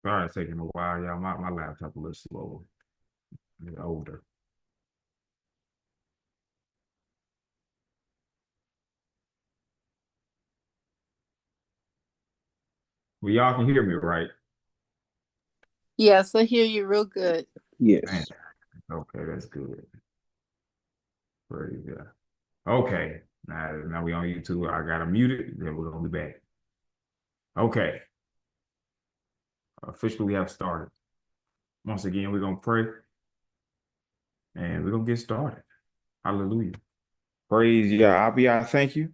Sorry, it's taking a while, y'all. My laptop a little slower. It's older. Well, y'all can hear me, right? Yes, I hear you real good. Man, Yes. okay, that's good. Praise God. Okay, now we on YouTube. I got to mute it. Then we're gonna be back. Okay, officially we have started. Once again, we're gonna pray and we're gonna get started. Hallelujah. Praise Yah. I thank you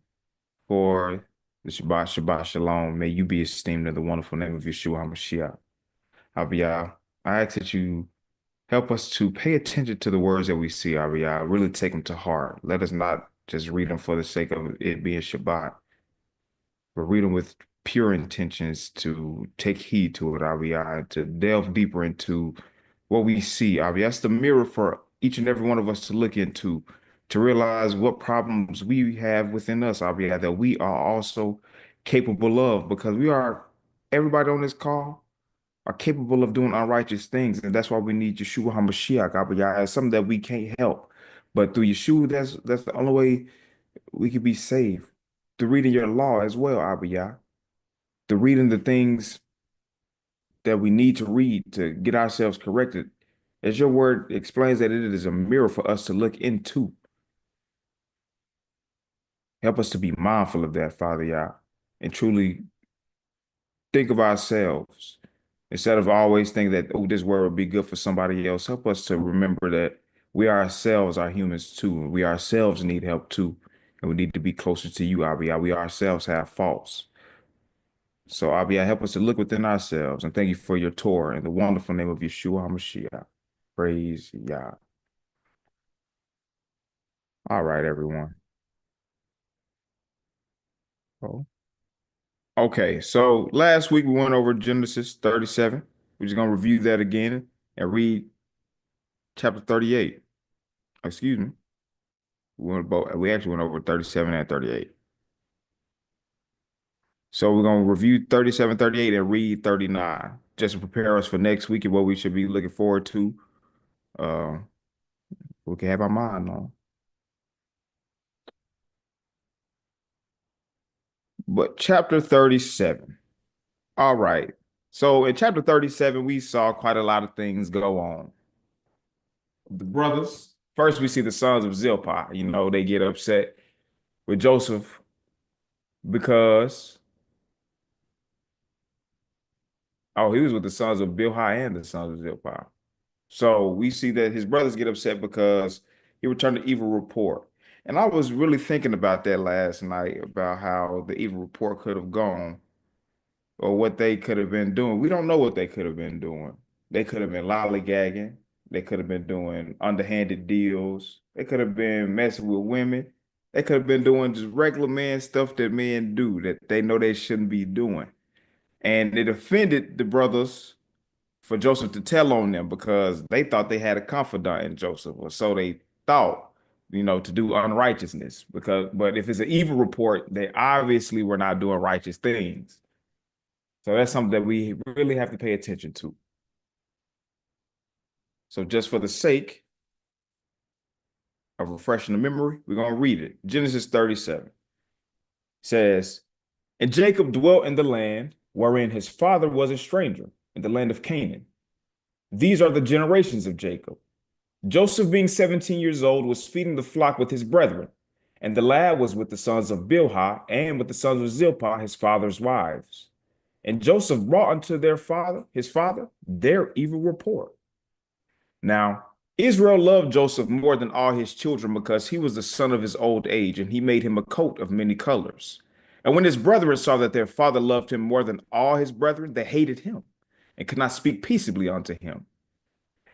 for the Shabbat Shalom. May you be esteemed in the wonderful name of Yeshua HaMashiach. Abiyah, I ask that you help us to pay attention to the words that we see, Abiyah. Really take them to heart. Let us not just read them for the sake of it being Shabbat, but read them with pure intentions to take heed to it, Abiyah, to delve deeper into what we see, Abiyah. That's the mirror for each and every one of us to look into, to realize what problems we have within us, Abiyah, that we are also capable of, because everybody on this call are capable of doing unrighteous things. And that's why we need Yeshua HaMashiach, Abba. It's something that we can't help. But through Yeshua, that's the only way we can be saved. Through reading your law as well, Abba. Through reading the things that we need to read to get ourselves corrected. As your word explains that it is a mirror for us to look into. Help us to be mindful of that, Father Yah, and truly think of ourselves instead of always thinking that, oh, this word would be good for somebody else. Help us to remember that we ourselves are humans too. We ourselves need help too. And we need to be closer to you, Abiyah. We ourselves have faults. So, Abiyah, help us to look within ourselves. And thank you for your Torah in the wonderful name of Yeshua HaMashiach. Praise Yah. All right, everyone. Oh. Okay, so last week we went over Genesis 37. We're just going to review that again and read chapter 38. Excuse me. We actually went over 37 and 38. So we're gonna review 37, 38, and read 39, just to prepare us for next week and what we should be looking forward to. Uh, we can have our mind on. But chapter 37. All right. So in chapter 37, we saw quite a lot of things go on. The brothers, first we see the sons of Zilpah. They get upset with Joseph because, oh, he was with the sons of Bilhah and the sons of Zilpah. So we see that his brothers get upset because he returned an evil report. And I was really thinking about that last night, about how the evil report could have gone or what they could have been doing. We don't know what they could have been doing. They could have been lollygagging. They could have been doing underhanded deals. They could have been messing with women. They could have been doing just regular man stuff that men do that they know they shouldn't be doing. And it offended the brothers for Joseph to tell on them because they thought they had a confidant in Joseph, or so they thought, to do unrighteousness. But if it's an evil report, they obviously were not doing righteous things. So that's something that we really have to pay attention to. So just for the sake of refreshing the memory, we're going to read it. Genesis 37 says, "And Jacob dwelt in the land wherein his father was a stranger, in the land of Canaan. These are the generations of Jacob. Joseph, being 17 years old, was feeding the flock with his brethren, and the lad was with the sons of Bilhah and with the sons of Zilpah, his father's wives. And Joseph brought unto his father, their evil report. Now, Israel loved Joseph more than all his children because he was the son of his old age, and he made him a coat of many colors. And when his brethren saw that their father loved him more than all his brethren, they hated him and could not speak peaceably unto him.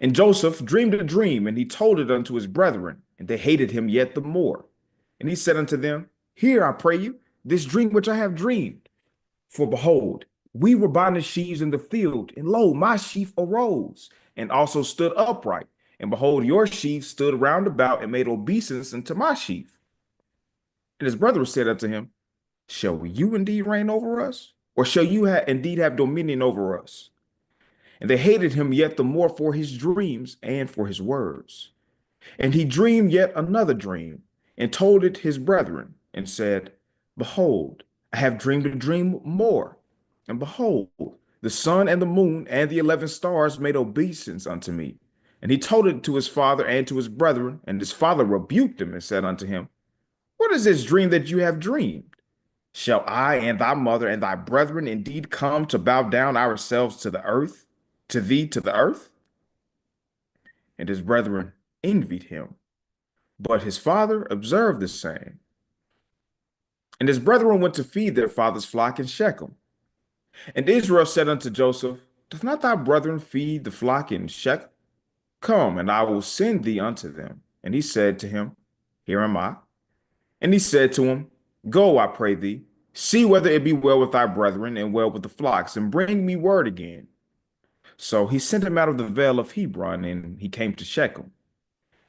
And Joseph dreamed a dream, and he told it unto his brethren, and they hated him yet the more. And he said unto them, Hear, I pray you, this dream which I have dreamed. For behold, we were binding sheaves in the field, and lo, my sheaf arose, and also stood upright. And behold, your sheaf stood round about and made obeisance unto my sheaf. And his brother said unto him, Shall you indeed reign over us? Or shall you indeed have dominion over us? And they hated him yet the more for his dreams and for his words. And he dreamed yet another dream, and told it his brethren, and said, Behold, I have dreamed a dream more. And behold, the sun and the moon and the 11 stars made obeisance unto me. And he told it to his father and to his brethren, and his father rebuked him and said unto him, What is this dream that you have dreamed? Shall I and thy mother and thy brethren indeed come to bow down ourselves to the earth, to thee to the earth? And his brethren envied him. But his father observed the same. And his brethren went to feed their father's flock in Shechem. And Israel said unto Joseph, Doth not thy brethren feed the flock in Shechem? Come, and I will send thee unto them. And he said to him, Here am I. And he said to him, Go, I pray thee, see whether it be well with thy brethren and well with the flocks, and bring me word again. So he sent him out of the vale of Hebron, and he came to Shechem.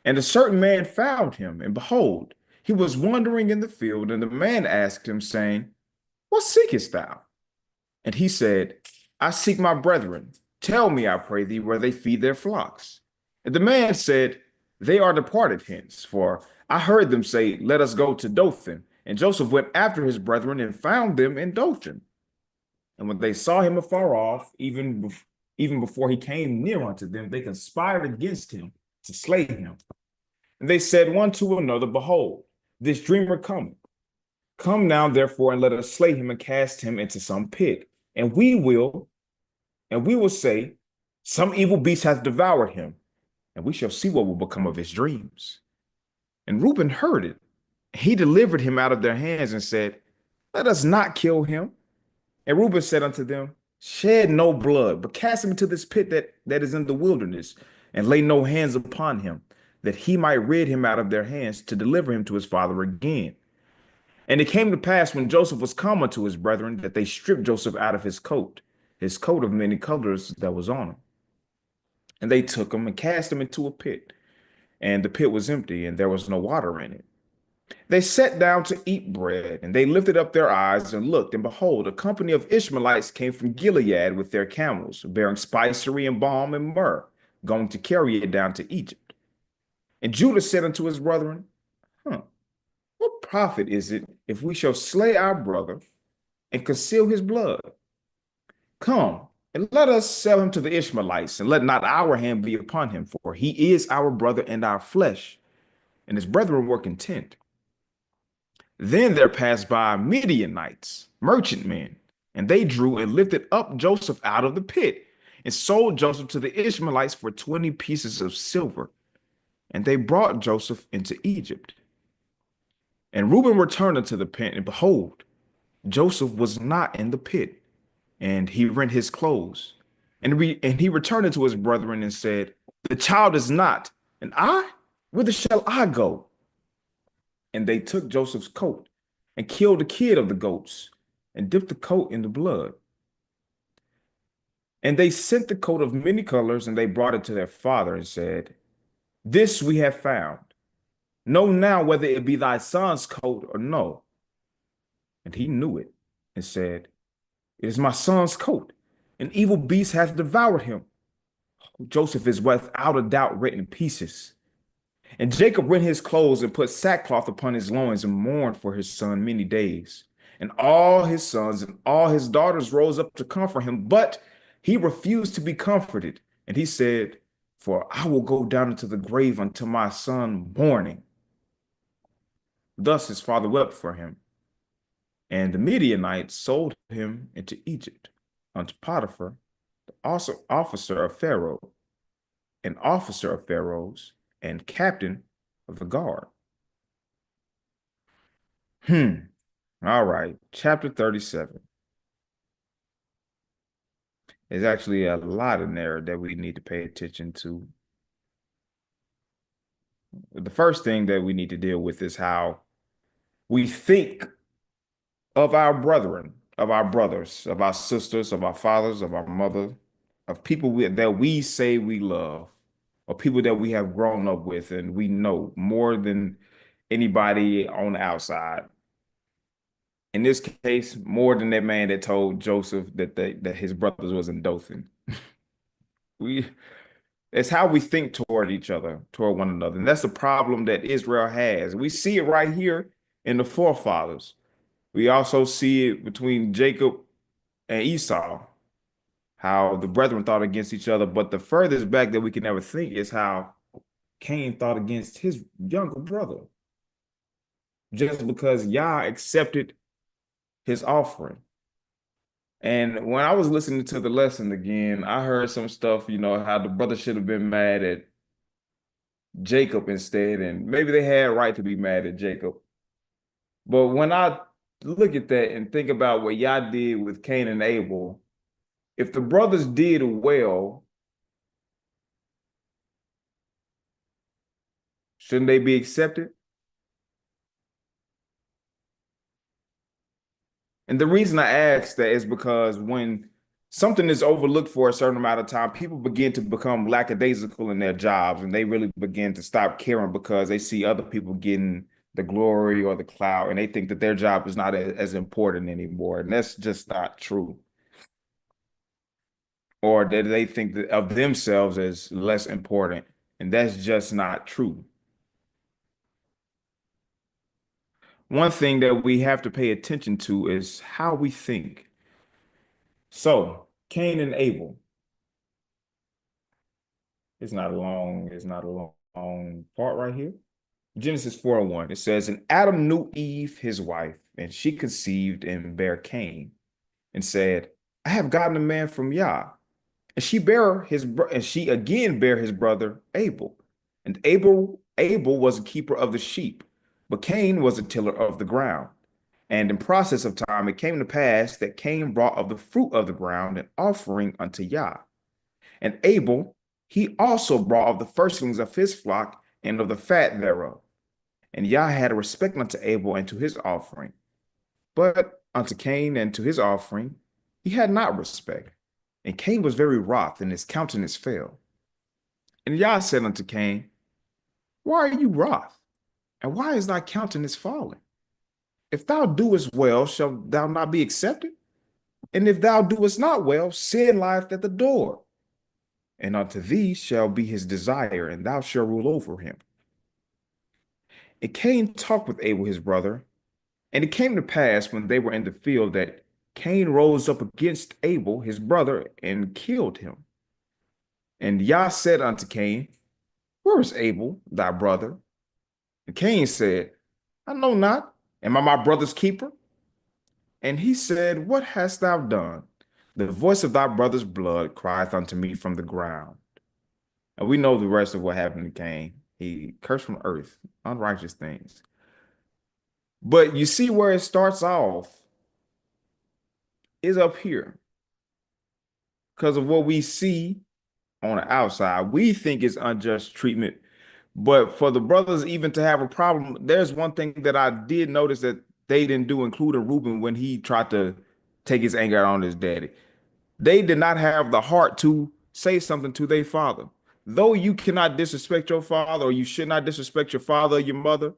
And a certain man found him, and behold, he was wandering in the field, and the man asked him, saying, What seekest thou? And he said, I seek my brethren. Tell me, I pray thee, where they feed their flocks. And the man said, They are departed hence, for I heard them say, Let us go to Dothan. And Joseph went after his brethren and found them in Dothan. And when they saw him afar off, even before he came near unto them, they conspired against him to slay him. And they said one to another, Behold, this dreamer cometh. Come now, therefore, and let us slay him and cast him into some pit. And we will say, Some evil beast hath devoured him, and we shall see what will become of his dreams. And Reuben heard it. He delivered him out of their hands and said, Let us not kill him. And Reuben said unto them, Shed no blood, but cast him into this pit that is in the wilderness, and lay no hands upon him, that he might rid him out of their hands to deliver him to his father again. And it came to pass when Joseph was come unto his brethren, that they stripped Joseph out of his coat of many colors that was on him. And they took him and cast him into a pit. And the pit was empty, and there was no water in it. They sat down to eat bread, and they lifted up their eyes and looked, and behold, a company of Ishmaelites came from Gilead with their camels, bearing spicery and balm and myrrh, going to carry it down to Egypt. And Judah said unto his brethren, What profit is it if we shall slay our brother and conceal his blood? Come, and let us sell him to the Ishmaelites, and let not our hand be upon him, for he is our brother and our flesh. And his brethren were content. Then there passed by Midianites, merchantmen, and they drew and lifted up Joseph out of the pit, and sold Joseph to the Ishmaelites for 20 pieces of silver. And they brought Joseph into Egypt. And Reuben returned unto the pit, and behold, Joseph was not in the pit, and he rent his clothes. And he returned unto his brethren and said, The child is not, and I? Whither shall I go? And they took Joseph's coat and killed the kid of the goats and dipped the coat in the blood. And they sent the coat of many colors, and they brought it to their father and said, This we have found. Know now whether it be thy son's coat or no. And he knew it and said, It is my son's coat. An evil beast hath devoured him. Joseph is without a doubt rent in pieces. And Jacob rent his clothes and put sackcloth upon his loins and mourned for his son many days. And all his sons and all his daughters rose up to comfort him, but he refused to be comforted. And he said, For I will go down into the grave until my son mourning. Thus his father wept for him. And the Midianites sold him into Egypt unto Potiphar, the officer of Pharaoh, an officer of Pharaoh's, and captain of the guard. All right. Chapter 37. There's actually a lot in there that we need to pay attention to. The first thing that we need to deal with is how we think of our brethren, of our brothers, of our sisters, of our fathers, of our mother, of people that we say we love, or people that we have grown up with and we know more than anybody on the outside. In this case, more than that man that told Joseph that his brothers was in Dothan. We It's how we think toward each other, toward one another. And that's the problem that Israel has. We see it right here in the forefathers. We also see it between Jacob and Esau, how the brethren thought against each other. But the furthest back that we can ever think is how Cain thought against his younger brother, just because Yah accepted his offering. And when I was listening to the lesson again, I heard some stuff, how the brother should have been mad at Jacob instead, and maybe they had right to be mad at Jacob. But when I look at that and think about what Yah did with Cain and Abel, if the brothers did well, shouldn't they be accepted? And the reason I ask that is because when something is overlooked for a certain amount of time, people begin to become lackadaisical in their jobs and they really begin to stop caring because they see other people getting the glory or the clout and they think that their job is not as important anymore. And that's just not true. Or that they think that of themselves as less important. And that's just not true. One thing that we have to pay attention to is how we think. So, Cain and Abel. It's not a long part right here. Genesis 4:1. It says, and Adam knew Eve, his wife, and she conceived and bare Cain, and said, I have gotten a man from Yah. And she again bare his brother Abel. And Abel was a keeper of the sheep, but Cain was a tiller of the ground. And in process of time it came to pass that Cain brought of the fruit of the ground an offering unto Yah. And Abel, he also brought of the firstlings of his flock and of the fat thereof. And Yah had a respect unto Abel and to his offering. But unto Cain and to his offering he had not respect. And Cain was very wroth, and his countenance fell. And Yah said unto Cain, why are you wroth? And why is thy countenance fallen? If thou doest well, shalt thou not be accepted? And if thou doest not well, sin lieth at the door. And unto thee shall be his desire, and thou shalt rule over him. And Cain talked with Abel his brother, and it came to pass when they were in the field that Cain rose up against Abel his brother and killed him. And Yah said unto Cain, where is Abel thy brother? And Cain said, I know not. Am I my brother's keeper? And he said, what hast thou done? The voice of thy brother's blood crieth unto me from the ground. And we know the rest of what happened to Cain. He cursed from earth, unrighteous things. But you see where it starts off is up here. Because of what we see on the outside, we think it's unjust treatment. But for the brothers even to have a problem, there's one thing that I did notice that they didn't do, including Reuben, when he tried to take his anger out on his daddy. They did not have the heart to say something to their father. Though you cannot disrespect your father, or you should not disrespect your father or your mother,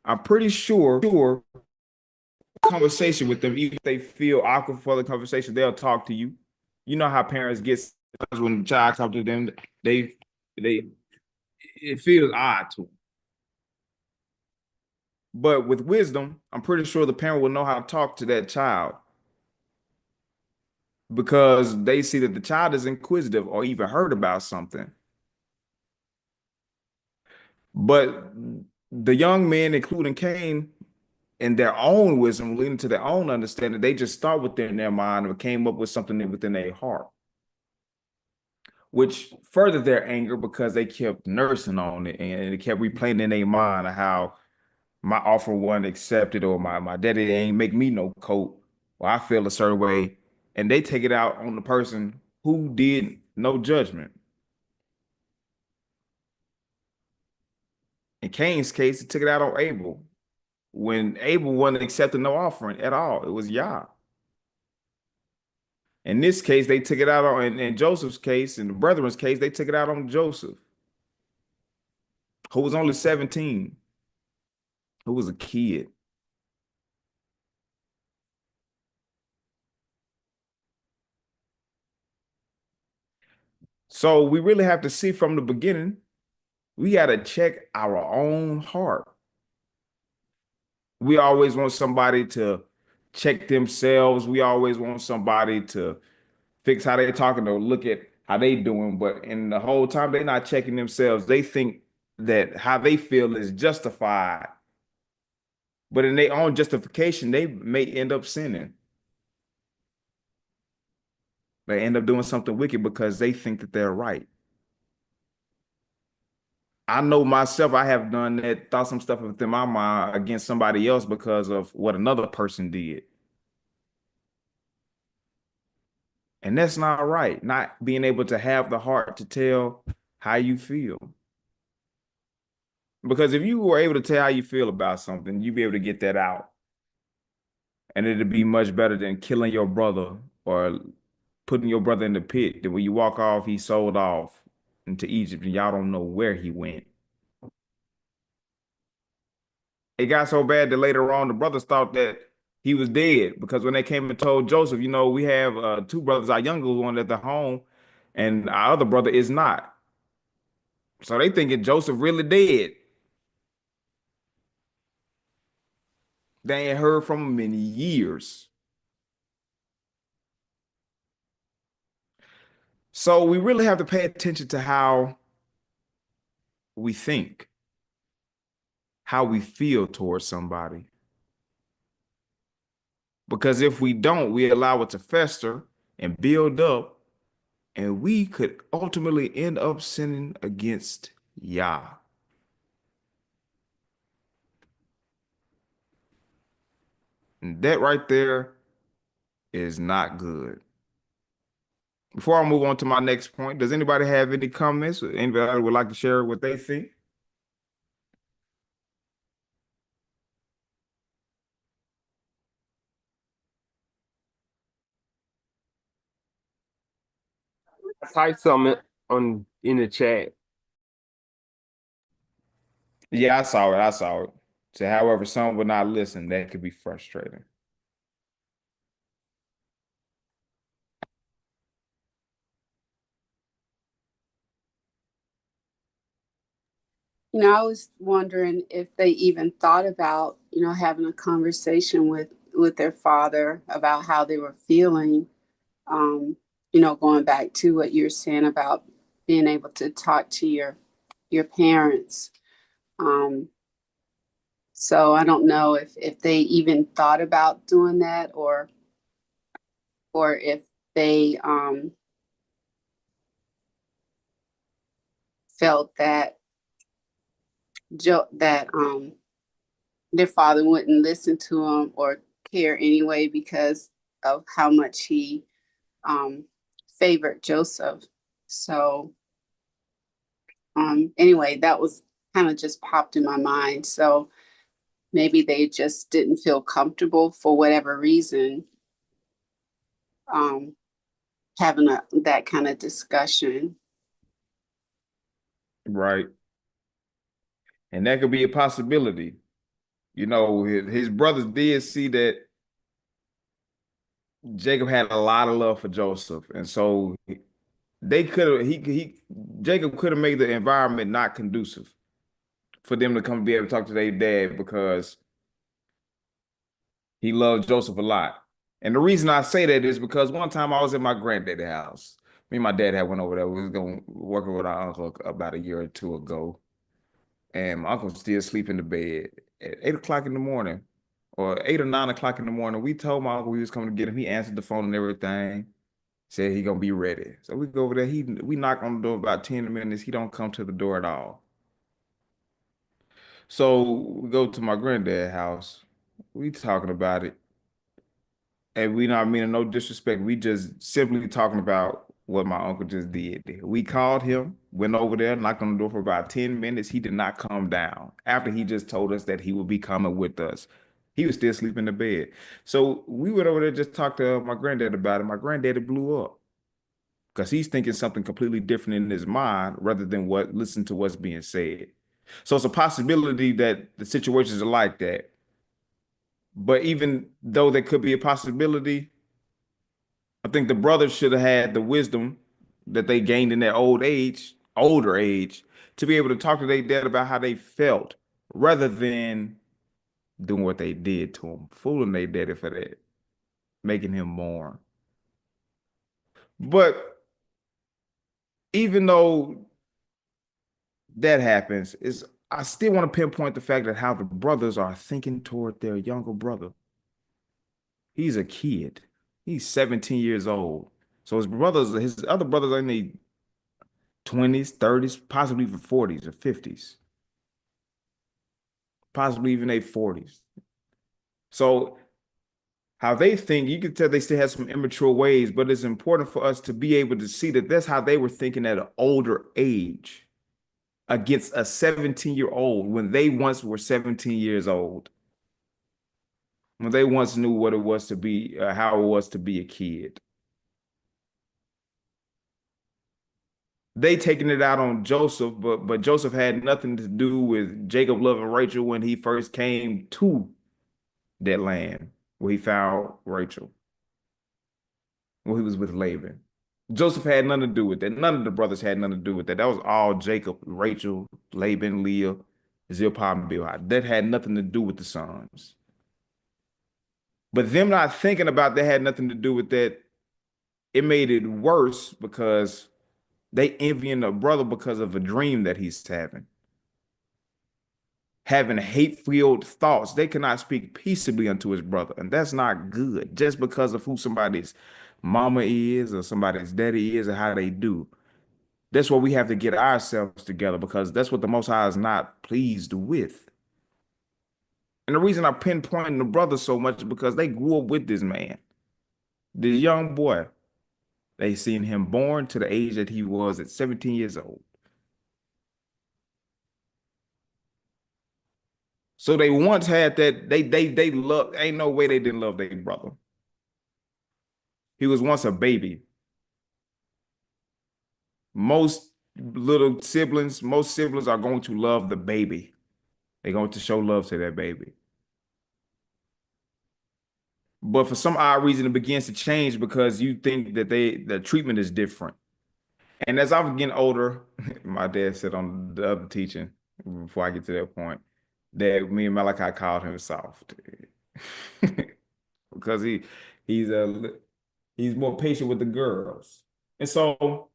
I'm pretty sure conversation with them, even if they feel awkward for the conversation, they'll talk to you. You know how parents get when the child talks to them, they it feels odd to them. But with wisdom, I'm pretty sure the parent will know how to talk to that child because they see that the child is inquisitive or even heard about something. But the young men, including Cain, in their own wisdom, leading to their own understanding, they just thought within their mind and came up with something within their heart, which furthered their anger because they kept nursing on it and it kept replaying in their mind how my offer wasn't accepted or my daddy ain't make me no coat or I feel a certain way. And they take it out on the person who did no judgment. In Cain's case, he took it out on Abel when Abel wasn't accepting no offering at all. It was Yah. In this case, they took it out on, in Joseph's case, in the brethren's case, they took it out on Joseph, who was only 17, who was a kid. So we really have to see from the beginning, we got to check our own heart. We always want somebody to check themselves. We always want somebody to fix how they talking or look at how they doing. But in the whole time, they're not checking themselves. They think that how they feel is justified. But in their own justification, they may end up sinning. They end up doing something wicked because they think that they're right. I know myself, I have done that, thought some stuff within my mind against somebody else because of what another person did. And that's not right. Not being able to have the heart to tell how you feel. Because if you were able to tell how you feel about something, you'd be able to get that out. And it'd be much better than killing your brother or putting your brother in the pit. That when you walk off, he sold off into Egypt and y'all don't know where he went. It got so bad that later on the brothers thought that he was dead because when they came and told Joseph, we have two brothers, our younger one at the home, and our other brother is not. So they thinking Joseph really dead. They ain't heard from him in years. So we really have to pay attention to how we think, how we feel towards somebody. Because if we don't, we allow it to fester and build up, and we could ultimately end up sinning against Yah. And that right there is not good. Before I move on to my next point, does anybody have any comments? Or anybody would like to share what they think? Type something on in the chat. Yeah, I saw it. I saw it. So, however, some would not listen. That could be frustrating. I was wondering if they even thought about, having a conversation with their father about how they were feeling. Going back to what you're saying about being able to talk to your parents. Um, so I don't know if they even thought about doing that or if they felt that their father wouldn't listen to them or care anyway because of how much he um, favored Joseph. So anyway, that was kind of just popped in my mind. So maybe they just didn't feel comfortable for whatever reason um, having that kind of discussion. Right. And that could be a possibility. His brothers did see that Jacob had a lot of love for Joseph. And so they could have, Jacob could have made the environment not conducive for them to come be able to talk to their dad because he loved Joseph a lot. And the reason I say that is because one time I was at my granddaddy's house. Me and my dad had went over there. We was going working with our uncle about a year or two ago. And my uncle was still asleep in the bed at 8 o'clock in the morning or 8 or 9 o'clock in the morning. We told my uncle we was coming to get him. He answered the phone and everything. Said he gonna be ready. So we go over there. We knock on the door about 10 minutes. He don't come to the door at all. So we go to my granddad's house. We talking about it. And we not meaning no disrespect. We just simply talking about what my uncle just did. We called him, went over there, knocked on the door for about 10 minutes. He did not come down after he just told us that he would be coming with us. He was still sleeping in the bed. So we went over there, just talked to my granddad about it. My granddaddy blew up because he's thinking something completely different in his mind rather than listen to what's being said. So it's a possibility that the situations are like that. But even though there could be a possibility, I think the brothers should have had the wisdom that they gained in their older age, to be able to talk to their dad about how they felt rather than doing what they did to him, fooling their daddy for that, making him mourn. But even though that happens, is I still want to pinpoint the fact that how the brothers are thinking toward their younger brother. He's a kid. He's 17 years old. So his other brothers are in their 20s, 30s, possibly even 40s or 50s, possibly even their 40s. So how they think, you can tell they still have some immature ways, but it's important for us to be able to see that that's how they were thinking at an older age against a 17-year-old when they once were 17 years old, when they once knew what it was to be, how it was to be a kid. They taking it out on Joseph, but Joseph had nothing to do with Jacob loving Rachel when he first came to that land where he found Rachel, when he was with Laban. Joseph had nothing to do with that. None of the brothers had nothing to do with that. That was all Jacob, Rachel, Laban, Leah, Zilpah, and Bilhah. That had nothing to do with the sons. But them not thinking about that had nothing to do with that, it made it worse because they envying a brother because of a dream that he's having hate-filled thoughts. They cannot speak peaceably unto his brother, and that's not good. Just because of who somebody's mama is or somebody's daddy is or how they do. That's where we have to get ourselves together because that's what the Most High is not pleased with. And the reason I pinpoint the brothers so much is because they grew up with this man, this young boy. They seen him born to the age that he was at 17 years old. So they once had that, they love, ain't no way they didn't love their brother. He was once a baby. Most siblings are going to love the baby. They're going to show love to that baby. But for some odd reason, it begins to change because you think that the treatment is different. And as I was getting older, my dad said on the other teaching, before I get to that point, that me and Malachi called him soft. Because he's a he's more patient with the girls. And so,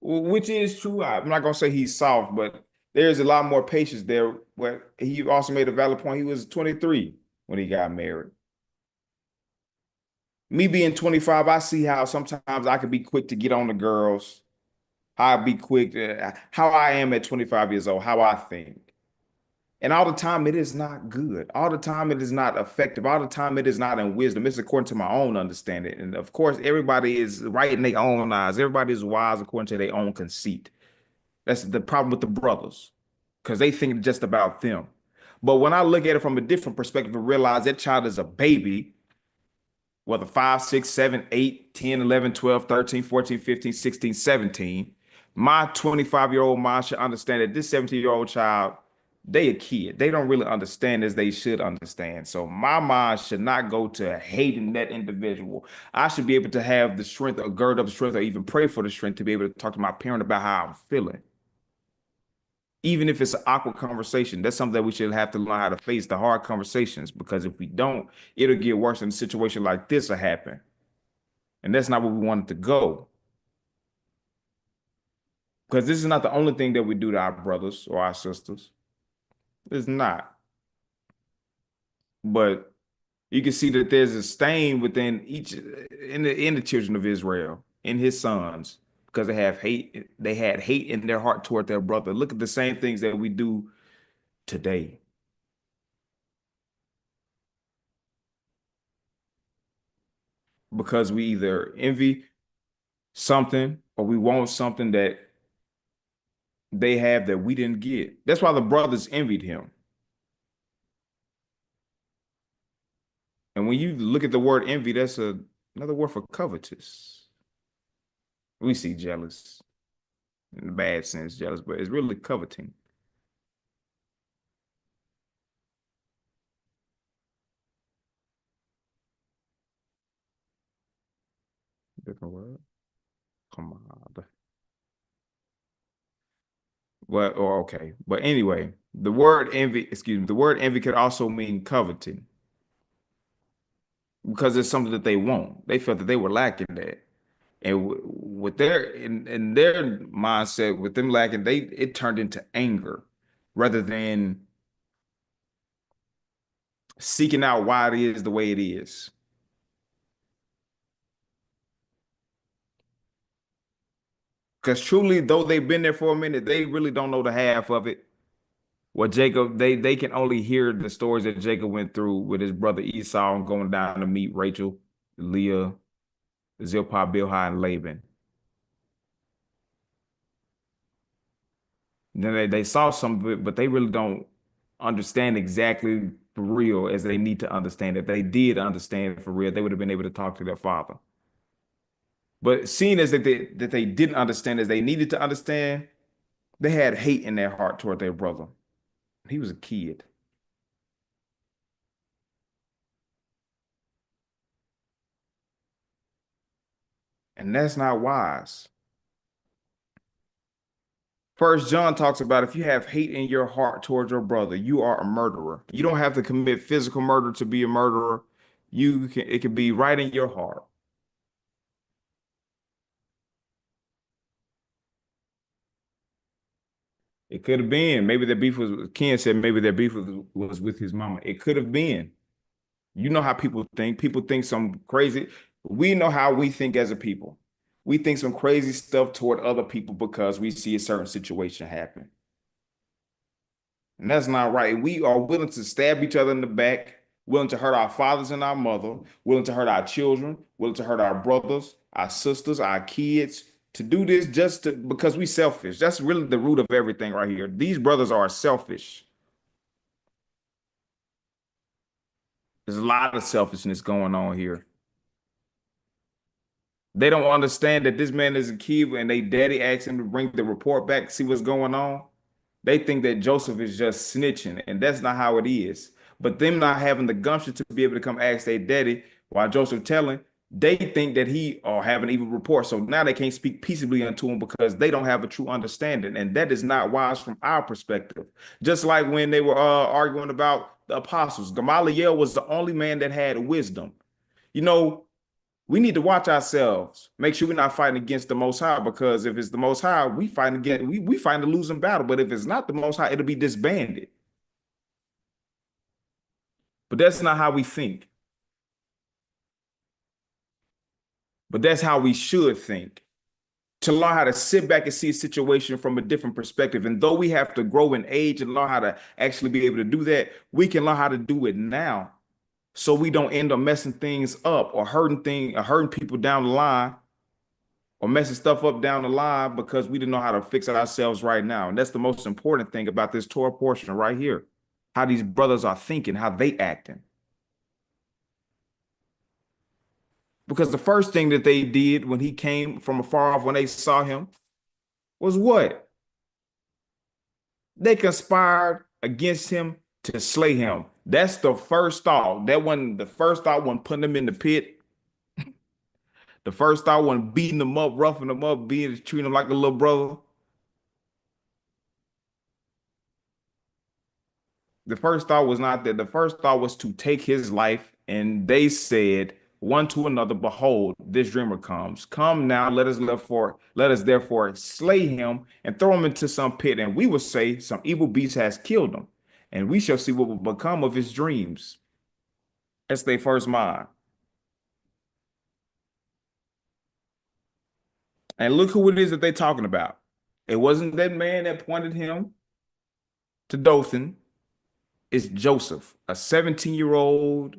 which is true. I'm not gonna say he's soft, but there's a lot more patience there. Where he also made a valid point. He was 23 when he got married. Me being 25, I see how sometimes I could be quick to get on the girls. How I be quick, how I am at 25 years old, how I think. And all the time, it is not good. All the time, it is not effective. All the time, it is not in wisdom. It's according to my own understanding. And of course, everybody is right in their own eyes. Everybody is wise according to their own conceit. That's the problem with the brothers because they think just about them. But when I look at it from a different perspective and realize that child is a baby, whether 5, 6, 7, 8, 10, 11, 12, 13, 14, 15, 16, 17, my 25-year-old mind should understand that this 17-year-old child, they a kid. They don't really understand as they should understand. So my mind should not go to hating that individual. I should be able to have the strength or gird up the strength or even pray for the strength to be able to talk to my parent about how I'm feeling. Even if it's an awkward conversation, that's something that we should have to learn how to face the hard conversations because if we don't, it'll get worse and a situation like this will happen. And that's not where we want it to go. Because this is not the only thing that we do to our brothers or our sisters. It's not. But you can see that there's a stain within each in the children of Israel, in his sons, because they had hate in their heart toward their brother. Look at the same things that we do today. Because we either envy something or we want something that they have that we didn't get. That's why the brothers envied him. And when you look at the word envy, that's another word for covetous. We see jealous in the bad sense, jealous, but it's really coveting. Different word. Well, or okay. But anyway, the word envy could also mean coveting because it's something that they want. They felt that they were lacking that. And with their in their mindset, with them lacking, it turned into anger rather than seeking out why it is the way it is. Because truly, though they've been there for a minute, they really don't know the half of it. What Jacob, they can only hear the stories that Jacob went through with his brother Esau and going down to meet Rachel, Leah, Zilpah, Bilhah, and Laban. Then they saw some of it, but they really don't understand exactly for real as they need to understand. If they did understand for real, they would have been able to talk to their father. But seeing as that they didn't understand as they needed to understand, they had hate in their heart toward their brother. He was a kid. And that's not wise. First John talks about if you have hate in your heart towards your brother, you are a murderer. You don't have to commit physical murder to be a murderer. It can be right in your heart. It could have been. Maybe their beef was, Ken said maybe their beef was with his mama. It could have been. You know how people think. People think some crazy. We know how we think as a people. We think some crazy stuff toward other people because we see a certain situation happen. And that's not right. We are willing to stab each other in the back, willing to hurt our fathers and our mother, willing to hurt our children, willing to hurt our brothers, our sisters, our kids, to do this because we selfish. That's really the root of everything right here. These brothers are selfish. There's a lot of selfishness going on here. They don't understand that this man is a kid and they daddy asked him to bring the report back, see what's going on. They think that Joseph is just snitching, and that's not how it is. But them not having the gumption to be able to come ask their daddy while Joseph telling, they think that he or have an evil report. So now they can't speak peaceably unto him because they don't have a true understanding. And that is not wise from our perspective. Just like when they were arguing about the apostles, Gamaliel was the only man that had wisdom. You know, we need to watch ourselves, make sure we're not fighting against the Most High, because if it's the Most High, we fight against we find a losing battle. But if it's not the Most High, it'll be disbanded. But that's not how we think. But that's how we should think. To learn how to sit back and see a situation from a different perspective. And though we have to grow in age and learn how to actually be able to do that, we can learn how to do it now, so we don't end up messing things up or hurting people down the line, or messing stuff up down the line because we didn't know how to fix it ourselves right now. And that's the most important thing about this Torah portion right here. How these brothers are thinking, how they acting. Because the first thing that they did when he came from afar off, when they saw him, was what? They conspired against him to slay him. That's the first thought. The first thought wasn't putting him in the pit. The first thought wasn't beating him up, roughing him up, treating him like a little brother. The first thought was not that. The first thought was to take his life. And they said one to another, behold, this dreamer comes. Come now, let us therefore slay him and throw him into some pit. And we will say some evil beast has killed him. And we shall see what will become of his dreams. That's their first mind. And look who it is that they're talking about. It wasn't that man that pointed him to Dothan. It's Joseph, a 17-year-old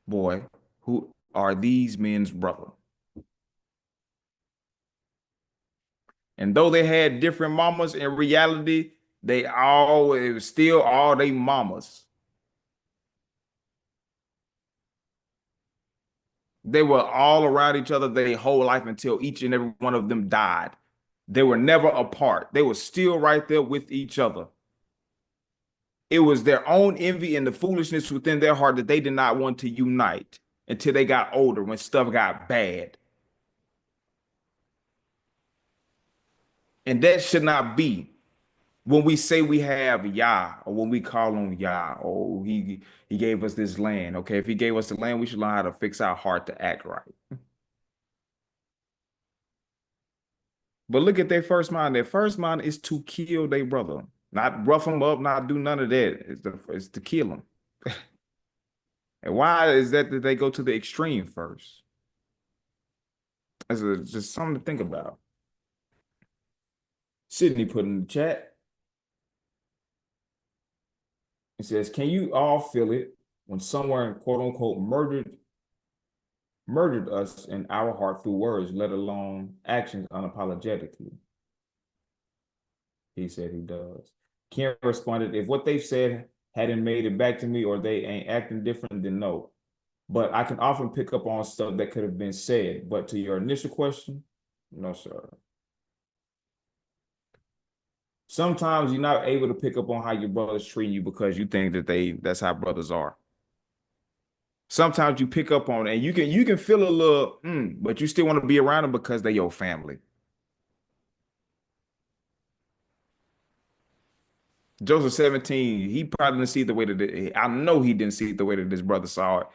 boy who are these men's brother. And though they had different mamas, in reality, it was still all they mamas. They were all around each other their whole life until each and every one of them died. They were never apart. They were still right there with each other. It was their own envy and the foolishness within their heart that they did not want to unite until they got older, when stuff got bad. And that should not be. When we say we have Yah, or when we call on Yah, oh, he gave us this land. Okay, if he gave us the land, we should learn how to fix our heart to act right. But look at their first mind. Their first mind is to kill their brother, not rough him up, not do none of that. It's to kill him. And why is that they go to the extreme first? Just something to think about. Sydney put in the chat. It says, "Can you all feel it when someone quote unquote murdered us in our heart through words, let alone actions unapologetically?" He said he does. Ken responded, "If what they've said hadn't made it back to me or they ain't acting different, then no. But I can often pick up on stuff that could have been said. But to your initial question, no, sir. Sometimes you're not able to pick up on how your brother's treating you because you think that's how brothers are. Sometimes you pick up on it and you can feel a little, but you still want to be around them because they're your family." Joseph 17, he probably didn't see it the way that I know he didn't see it the way that his brother saw it.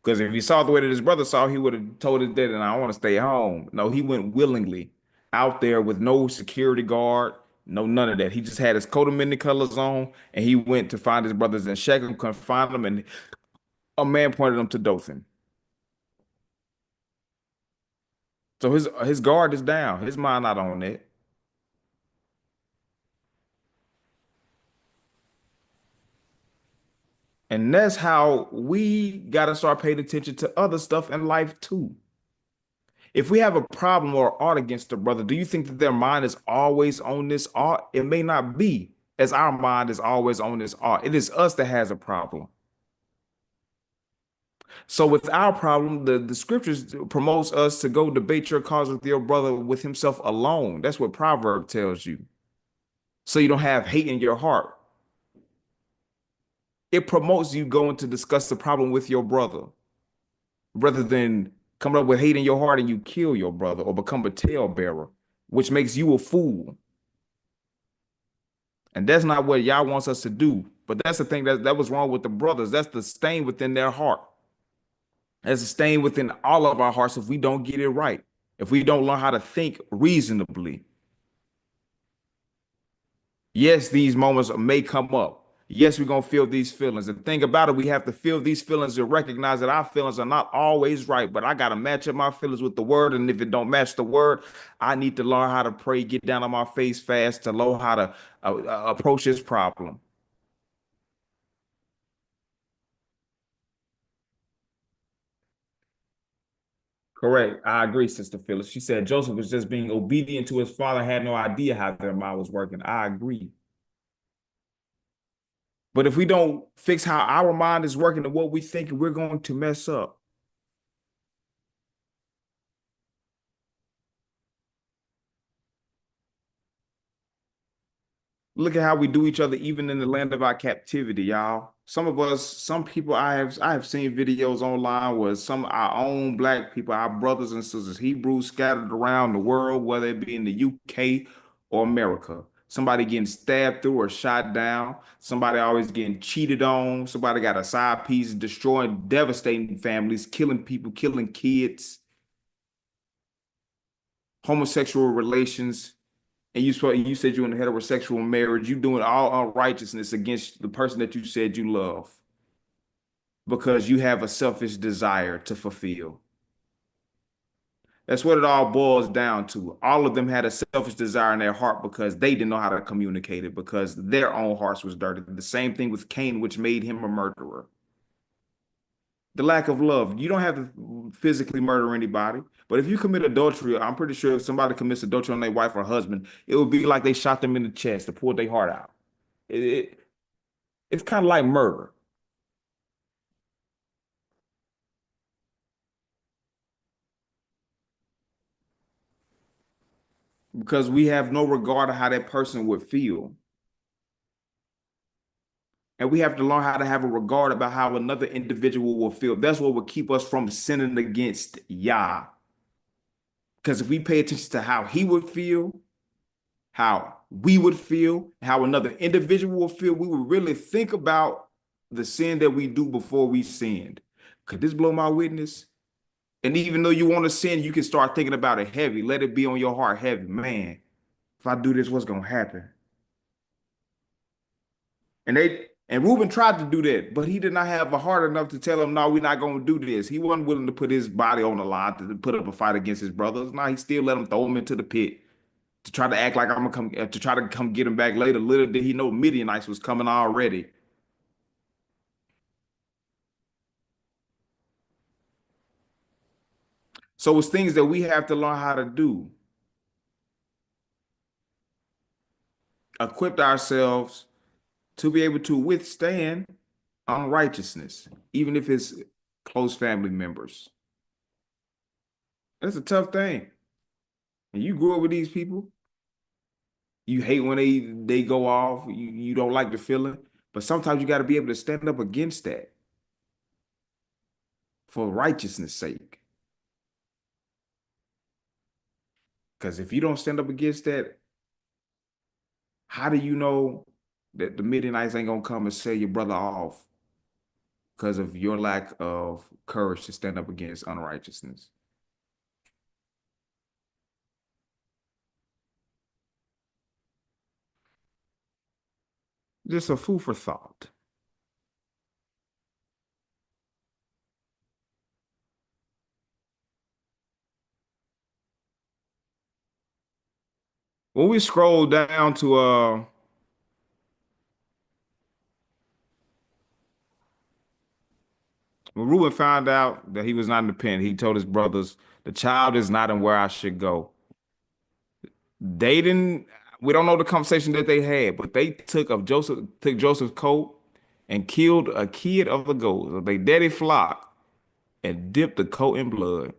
Because if he saw the way that his brother saw, he would have told his dad, and I want to stay home. No, he went willingly out there with no security guard, no none of that. He just had his coat of many colors on, and he went to find his brothers in Shechem, couldn't find them, and a man pointed him to Dothan. So his guard is down. His mind not on that. And that's how we got to start paying attention to other stuff in life too. If we have a problem or art against a brother, do you think that their mind is always on this art? It may not be, as our mind is always on this art. It is us that has a problem. So with our problem, the scriptures promotes us to go debate your cause with your brother with himself alone. That's what proverb tells you. So you don't have hate in your heart. It promotes you going to discuss the problem with your brother rather than coming up with hate in your heart and you kill your brother or become a talebearer, which makes you a fool. And that's not what Yah wants us to do. But that's the thing that was wrong with the brothers. That's the stain within their heart. That's a stain within all of our hearts if we don't get it right. If we don't learn how to think reasonably. Yes, these moments may come up. Yes, we're going to feel these feelings. The thing about it, we have to feel these feelings and recognize that our feelings are not always right, but I got to match up my feelings with the word. And if it don't match the word, I need to learn how to pray, get down on my face fast to learn how to approach this problem. Correct. I agree, Sister Phyllis. She said Joseph was just being obedient to his father, had no idea how their mind was working. I agree. But if we don't fix how our mind is working and what we think, we're going to mess up. Look at how we do each other, even in the land of our captivity, y'all. Some of us, some people I have seen videos online where some of our own black people, our brothers and sisters, Hebrews scattered around the world, whether it be in the UK or America. Somebody getting stabbed through or shot down. Somebody always getting cheated on. Somebody got a side piece, destroying, devastating families, killing people, killing kids, homosexual relations. And you said you're in a heterosexual marriage, you doing all unrighteousness against the person that you said you love because you have a selfish desire to fulfill. That's what it all boils down to. All of them had a selfish desire in their heart because they didn't know how to communicate it because their own hearts was dirty. The same thing with Cain, which made him a murderer. The lack of love. You don't have to physically murder anybody, but if you commit adultery, I'm pretty sure if somebody commits adultery on their wife or husband, it would be like they shot them in the chest to pull their heart out. It, it's kind of like murder because we have no regard to how that person would feel. And we have to learn how to have a regard about how another individual will feel. That's what will keep us from sinning against Yah. Because if we pay attention to how he would feel, how we would feel, how another individual will feel, we would really think about the sin that we do before we sinned. Could this blow my witness? And even though you want to sin, you can start thinking about it heavy. Let it be on your heart heavy. Man, if I do this, what's going to happen? And Reuben tried to do that, but he did not have a heart enough to tell him, no, we're not going to do this. He wasn't willing to put his body on the line to put up a fight against his brothers. No, he still let him throw him into the pit to try to act like I'm gonna come to try to come get him back later. Little did he know Midianites was coming already. So it's things that we have to learn how to do. Equip ourselves to be able to withstand unrighteousness, even if it's close family members. That's a tough thing. And you grew up with these people. You hate when they go off. You don't like the feeling. But sometimes you got to be able to stand up against that for righteousness' sake. Because if you don't stand up against that, how do you know that the Midianites ain't gonna come and sell your brother off because of your lack of courage to stand up against unrighteousness? Just a food for thought. When we scroll down to when Reuben found out that he was not independent, he told his brothers, "The child is not in where I should go." They didn't. We don't know the conversation that they had, but they took Joseph's coat and killed a kid of the goats of their daddy flock and dipped the coat in blood.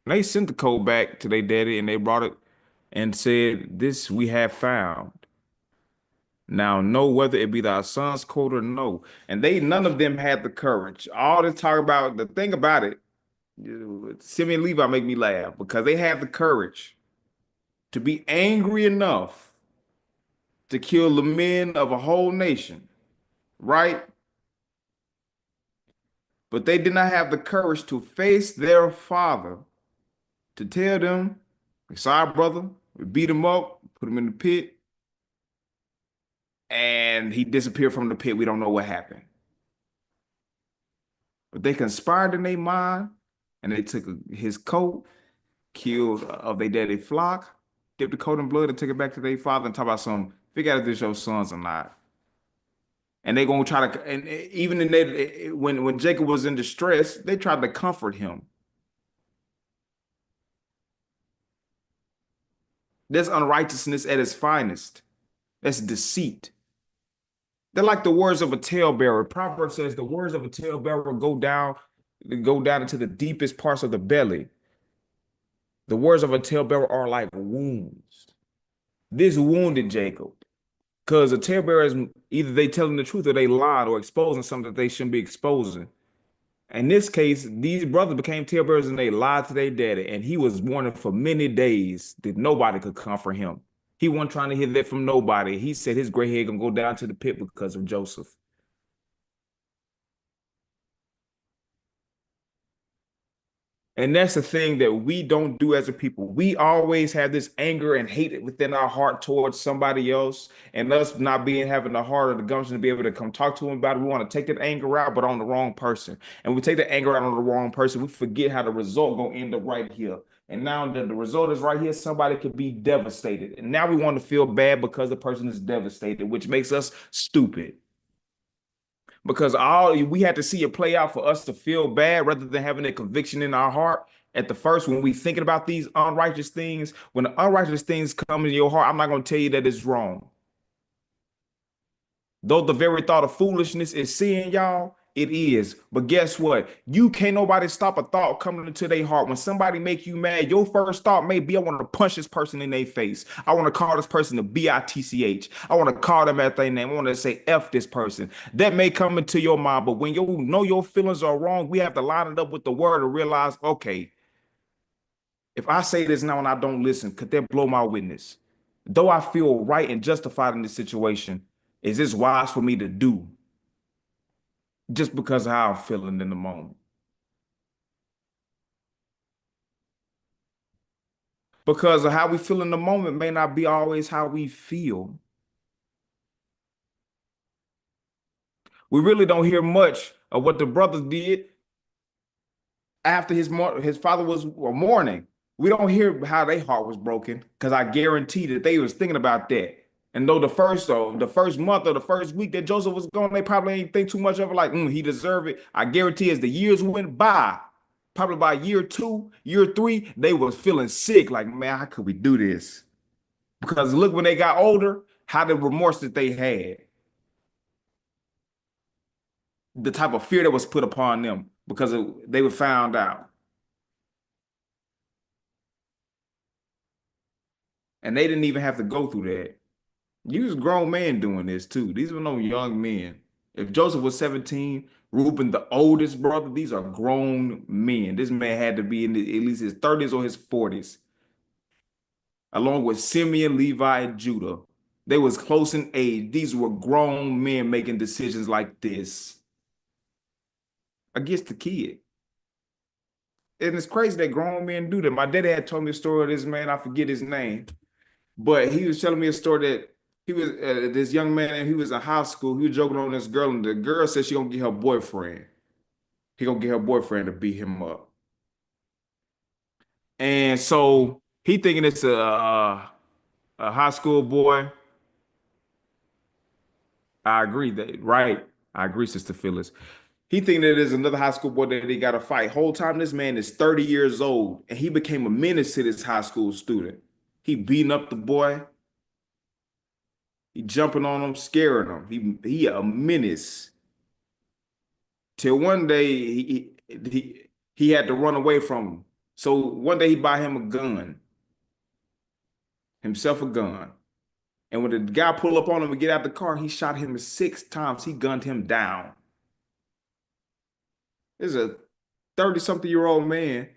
And they sent the coat back to their daddy and they brought it and said, "This we have found. Now know whether it be thy son's coat or no." And none of them had the courage. All this talk about the thing about it, Simeon and Levi make me laugh because they have the courage to be angry enough to kill the men of a whole nation, right? But they did not have the courage to face their father, to tell them, "Sorry, brother, we beat him up, put him in the pit, and he disappeared from the pit. We don't know what happened." But they conspired in their mind, and they took his coat, killed of their daddy flock, dipped the coat in blood, and took it back to their father and talk about some, figure out if this your sons or not. And they gonna try to, and even in that, when Jacob was in distress, they tried to comfort him. That's unrighteousness at its finest. That's deceit. They're like the words of a talebearer. Proverbs says the words of a talebearer go down into the deepest parts of the belly. The words of a talebearer are like wounds. This wounded Jacob. Because a talebearer is either they telling the truth or they lying or exposing something that they shouldn't be exposing. In this case, these brothers became talebearers and they lied to their daddy, and he was mourning for many days that nobody could comfort him. He wasn't trying to hear that from nobody. He said his gray hair gonna go down to the pit because of Joseph. And that's the thing that we don't do as a people. We always have this anger and hate within our heart towards somebody else, and us not having the heart or the gumption to be able to come talk to them about it. We want to take that anger out, but on the wrong person. And we take the anger out on the wrong person. We forget how the result gonna end up right here. And now that the result is right here, somebody could be devastated. And now we want to feel bad because the person is devastated, which makes us stupid. Because all we had to see it play out for us to feel bad rather than having a conviction in our heart at the first when we thinking about these unrighteous things. When the unrighteous things come in your heart, I'm not going to tell you that it's wrong. Though the very thought of foolishness is sin, y'all, it is. But guess what? You can't nobody stop a thought coming into their heart. When somebody make you mad, your first thought may be, I want to punch this person in their face. I want to call this person a bitch. I want to call them at their name. I want to say F this person. That may come into your mind, but when you know your feelings are wrong, we have to line it up with the word and realize, okay, If I say this now and I don't listen, could that blow my witness? Though I feel right and justified in this situation, is this wise for me to do just because of how I'm feeling in the moment? Because of how we feel in the moment may not be always how we feel. We really don't hear much of what the brothers did after his father was mourning. We don't hear how their heart was broken because I guarantee that they was thinking about that. And though the first month or the first week that Joseph was gone, they probably ain't think too much of it. Like, he deserved it. I guarantee as the years went by, probably by year 2, year 3, they was feeling sick. Like, man, how could we do this? Because look, when they got older, how the remorse that they had, the type of fear that was put upon them because they were found out. And they didn't even have to go through that. You was grown men doing this too. These were no young men. If Joseph was 17, Reuben, the oldest brother, these are grown men. This man had to be in at least his 30s or his 40s, along with Simeon, Levi, and Judah. They was close in age. These were grown men making decisions like this against the kid. And it's crazy that grown men do that. My daddy had told me a story of this man. I forget his name, but he was telling me a story that he was this young man, and he was in high school. He was joking on this girl, and the girl said she gonna get her boyfriend. He gonna get her boyfriend to beat him up. And so he thinking it's a high school boy. I agree that right. I agree, Sister Phyllis. He thinking that there's another high school boy that they got to fight. Whole time this man is 30 years old, and he became a menace to this high school student. He beating up the boy. He jumping on him, scaring him. He a menace. Till one day he had to run away from him. So one day he buy him a gun, himself a gun. And when the guy pull up on him and get out the car, he shot him 6 times. He gunned him down. This is a 30-something-year-old man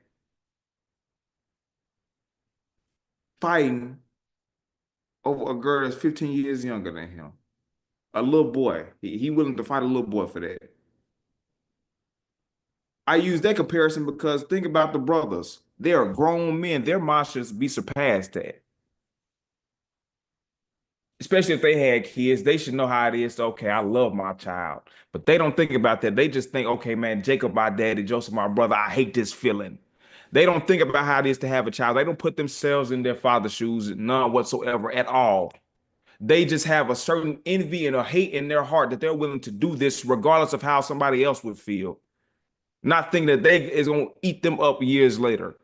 fighting over a girl that's 15 years younger than him. A little boy. He willing to fight a little boy for that. I use that comparison because think about the brothers. They are grown men. Their minds should be surpassed that. Especially if they had kids, they should know how it is. To, okay, I love my child. But they don't think about that. They just think, okay, man, Jacob, my daddy, Joseph, my brother, I hate this feeling. They don't think about how it is to have a child. They don't put themselves in their father's shoes, none whatsoever at all. They just have a certain envy and a hate in their heart that they're willing to do this regardless of how somebody else would feel. Not thinking that they is going to eat them up years later.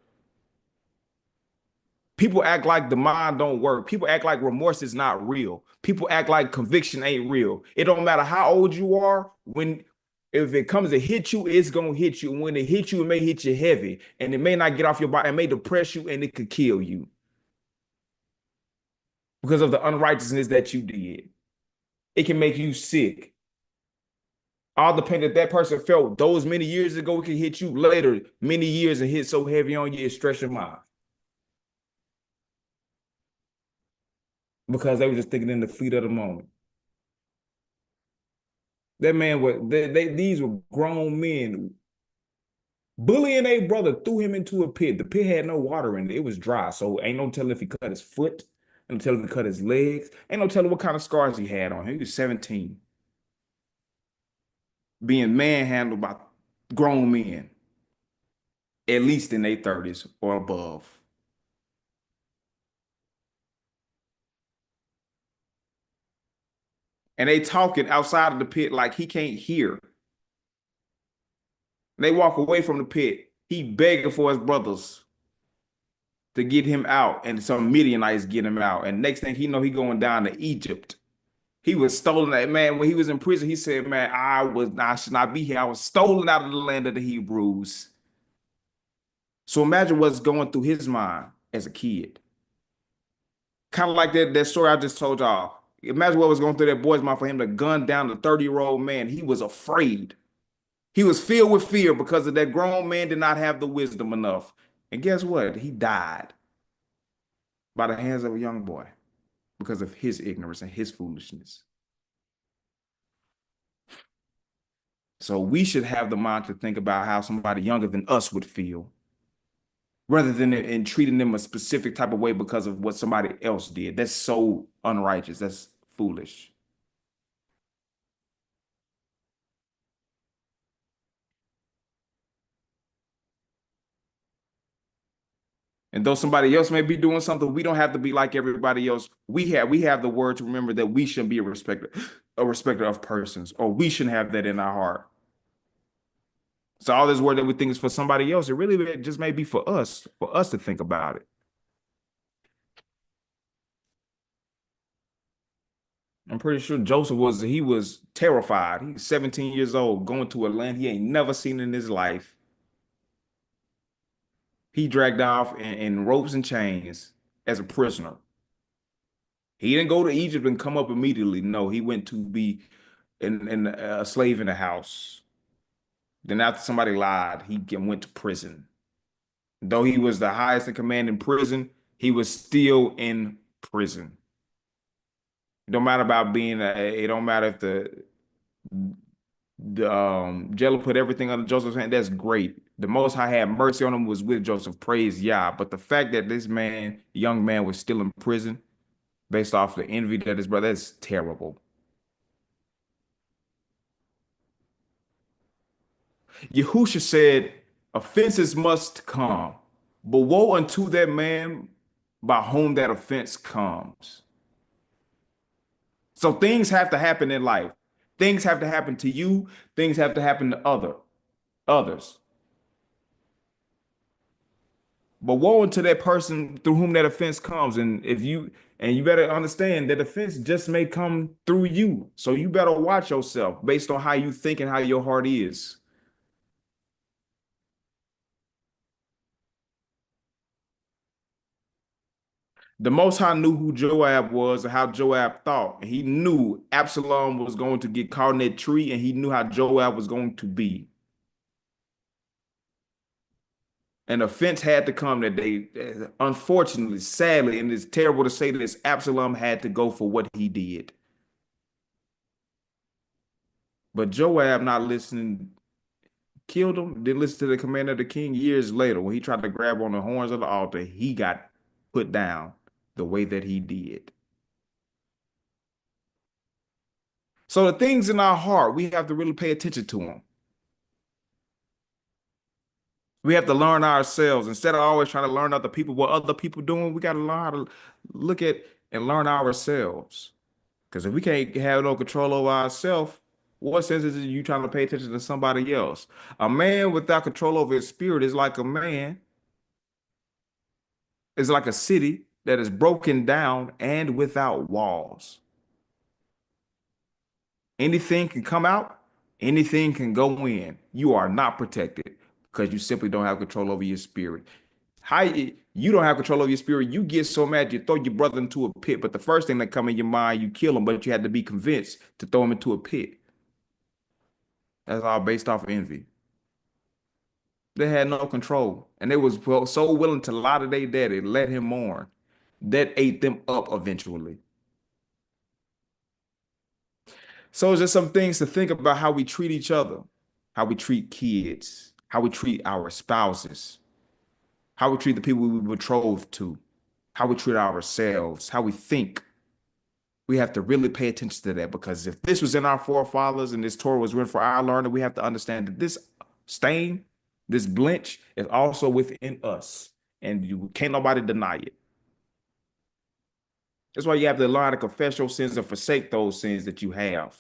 People act like the mind don't work. People act like remorse is not real. People act like conviction ain't real. It don't matter how old you are. If it comes to hit you, it's gonna hit you. When it hits you, it may hit you heavy, and it may not get off your body. It may depress you, and it could kill you because of the unrighteousness that you did. It can make you sick. All the pain that that person felt those many years ago, it can hit you later, many years, and hit so heavy on you, it stress your mind. Because they were just thinking in the fleet of the moment. That man was these were grown men bullying a brother, threw him into a pit. The pit had no water in it. It was dry. So ain't no telling if he cut his foot, ain't no telling if he cut his legs, ain't no telling what kind of scars he had on him. He was 17. Being manhandled by grown men, at least in their 30s or above. And they talking outside of the pit like he can't hear. They walk away from the pit. He begging for his brothers to get him out, and some Midianites get him out. And next thing he know, he going down to Egypt. He was stolen. That man, when he was in prison, he said, "Man, I should not be here. I was stolen out of the land of the Hebrews." So imagine what's going through his mind as a kid. Kind of like that story I just told y'all. Imagine what was going through that boy's mind for him to gun down a 30-year-old man. He was afraid. He was filled with fear because of that grown man did not have the wisdom enough. And guess what? He died by the hands of a young boy because of his ignorance and his foolishness. So we should have the mind to think about how somebody younger than us would feel rather than in treating them a specific type of way because of what somebody else did. That's so unrighteous. That's foolish. And though somebody else may be doing something, we don't have to be like everybody else. We have the word to remember that we shouldn't be a respecter of persons, or we shouldn't have that in our heart. So all this word that we think is for somebody else, it really just may be for us to think about it. I'm pretty sure Joseph was terrified. He's 17 years old, going to a land he ain't never seen in his life. He dragged off in ropes and chains as a prisoner. He didn't go to Egypt and come up immediately. No, he went to be a slave in the house. Then after somebody lied, went to prison. Though he was the highest in command in prison, he was still in prison. It don't matter about it don't matter if the jailer put everything under Joseph's hand. That's great. The Most High had mercy on him, was with Joseph. Praise Yah. But the fact that this young man, was still in prison based off the envy that his brother, that's terrible. Yahusha said, offenses must come, but woe unto that man by whom that offense comes. So things have to happen in life. Things have to happen to you. Things have to happen to others. But woe unto that person through whom that offense comes. And you better understand that offense just may come through you. So you better watch yourself based on how you think and how your heart is. The Most High knew who Joab was and how Joab thought. He knew Absalom was going to get caught in that tree, and he knew how Joab was going to be. An offense had to come that day. Unfortunately, sadly, and it's terrible to say this, Absalom had to go for what he did. But Joab, not listening, killed him. Didn't listen to the command of the king. Years later, when he tried to grab on the horns of the altar, he got put down the way that he did. So the things in our heart, we have to really pay attention to them. We have to learn ourselves instead of always trying to learn other people, what other people doing. We got to learn how to look at and learn ourselves. Because if we can't have no control over ourselves, what sense is it you trying to pay attention to somebody else? A man without control over his spirit is like a city that is broken down and without walls. Anything can come out, anything can go in. You are not protected because you simply don't have control over your spirit. You don't have control over your spirit. You get so mad you throw your brother into a pit, but the first thing that come in your mind, you kill him, but you had to be convinced to throw him into a pit. That's all based off of envy. They had no control, and they was so willing to lie to their daddy, let him mourn. That ate them up eventually. So it's just some things to think about how we treat each other, how we treat kids, how we treat our spouses, how we treat the people we betrothed to, how we treat ourselves, how we think. We have to really pay attention to that because if this was in our forefathers and this Torah was written for our learning, we have to understand that this stain, this blench is also within us, and you can't nobody deny it. That's why you have to learn to confess your sins and forsake those sins that you have.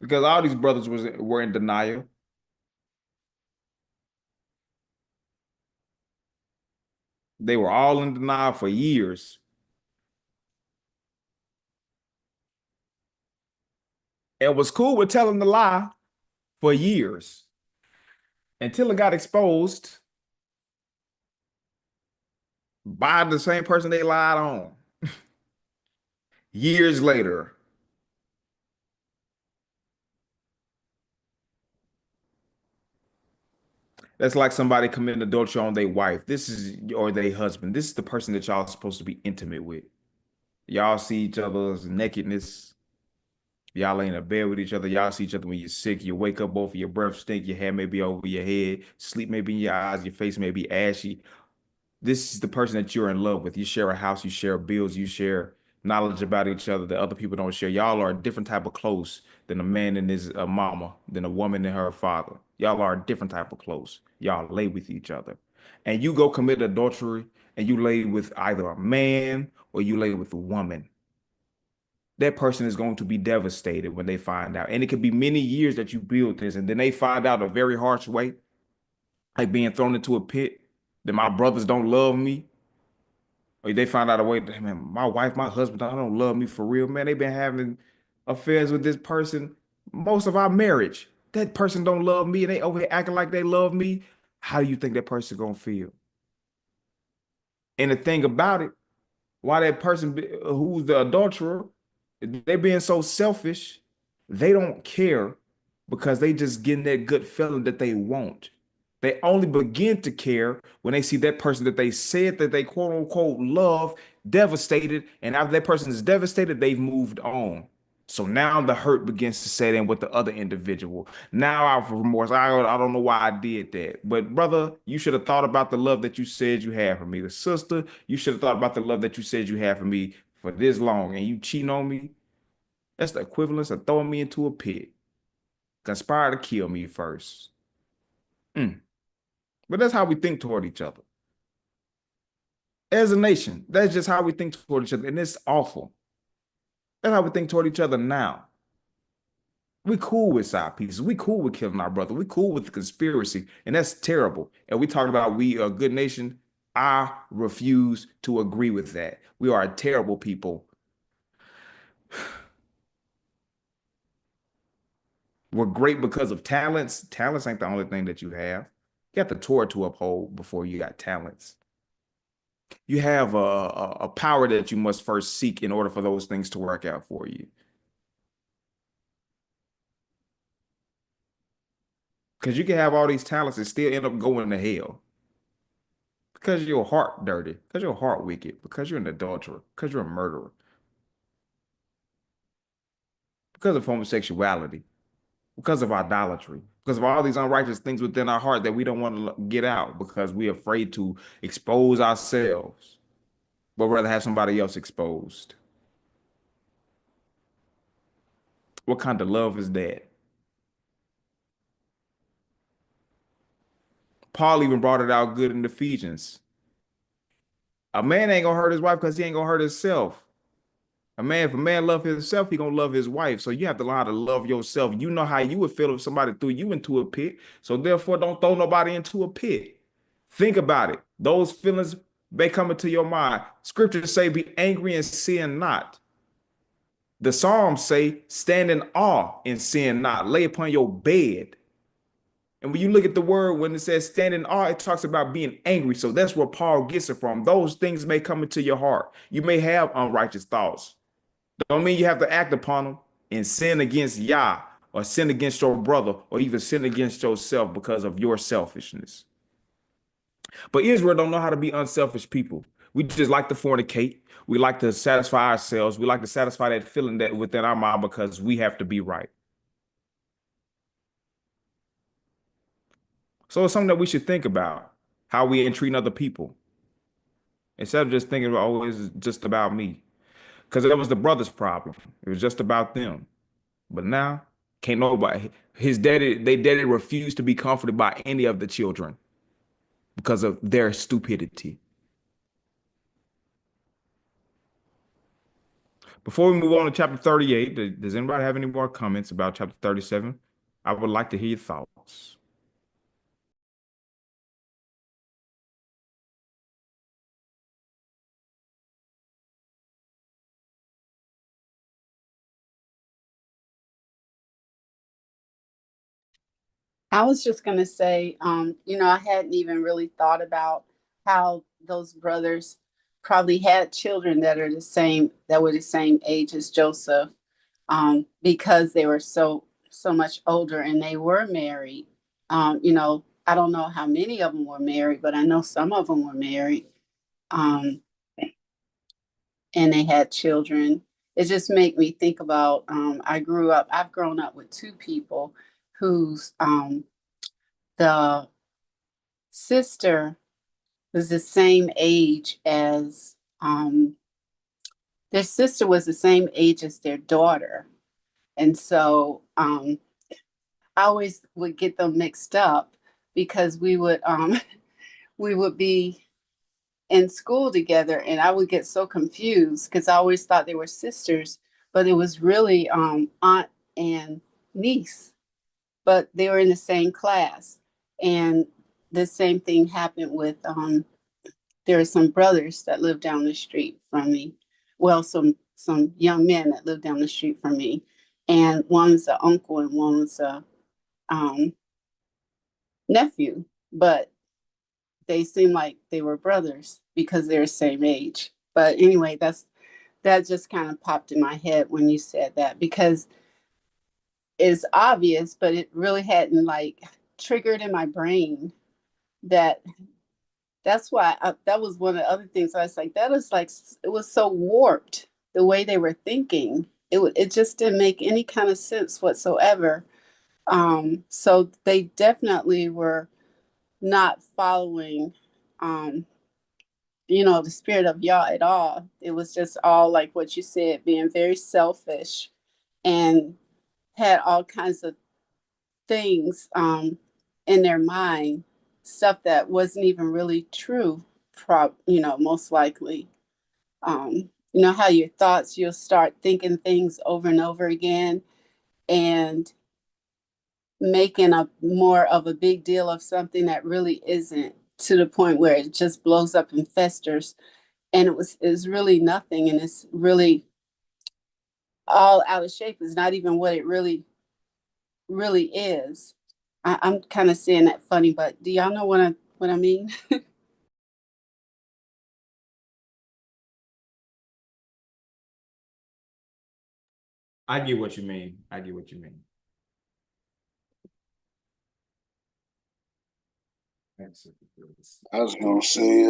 Because all these brothers were in denial. They were all in denial for years. And was cool with telling the lie for years until it got exposed by the same person they lied on. Years later. That's like somebody committing adultery on their wife. Or their husband. This is the person that y'all are supposed to be intimate with. Y'all see each other's nakedness. Y'all lay in a bed with each other. Y'all see each other when you're sick. You wake up, both of your breath stink. Your hair may be over your head. Sleep may be in your eyes. Your face may be ashy. This is the person that you're in love with. You share a house. You share bills. You share knowledge about each other that other people don't share. Y'all are a different type of close than a man and his mama, than a woman and her father. Y'all are a different type of close. Y'all lay with each other. And you go commit adultery and you lay with either a man or you lay with a woman. That person is going to be devastated when they find out. And it could be many years that you build this, and then they find out a very harsh way, like being thrown into a pit, that my brothers don't love me. Or they find out a way that, man, my wife, my husband, I don't love me for real. Man, they've been having affairs with this person most of our marriage. That person don't love me, and they over here acting like they love me. How do you think that person gonna feel? And the thing about it, why that person who's the adulterer, they being so selfish, they don't care because they just getting that good feeling that they want. They only begin to care when they see that person that they said that they quote unquote love devastated. And after that person is devastated, they've moved on. So now the hurt begins to set in with the other individual. Now I have remorse. I don't know why I did that. But brother, you should have thought about the love that you said you had for me. The sister, you should have thought about the love that you said you had for me for this long. And you cheating on me. That's the equivalence of throwing me into a pit. Conspire to kill me first. Mm. But that's how we think toward each other. As a nation, that's just how we think toward each other. And it's awful. That's how we think toward each other now. We cool with side pieces. We cool with killing our brother. We cool with the conspiracy. And that's terrible. And we talk about we are a good nation. I refuse to agree with that. We are a terrible people. We're great because of talents. Talents ain't the only thing that you have. You got the Torah to uphold before you got talents. You have a power that you must first seek in order for those things to work out for you. Because you can have all these talents and still end up going to hell. Because your heart dirty. Because your heart wicked. Because you're an adulterer. Because you're a murderer. Because of homosexuality. Because of idolatry. Because of all these unrighteous things within our heart that we don't want to get out because we're afraid to expose ourselves, but rather have somebody else exposed. What kind of love is that? Paul even brought it out good in Ephesians. A man ain't gonna hurt his wife because he ain't gonna hurt himself. If a man love himself, he gonna love his wife. So you have to learn how to love yourself. You know how you would feel if somebody threw you into a pit. So therefore, don't throw nobody into a pit. Think about it. Those feelings may come into your mind. Scriptures say, "Be angry and sin not." The Psalms say, "Stand in awe and sin not." Lay upon your bed. And when you look at the word, when it says stand in awe, it talks about being angry. So that's where Paul gets it from. Those things may come into your heart. You may have unrighteous thoughts. Don't mean you have to act upon them and sin against Yah or sin against your brother or even sin against yourself because of your selfishness. But Israel don't know how to be unselfish people. We just like to fornicate. We like to satisfy ourselves. We like to satisfy that feeling that within our mind because we have to be right. So it's something that we should think about, how we entreat other people. Instead of just thinking, oh, it's just about me. Because that was the brother's problem. It was just about them. But now, can't nobody. They daddy refused to be comforted by any of the children because of their stupidity. Before we move on to chapter 38, does anybody have any more comments about chapter 37? I would like to hear your thoughts. I was just going to say, I hadn't even really thought about how those brothers probably had children that were the same age as Joseph, because they were so much older and they were married. I don't know how many of them were married, but I know some of them were married. And they had children. It just made me think about, I've grown up with two people whose the sister was the same age as, their sister was the same age as their daughter. And so I always would get them mixed up because we would be in school together, and I would get so confused because I always thought they were sisters, but it was really aunt and niece, but they were in the same class. And the same thing happened with there are some brothers that live down the street from me. Well, some young men that live down the street from me, and one's an uncle and one's a um, nephew, but they seem like they were brothers because they're the same age. But anyway, that just kind of popped in my head when you said that, because it's obvious, but it really hadn't like triggered in my brain that that's why that was one of the other things I was like, that is like, it was so warped the way they were thinking. It just didn't make any kind of sense whatsoever. So they definitely were not following the spirit of Yah at all. It was just all like what you said, being very selfish, and had all kinds of things in their mind, stuff that wasn't even really true, most likely. How your thoughts, you'll start thinking things over and over again and making a more of a big deal of something that really isn't, to the point where it just blows up and festers. And it's really nothing, and it's really all out of shape. It's not even what it really is. I'm kind of saying that funny, but do y'all know what I mean? I get what you mean. I get what you mean. I was gonna say,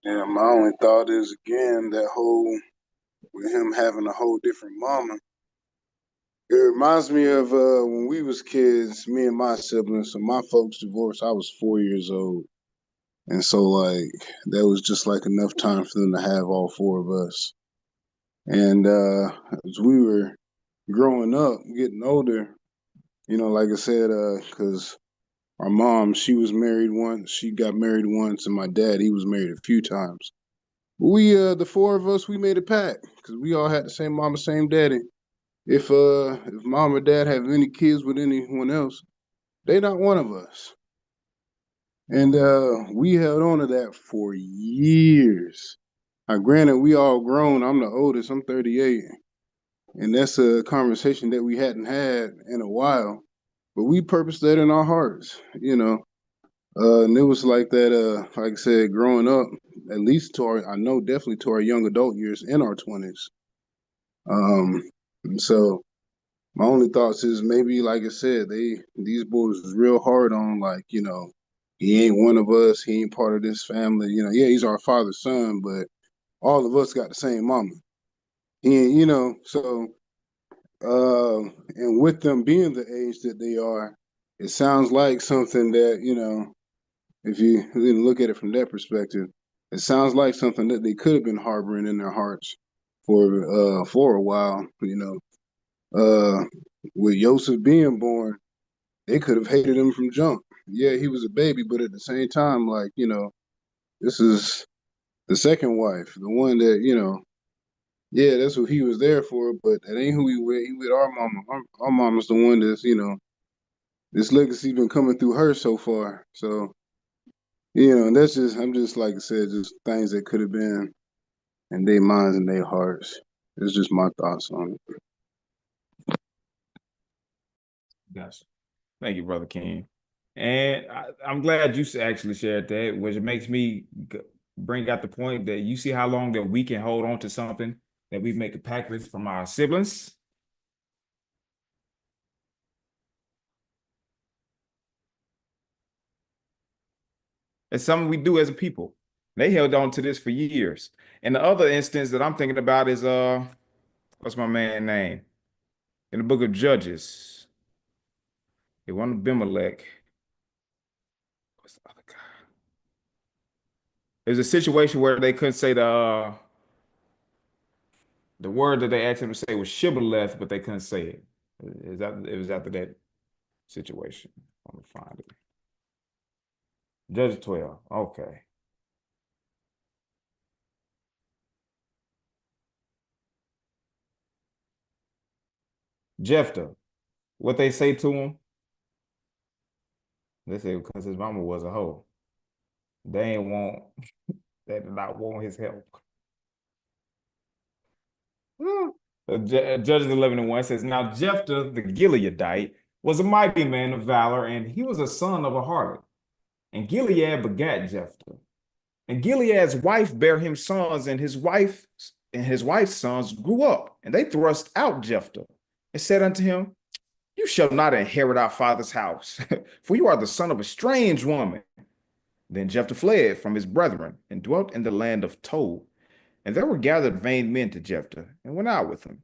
yeah, my only thought is again that whole with him having a whole different mama. It reminds me of when we was kids, me and my siblings. So my folks divorced. I was 4 years old, and so like that was just like enough time for them to have all four of us. And as we were growing up, getting older, like I said, because our mom, she was married once, she got married once, and my dad, he was married a few times. We, the four of us, we made a pact because we all had the same mama, same daddy. If mom or dad have any kids with anyone else, they not one of us. And we held on to that for years. Now, granted, we all grown. I'm the oldest. I'm 38, and that's a conversation that we hadn't had in a while. But we purposed that in our hearts. And it was like that. Like I said, growing up, at least I know definitely to our young adult years in our 20s. And so my only thoughts is maybe, like I said, these boys was real hard on like, he ain't one of us, he ain't part of this family. Yeah, he's our father's son, but all of us got the same mama. He ain't, so and with them being the age that they are, it sounds like something that, if you look at it from that perspective, it sounds like something that they could have been harboring in their hearts for a while, with Yosef being born, they could have hated him from jump. Yeah, he was a baby, but at the same time, like, this is the second wife, the one that, yeah, that's what he was there for, but that ain't who he with. He with our mama. Our mama's the one that's, this legacy been coming through her so far. So, that's I'm just, like I said, just things that could have been in their minds and their hearts. It's just my thoughts on it. Gotcha. Thank you, Brother King. And I'm glad you actually shared that, which makes me bring out the point that you see how long that we can hold on to something that we make a pact with from our siblings. It's something we do as a people. They held on to this for years. And the other instance that I'm thinking about is what's my man's name? In the book of Judges. It wasn't Abimelech. What's the other guy? There's a situation where they couldn't say the word that they asked him to say was shibboleth, but they couldn't say it. It was after that situation. I'm gonna find it. Judges 12. Okay. Jephthah. What they say to him? They say because his mama was a hoe. They ain't want they did not want his help. Judges 11:1 says, Now Jephthah the Gileadite was a mighty man of valor, and he was a son of a harlot. And Gilead begat Jephthah. And Gilead's wife bare him sons, and his wife's sons grew up, and they thrust out Jephthah, and said unto him, You shall not inherit our father's house, for you are the son of a strange woman. Then Jephthah fled from his brethren, and dwelt in the land of Tob. And there were gathered vain men to Jephthah, and went out with him.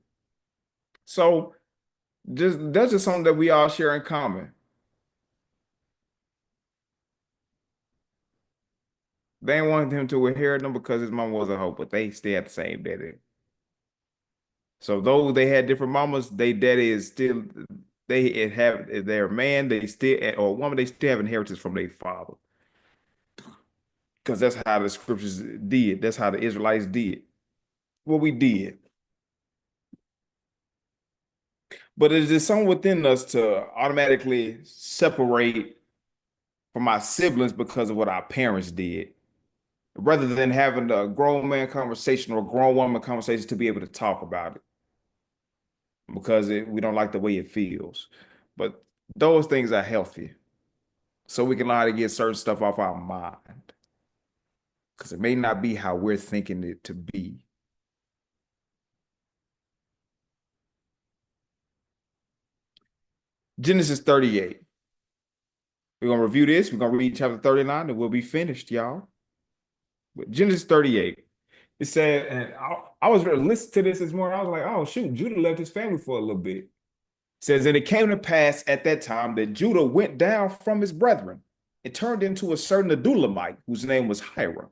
So that's just something that we all share in common. They didn't want him to inherit them because his mama was a hoe, but they still had the same daddy. So though they had different mamas, they daddy is still they have their man, they still or woman, they still have inheritance from their father. Because that's how the scriptures did. That's how the Israelites did. What we did. But it is something within us to automatically separate from our siblings because of what our parents did, rather than having a grown man conversation or a grown woman conversation to be able to talk about it because we don't like the way it feels. But those things are healthy. So we can learn how to get certain stuff off our mind. Because it may not be how we're thinking it to be. Genesis 38. We're going to review this. We're going to read chapter 39 and we'll be finished, y'all. But Genesis 38. It said, and I was listening to this morning. I was like, oh, shoot, Judah left his family for a little bit. It says, and it came to pass at that time that Judah went down from his brethren and turned into a certain Adulamite, whose name was Hira.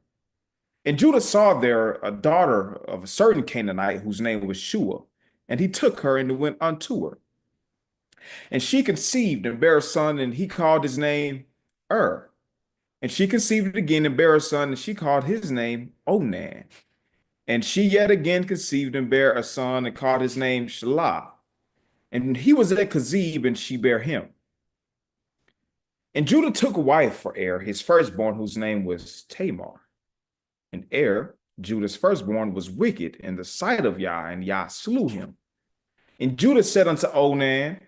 And Judah saw there a daughter of a certain Canaanite, whose name was Shua, and he took her and went unto her. And she conceived and bare a son, and he called his name And she conceived again and bare a son, and she called his name Onan. And she yet again conceived and bare a son, and called his name Shelah. And he was at Kazib, and she bare him. And Judah took a wife for his firstborn, whose name was Tamar. And Judah's firstborn, was wicked in the sight of Yah, and Yah slew him. And Judah said unto Onan,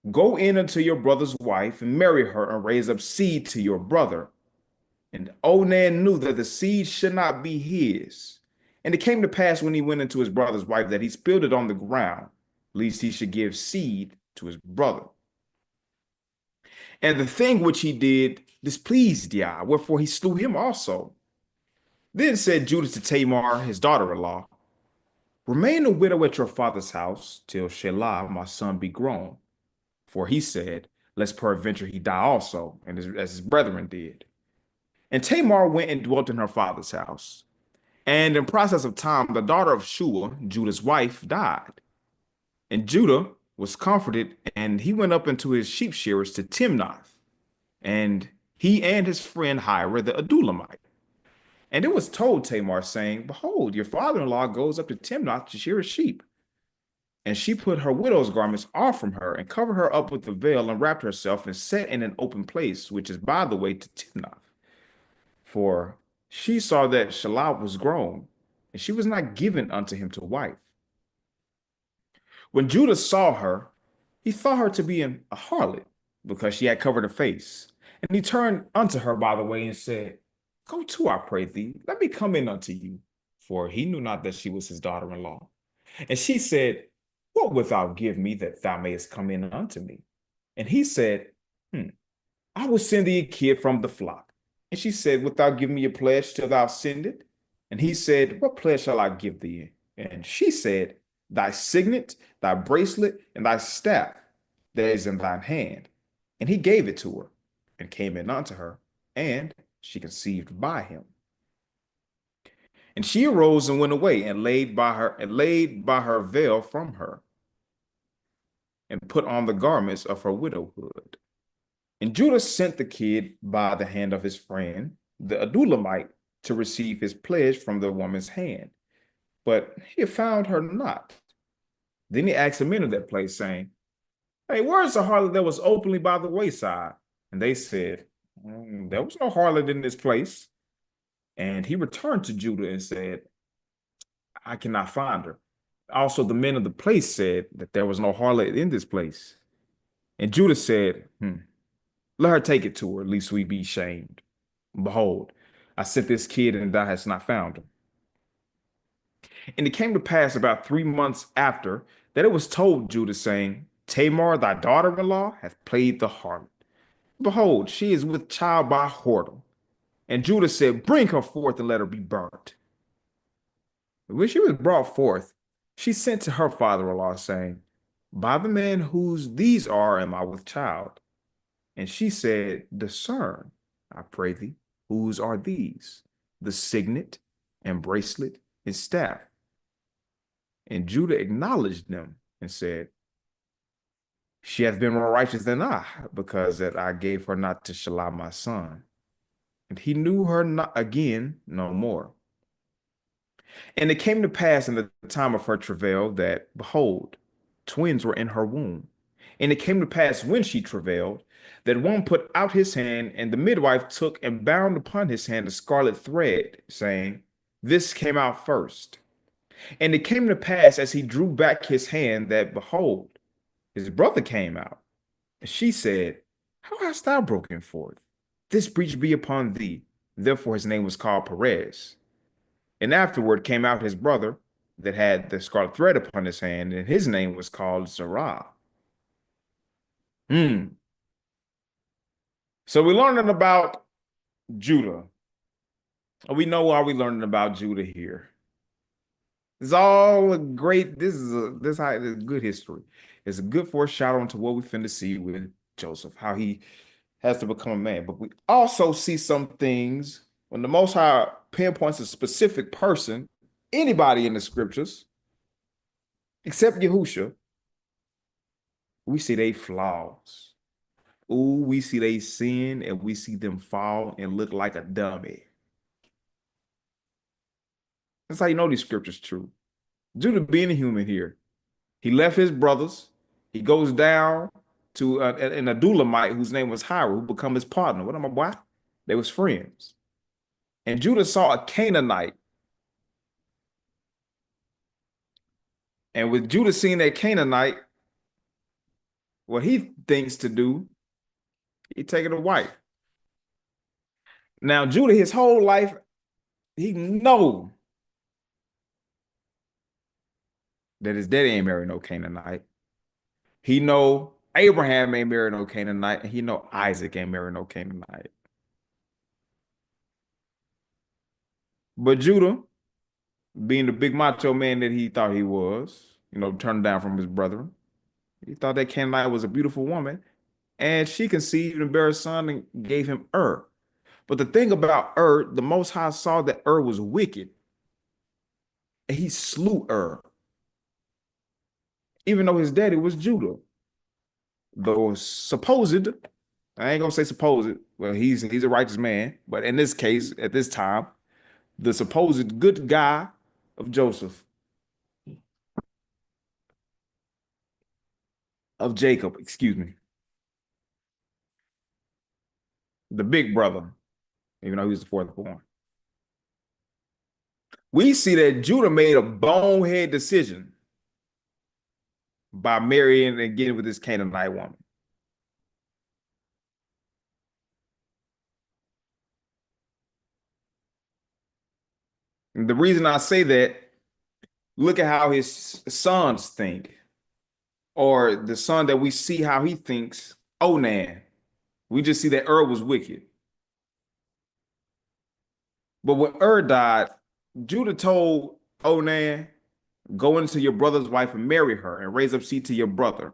Go in unto your brother's wife, and marry her, and raise up seed to your brother. And Onan knew that the seed should not be his. And it came to pass when he went into his brother's wife that he spilled it on the ground, lest he should give seed to his brother. And the thing which he did displeased Yah, wherefore he slew him also. Then said Judah to Tamar, his daughter-in-law, Remain a widow at your father's house till Shelah, my son, be grown. For he said, Lest peradventure he die also, and as his brethren did. And Tamar went and dwelt in her father's house. And in process of time, the daughter of Shua, Judah's wife, died. And Judah was comforted, and he went up into his sheep shearers to Timnath. And he and his friend Hira the Adulamite. And it was told Tamar, saying, Behold, your father-in-law goes up to Timnath to shear his sheep. And she put her widow's garments off from her, and covered her up with the veil, and wrapped herself, and sat in an open place, which is by the way to Timnath. For she saw that Shelah was grown, and she was not given unto him to wife. When Judah saw her, he thought her to be a harlot, because she had covered her face. And he turned unto her by the way and said, Go to, I pray thee, let me come in unto you. For he knew not that she was his daughter-in-law. And she said, What wilt thou give me that thou mayest come in unto me? And he said, I will send thee a kid from the flock. And she said, Wilt thou give me a pledge till thou send it? And he said, What pledge shall I give thee? And she said, Thy signet, thy bracelet, and thy staff that is in thine hand. And he gave it to her, and came in unto her, and she conceived by him. And she arose and went away, and laid by her veil from her, and put on the garments of her widowhood. And Judah sent the kid by the hand of his friend, the Adulamite, to receive his pledge from the woman's hand. But he found her not. Then he asked the men of that place, saying, Hey, where's the harlot that was openly by the wayside? And they said, There was no harlot in this place. And he returned to Judah and said, I cannot find her. Also, the men of the place said that there was no harlot in this place. And Judah said, Let her take it to her, lest we be shamed. Behold, I sent this kid, and thou hast not found her. And it came to pass about 3 months after that it was told Judah, saying, Tamar, thy daughter-in-law, hath played the harlot. Behold, she is with child by whoredom. And Judah said, Bring her forth and let her be burnt. When she was brought forth, she sent to her father-in-law, saying, By the man whose these are am I with child. And she said, Discern, I pray thee, whose are these, the signet and bracelet and staff. And Judah acknowledged them and said, She hath been more righteous than I, because that I gave her not to Shelah my son. And he knew her not again no more. And it came to pass in the time of her travail that, behold, twins were in her womb. And it came to pass when she travailed, that one put out his hand, and the midwife took and bound upon his hand a scarlet thread, saying, This came out first. And it came to pass as he drew back his hand that, behold, his brother came out. And she said, How hast thou broken forth? This breach be upon thee. Therefore his name was called Perez. And afterward came out his brother that had the scarlet thread upon his hand, and his name was called Zerah. So we're learning about Judah. We know why we're learning about Judah here. It's all a great, this is a good history. It's a good foreshadowing to what we finna see with Joseph, how he has to become a man. But we also see some things when the Most High pinpoints a specific person, anybody in the scriptures, except Yahusha, we see they flaws. Ooh, we see they sin, and we see them fall and look like a dummy. That's how you know these scriptures true. Judah being a human here, he left his brothers. He goes down to an Adulamite whose name was Hira, who become his partner. What am I, boy? They was friends. And Judah saw a Canaanite. And with Judah seeing that Canaanite, what he thinks to do, he taking a wife. Now, Judah, his whole life, he know that his daddy ain't married no Canaanite. He know Abraham ain't married no Canaanite, and he know Isaac ain't married no Canaanite. But Judah, being the big macho man that he thought he was, turned down from his brethren, he thought that Canaanite was a beautiful woman, and she conceived and bare a son and gave him Ur. But the thing about Ur, the Most High saw that Ur was wicked, and he slew Ur, even though his daddy was Judah. Though supposed, I ain't gonna say supposed, well, he's a righteous man, but in this case, at this time, the supposed good guy of Joseph, of Jacob, excuse me, the big brother, even though he was the fourth born. We see that Judah made a bonehead decision by marrying and getting with this Canaanite woman. And the reason I say that, look at how his sons think, or the son that we see how he thinks, Onan. We just see that Ur was wicked. But when died, Judah told Onan, go into your brother's wife and marry her and raise up seed to your brother.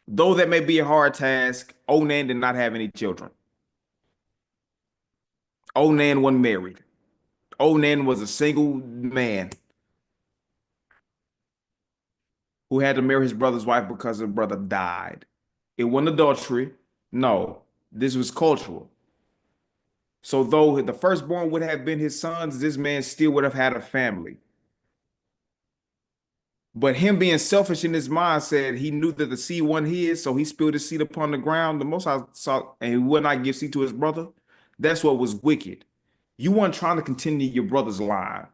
Though that may be a hard task, Onan did not have any children. Onan wasn't married. Onan was a single man who had to marry his brother's wife because his brother died. It wasn't adultery. No, this was cultural. So though the firstborn would have been his sons, this man still would have had a family. But him being selfish in his mind said he knew that the seed wasn't his, so he spilled his seed upon the ground. The Most High saw, and he would not give seed to his brother. That's what was wicked. You weren't trying to continue your brother's line.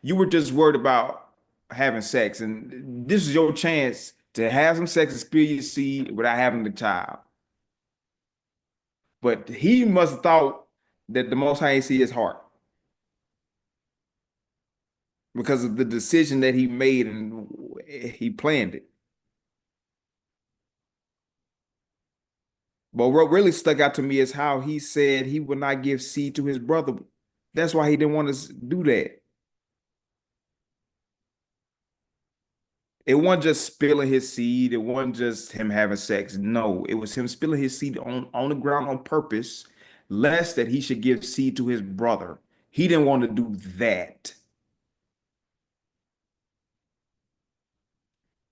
You were just worried about having sex, and this is your chance to have some sex and spill your seed without having the child. But he must have thought that the Most High ain't see his heart because of the decision that he made, and he planned it. But what really stuck out to me is how he said he would not give seed to his brother. That's why he didn't want to do that. It wasn't just spilling his seed. It wasn't just him having sex. No, it was him spilling his seed on the ground on purpose, lest that he should give seed to his brother. He didn't want to do that.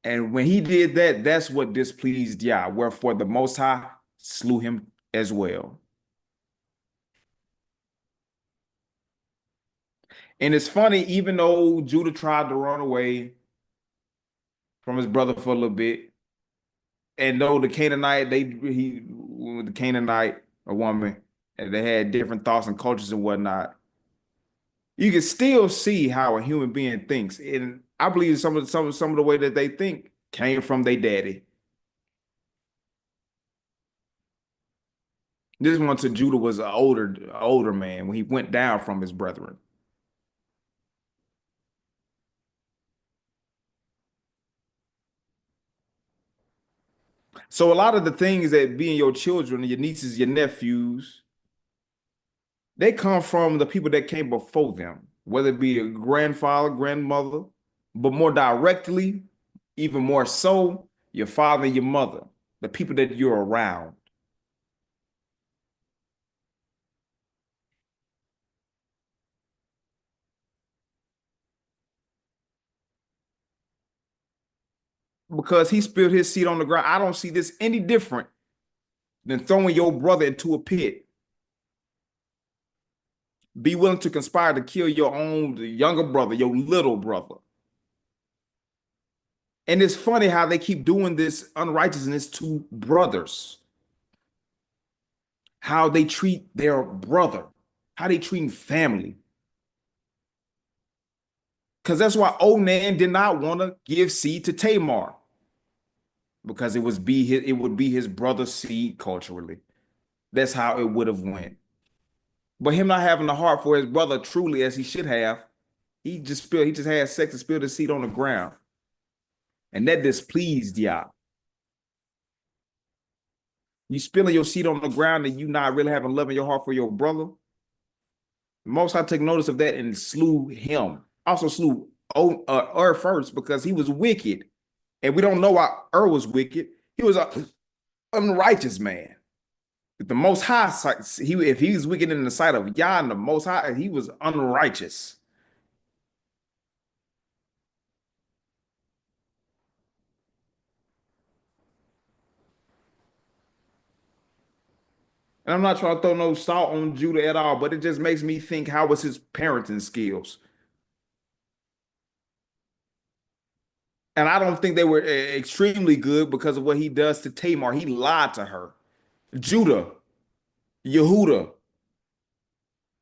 And when he did that, that's what displeased Yah, wherefore the Most High slew him as well. And it's funny, even though Judah tried to run away from his brother for a little bit, and though the Canaanite, the Canaanite, a woman, and they had different thoughts and cultures and whatnot, you can still see how a human being thinks. And I believe some of the way that they think came from their daddy. This one to Judah was an older man when he went down from his brethren. So a lot of the things that being your children, your nieces, your nephews, they come from the people that came before them, whether it be a grandfather, grandmother, but more directly, even more so, your father and your mother, the people that you're around. Because he spilled his seed on the ground, I don't see this any different than throwing your brother into a pit. Be willing to conspire to kill your own younger brother, your little brother. And it's funny how they keep doing this unrighteousness to brothers. How they treat their brother, how they treat family. Because that's why Onan did not want to give seed to Tamar. Because it would be his brother's seed culturally. That's how it would have went. But him not having the heart for his brother truly as he should have, he just had sex and spilled his seed on the ground. And that displeased Yah. You spilling your seed on the ground and you not really having love in your heart for your brother. Most High took notice of that and slew him. Also slew first because he was wicked. And we don't know why was wicked. He was an unrighteous man. The Most High, if he was wicked in the sight of Yah and the Most High, he was unrighteous. And I'm not trying to throw no salt on Judah at all, but it just makes me think, how was his parenting skills? And I don't think they were extremely good because of what he does to Tamar. He lied to her. Judah, Yehudah,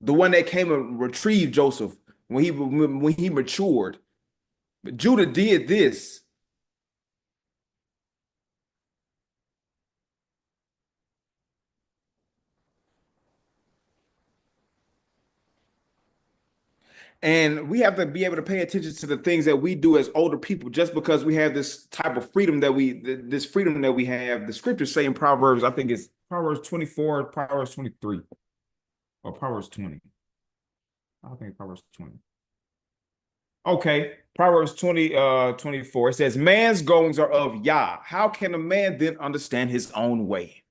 the one that came and retrieved Joseph when he matured. But Judah did this. And we have to be able to pay attention to the things that we do as older people. Just because we have this type of freedom that we have, the scriptures say in Proverbs, I think it's Proverbs 24, Proverbs 23. Or Proverbs 20. I think Proverbs 20. Okay, Proverbs 20, 24. It says, man's goings are of Yah. How can a man then understand his own way?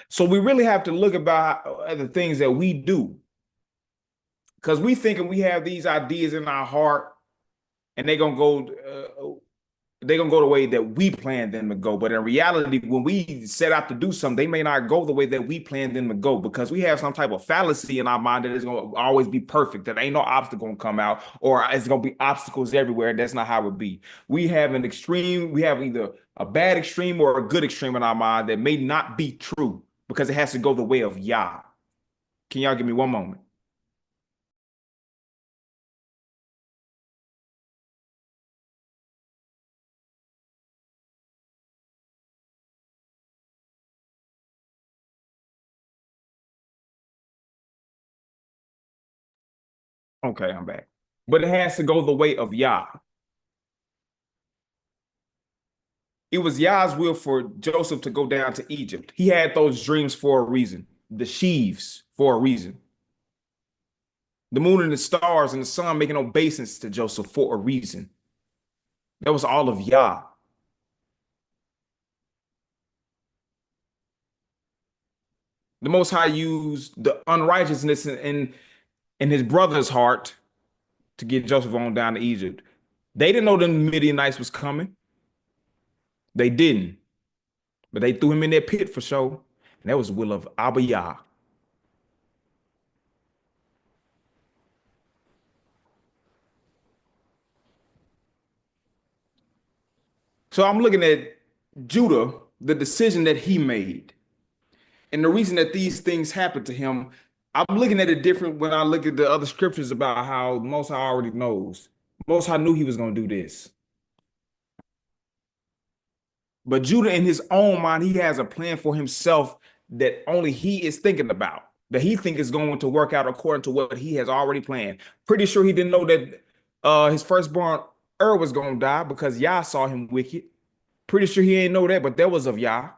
So we really have to look at the things that we do. Because we thinking we have these ideas in our heart and they're gonna go the way that we plan them to go. But in reality, when we set out to do something, they may not go the way that we plan them to go because we have some type of fallacy in our mind that it's going to always be perfect, that ain't no obstacle going to come out, or it's going to be obstacles everywhere. That's not how it be. We have an extreme, we have either a bad extreme or a good extreme in our mind that may not be true because it has to go the way of Yah. Can y'all give me one moment? Okay, I'm back. But it has to go the way of Yah. It was Yah's will for Joseph to go down to Egypt. He had those dreams for a reason, the sheaves for a reason. The moon and the stars and the sun making obeisance to Joseph for a reason. That was all of Yah. The Most High used the unrighteousness in his brother's heart to get Joseph on down to Egypt. They didn't know the Midianites was coming. They didn't. But they threw him in that pit for sure. And that was the will of Abba Yah. So I'm looking at Judah, the decision that he made. And the reason that these things happened to him, I'm looking at it different when I look at the other scriptures about how Most High already knows. Most High knew he was going to do this. But Judah, in his own mind, he has a plan for himself that only he is thinking about, that he thinks is going to work out according to what he has already planned. Pretty sure he didn't know that his firstborn was going to die because Yah saw him wicked. Pretty sure he ain't know that, but that was of Yah.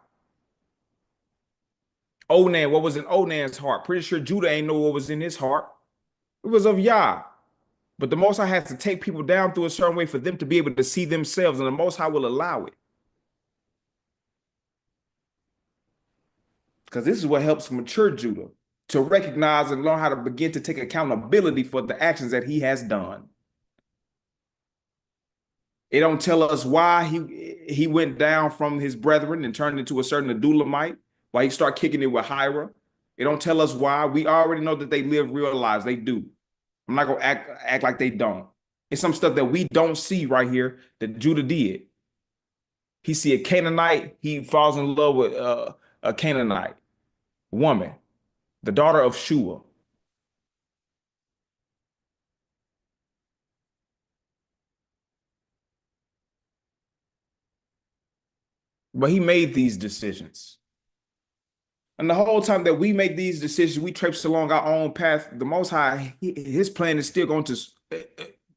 Onan, what was in Onan's heart? Pretty sure Judah ain't know what was in his heart. It was of Yah. But the Most High has to take people down through a certain way for them to be able to see themselves, and the Most High will allow it. Because this is what helps mature Judah to recognize and learn how to begin to take accountability for the actions that he has done. It don't tell us why he went down from his brethren and turned into a certain Adulamite, why he started kicking it with Hira. It don't tell us why. We already know that they live real lives. They do. I'm not gonna act like they don't. It's some stuff that we don't see right here that Judah did. He see a Canaanite, he falls in love with a Canaanite woman, the daughter of Shua. But he made these decisions. And the whole time that we make these decisions, we traipse along our own path. The Most High, his plan is still going to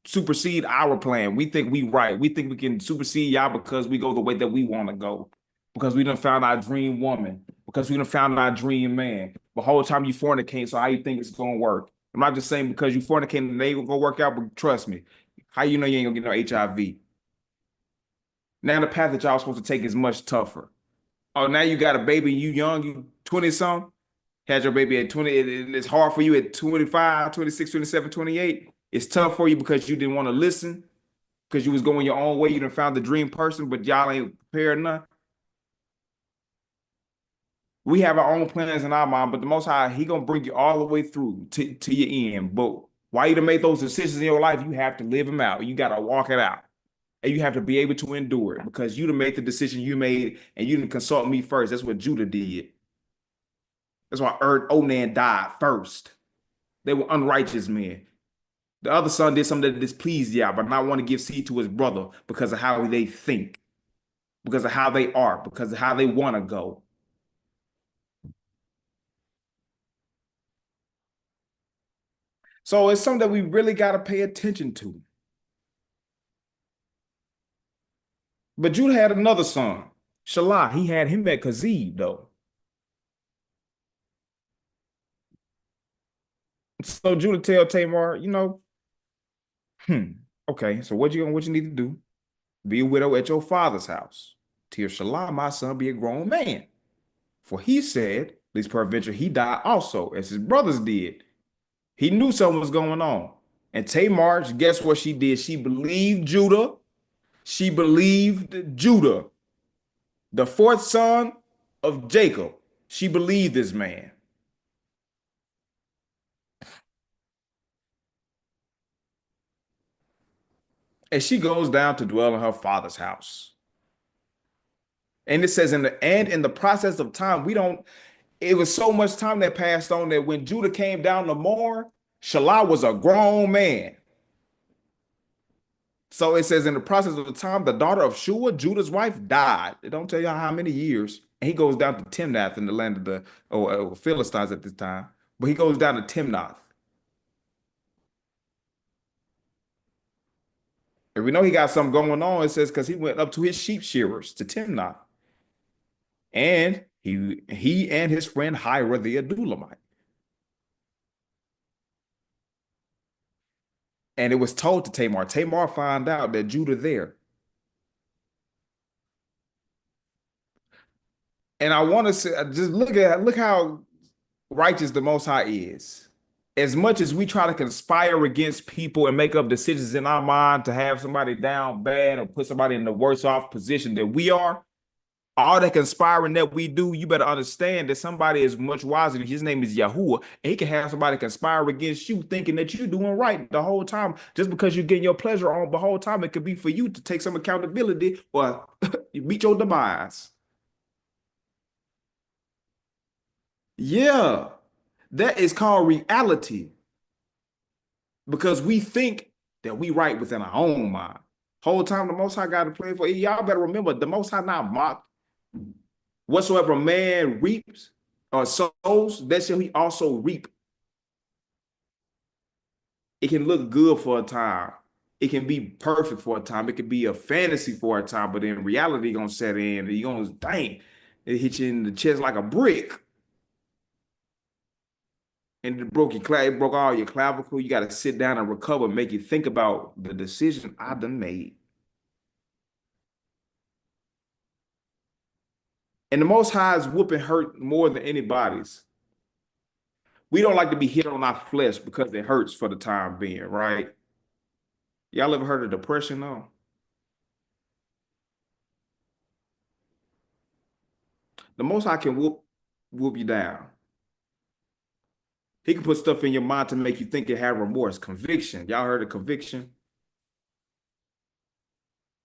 supersede our plan. We think we right. We think we can supersede y'all because we go the way that we want to go. Because we done found our dream woman. Because we done found our dream man. The whole time you fornicate, so how you think it's going to work? I'm not just saying because you fornicate and they ain't going to work out, but trust me. How you know you ain't going to get no HIV? Now the path that y'all supposed to take is much tougher. Oh, now you got a baby, you young, you 20 something, had your baby at 20. It's hard for you at 25, 26, 27, 28. It's tough for you because you didn't want to listen, because you was going your own way. You done found the dream person, but y'all ain't prepared enough. We have our own plans in our mind, but the Most High, he going to bring you all the way through to your end. But while you done make those decisions in your life, you have to live them out. You got to walk it out. And you have to be able to endure it because you done made the decision you made and you didn't consult me first. That's what Judah did. That's why Onan died first. They were unrighteous men. The other son did something that displeased Yah, but not want to give seed to his brother because of how they think, because of how they are, because of how they want to go. So it's something that we really got to pay attention to. But Judah had another son, Shalah, he had him at Kazib, though. So Judah tell Tamar, okay, so what you need to do? Be a widow at your father's house, till Shalah, my son, be a grown man. For he said, least peradventure, he died also, as his brothers did. He knew something was going on. And Tamar, guess what she did? She believed Judah. She believed Judah, the fourth son of Jacob. She believed this man. And she goes down to dwell in her father's house. And it says in the process of time, it was so much time that passed on that when Judah came down to mourn, Shelah was a grown man. So it says in the process of the time, the daughter of Shua, Judah's wife, died. It don't tell you how many years. And he goes down to Timnath in the land of the Philistines at this time. But he goes down to Timnath. And we know he got something going on. It says because he went up to his sheep shearers to Timnath. And he and his friend Hira the Adulamite. And it was told to Tamar. Tamar found out that Judah there. And I want to say, just look how righteous the Most High is. As much as we try to conspire against people and make up decisions in our mind to have somebody down bad or put somebody in the worse off position that we are, all that conspiring that we do, you better understand that somebody is much wiser. His name is Yahuah, and he can have somebody conspire against you thinking that you're doing right the whole time. Just because you're getting your pleasure on the whole time, it could be for you to take some accountability or you meet your demise. Yeah, that is called reality because we think that we right within our own mind. Whole time the Most High got to play for you. Y'all better remember the Most High not mocked. Whatsoever man reaps or sows, that shall he also reap. It can look good for a time. It can be perfect for a time. It can be a fantasy for a time, but in reality, gonna set in. You're gonna dang, it hit you in the chest like a brick. And it broke all your clavicle. You got to sit down and recover, make you think about the decision I done made. And the Most High's whooping hurt more than anybody's. We don't like to be hit on our flesh because it hurts for the time being, right? Y'all ever heard of depression though? The Most High can whoop you down. He can put stuff in your mind to make you think you have remorse, conviction. Y'all heard of conviction?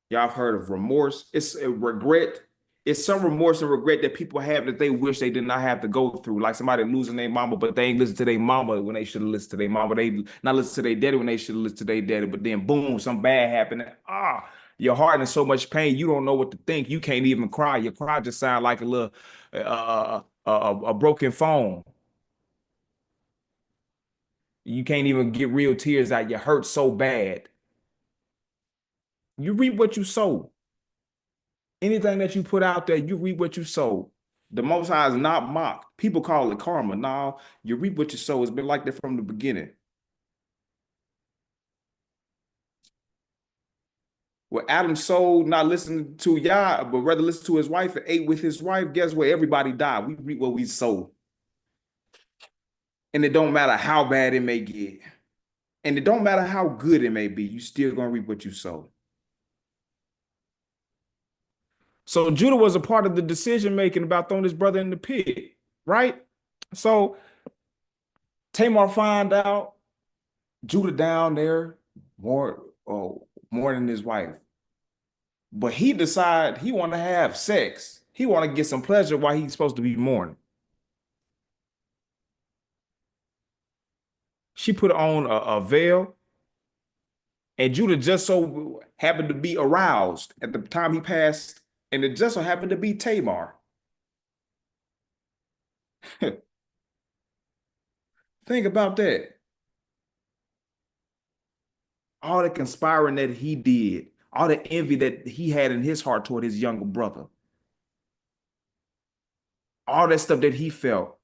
Y'all have heard of remorse? It's a regret. It's some remorse and regret that people have that they wish they did not have to go through. Like somebody losing their mama, but they ain't listen to their mama when they should have listened to their mama. They not listen to their daddy when they should have listened to their daddy. But then boom, something bad happened. Your heart in so much pain, you don't know what to think. You can't even cry. Your cry just sound like a little a broken phone. You can't even get real tears out. You hurt so bad. You reap what you sow. Anything that you put out there, you reap what you sow. The Most High is not mocked. People call it karma. No, you reap what you sow. It's been like that from the beginning. Well, Adam sold not listening to Yah, but rather listen to his wife and ate with his wife. Guess what? Everybody died. We reap what we sow. And it don't matter how bad it may get. And it don't matter how good it may be. You still gonna reap what you sow. So Judah was a part of the decision making about throwing his brother in the pit, right? So Tamar find out Judah down there more than his wife, but he decide he want to have sex. He want to get some pleasure while he's supposed to be mourning. She put on a veil, and Judah just so happened to be aroused at the time he passed, and it just so happened to be Tamar. Think about that. All the conspiring that he did, all the envy that he had in his heart toward his younger brother. all that stuff that he felt,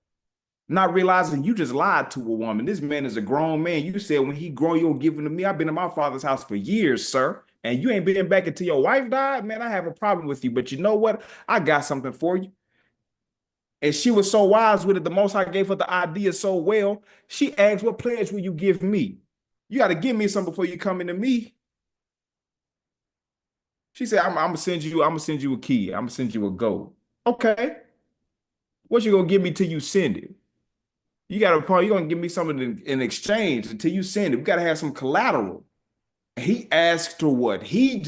not realizing you just lied to a woman. This man is a grown man. You said when he grown, you'll give him to me. I've been in my father's house for years, sir. And you ain't been back until your wife died. Man, I have a problem with you. But you know what? I got something for you. And she was so wise with it. The Most High gave her the idea so well. She asked, what pledge will you give me? You got to give me something before you come into me. She said, I'm gonna send you a key. I'm gonna send you a gold. Okay. What you gonna give me till you send it? You're gonna give me something in exchange until you send it. We gotta have some collateral. He asked her what? He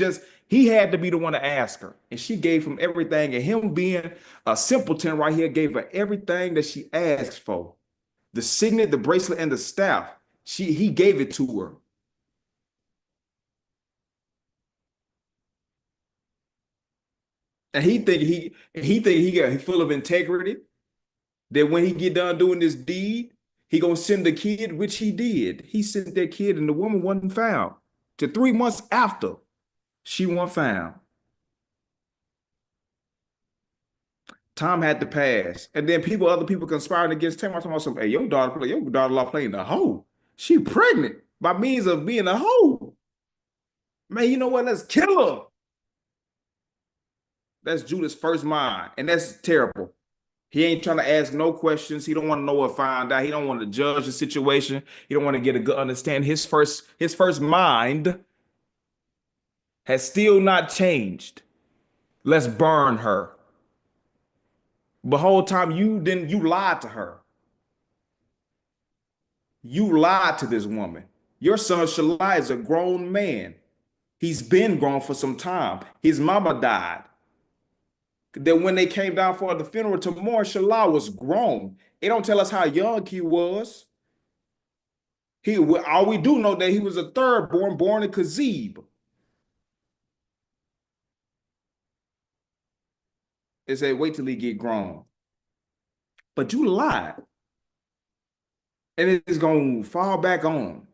had to be the one to ask her. And she gave him everything. And him being a simpleton right here gave her everything that she asked for. The signet, the bracelet, and the staff. He gave it to her. And he full of integrity. That when he get done doing this deed, he gonna send the kid, which he did. He sent that kid, and the woman wasn't found. To 3 months after, she wasn't found. Time had to pass, and then other people conspiring against Tamar. Talking about something. Hey, your daughter-in-law playing the hoe. She pregnant by means of being a hoe. Man, you know what? Let's kill her. That's Judah's first mind, and that's terrible. He ain't trying to ask no questions. He don't want to know or find out. He don't want to judge the situation. He don't want to get a good understanding. His first mind has still not changed. Let's burn her. But the whole time you lied to her. You lied to this woman. Your son Shalai is a grown man. He's been grown for some time. His mama died. Then when they came down for the funeral to mourn, Shalai was grown. It don't tell us how young he was. All we do know that he was a third born in Kazib. It said, wait till he get grown. But you lied. And it's going to fall back on.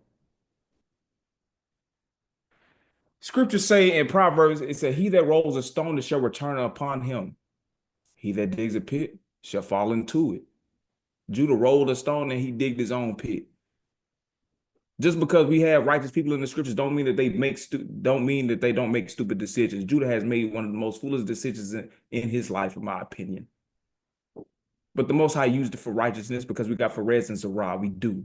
Scriptures say in Proverbs, it said, he that rolls a stone, it shall return upon him. He that digs a pit shall fall into it. Judah rolled a stone and he digged his own pit. Just because we have righteous people in the scriptures don't mean that they don't make stupid decisions. Judah has made one of the most foolish decisions in his life, in my opinion. But the Most High used it for righteousness because we got Perez and Zerah. We do.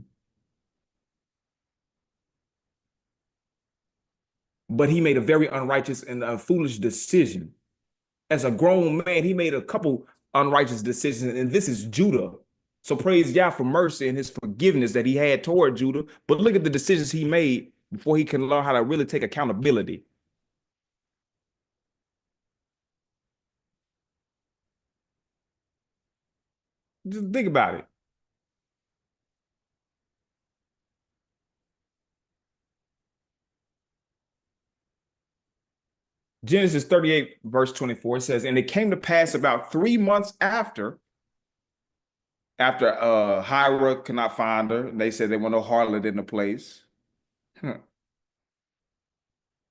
But he made a very unrighteous and foolish decision. As a grown man, he made a couple unrighteous decisions, and this is Judah. So praise Yah for mercy and his forgiveness that he had toward Judah. But look at the decisions he made before he can learn how to really take accountability. Just think about it. Genesis 38, verse 24 says, and it came to pass about 3 months after Hira could not find her, and they said there was no harlot in the place.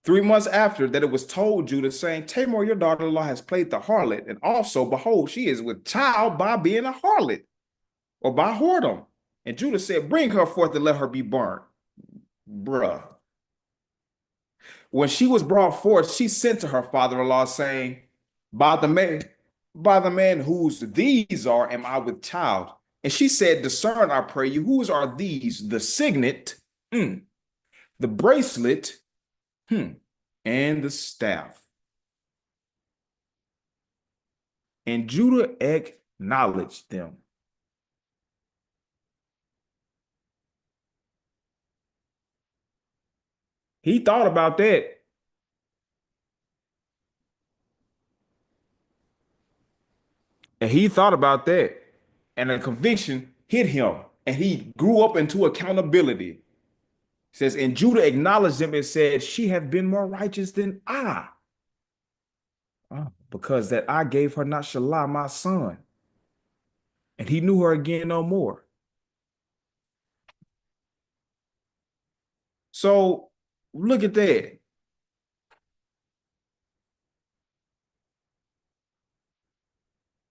3 months after that, it was told Judah, saying, Tamar, your daughter-in-law has played the harlot, and also, behold, she is with child by being a harlot, or by whoredom. And Judah said, bring her forth and let her be burnt. Bruh. When she was brought forth, she sent to her father-in-law, saying, by the man whose these are, am I with child? And she said, discern, I pray you, whose are these? The signet, the bracelet, and the staff. And Judah acknowledged them. He thought about that. And he thought about that. And a conviction hit him. And he grew up into accountability. It says, and Judah acknowledged them and said, she hath been more righteous than I. Because that I gave her not Shelah, my son. And he knew her again no more. So look at that.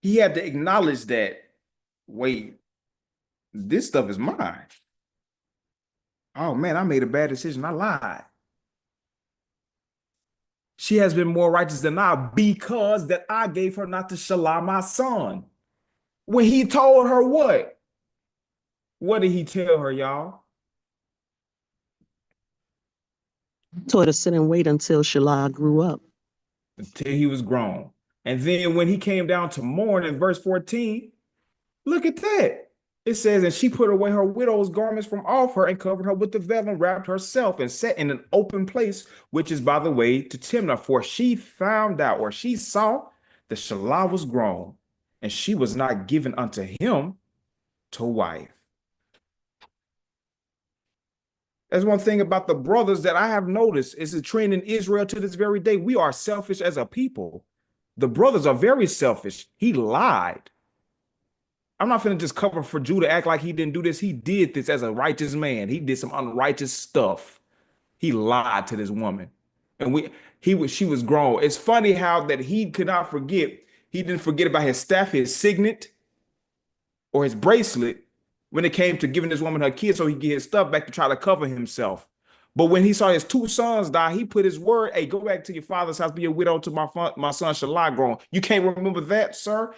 He had to acknowledge that, wait, this stuff is mine. Oh man, I made a bad decision. I lied. She has been more righteous than I because that I gave her not to Shalah, my son. When he told her what? What did he tell her, y'all? Told her to sit and wait until Shalah grew up. Until he was grown. And then when he came down to mourn in verse 14, look at that. It says, and she put away her widow's garments from off her and covered her with the veil and wrapped herself and sat in an open place, which is by the way to Timnah. For she found out, or she saw that Shalah was grown, and she was not given unto him to wife. That's one thing about the brothers that I have noticed is a trend in Israel to this very day. We are selfish as a people. The brothers are very selfish. He lied. I'm not finna just cover for Judah, act like he didn't do this. He did this as a righteous man. He did some unrighteous stuff. He lied to this woman. And she was grown. It's funny how that he could not forget. He didn't forget about his staff, his signet, or his bracelet when it came to giving this woman her kids so he could get his stuff back to try to cover himself. But when he saw his two sons die, he put his word, hey, go back to your father's house, be a widow to my son Shalah grown. You can't remember that, sir?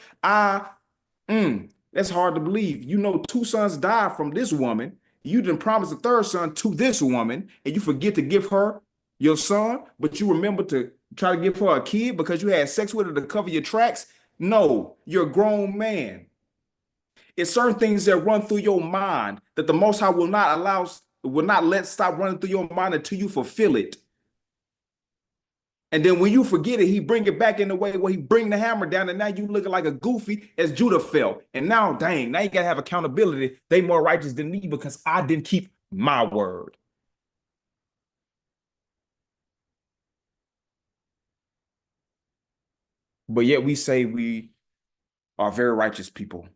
That's hard to believe. You know, two sons died from this woman. You didn't promise a third son to this woman, and you forget to give her your son, but you remember to try to give her a kid because you had sex with her to cover your tracks. No, you're a grown man. It's certain things that run through your mind that the Most High will not let stop running through your mind until you fulfill it. And then when you forget it, he bring it back in the way where he bring the hammer down, and now you looking like a goofy as Judah fell. And now, dang, now you gotta have accountability. They more righteous than me because I didn't keep my word. But yet we say we are very righteous people.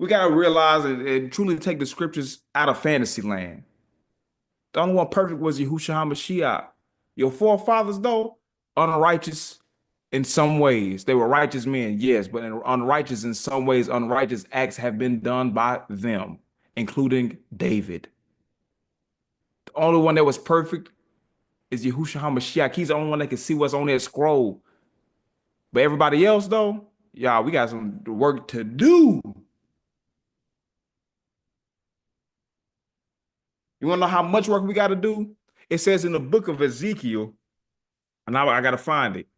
We gotta realize and truly take the scriptures out of fantasy land. The only one perfect was Yahushua HaMashiach. Your forefathers, though, unrighteous in some ways. They were righteous men, yes, but unrighteous in some ways. Unrighteous acts have been done by them, including David. The only one that was perfect is Yahushua HaMashiach. He's the only one that can see what's on that scroll. But everybody else, though, y'all, we got some work to do. You want to know how much work we got to do? It says in the book of Ezekiel, and I got to find it.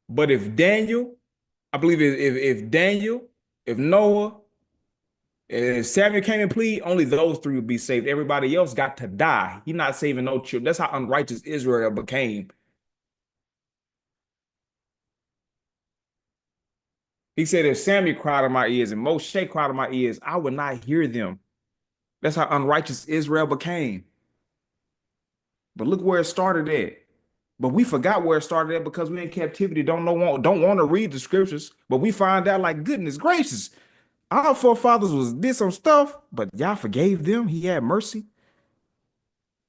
But if Daniel, I believe if Daniel, if Noah, if Samuel came and plead, only those three would be saved. Everybody else got to die. He's not saving no children. That's how unrighteous Israel became. He said, if Samuel cried in my ears and Moshe cried in my ears, I would not hear them. That's how unrighteous Israel became. But look where it started at. But we forgot where it started at because we're in captivity, don't want to read the scriptures. But we find out, like, goodness gracious, our forefathers did some stuff, but y'all forgave them. He had mercy.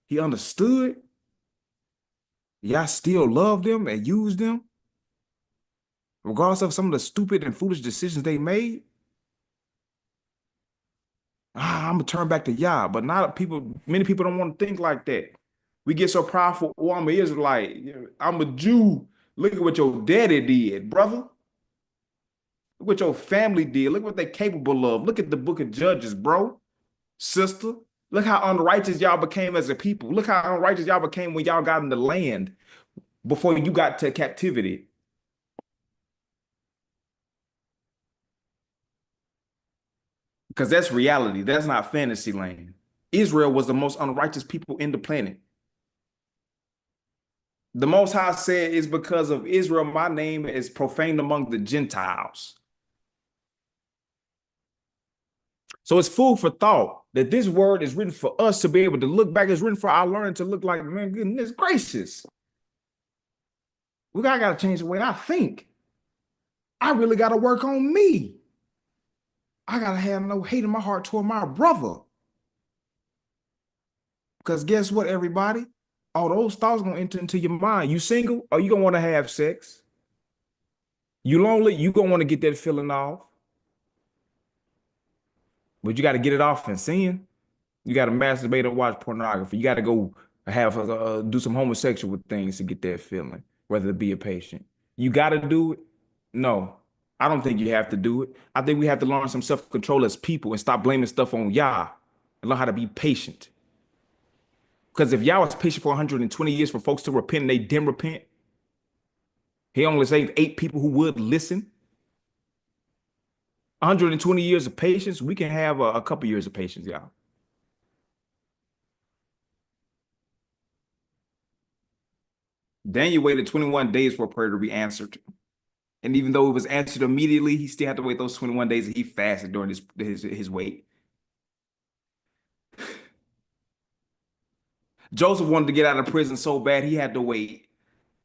He understood. Y'all still loved them and used them, regardless of some of the stupid and foolish decisions they made. I'm gonna turn back to Yah, but many people don't want to think like that. We get so prideful. Oh, I'm an Israelite. I'm a Jew. Look at what your daddy did, brother. Look what your family did. Look what they're capable of. Look at the book of Judges, bro. Sister. Look how unrighteous y'all became as a people. Look how unrighteous y'all became when y'all got in the land before you got to captivity. Because that's reality. That's not fantasy land. Israel was the most unrighteous people in the planet. The Most High said it's because of Israel, my name is profaned among the Gentiles. So it's food for thought that this word is written for us to be able to look back. It's written for our learning to look like, man, goodness gracious. We got to change the way I think. I really got to work on me. I got to have no hate in my heart toward my brother. Because guess what, everybody? all those thoughts gonna enter into your mind. You single? Are you gonna want to have sex? You lonely? You gonna want to get that feeling off? But you got to get it off and sin. You got to masturbate and watch pornography. You got to go have do some homosexual things to get that feeling, whether it be a patient. You got to do it. No, I don't think you have to do it. I think we have to learn some self-control as people and stop blaming stuff on Yah and learn how to be patient. Because if Yah was patient for 120 years for folks to repent and they didn't repent, he only saved 8 people who would listen. 120 years of patience, we can have a couple years of patience, y'all. Daniel waited 21 days for a prayer to be answered. And even though it was answered immediately, he still had to wait those 21 days, and he fasted during his wait. Joseph wanted to get out of prison so bad he had to wait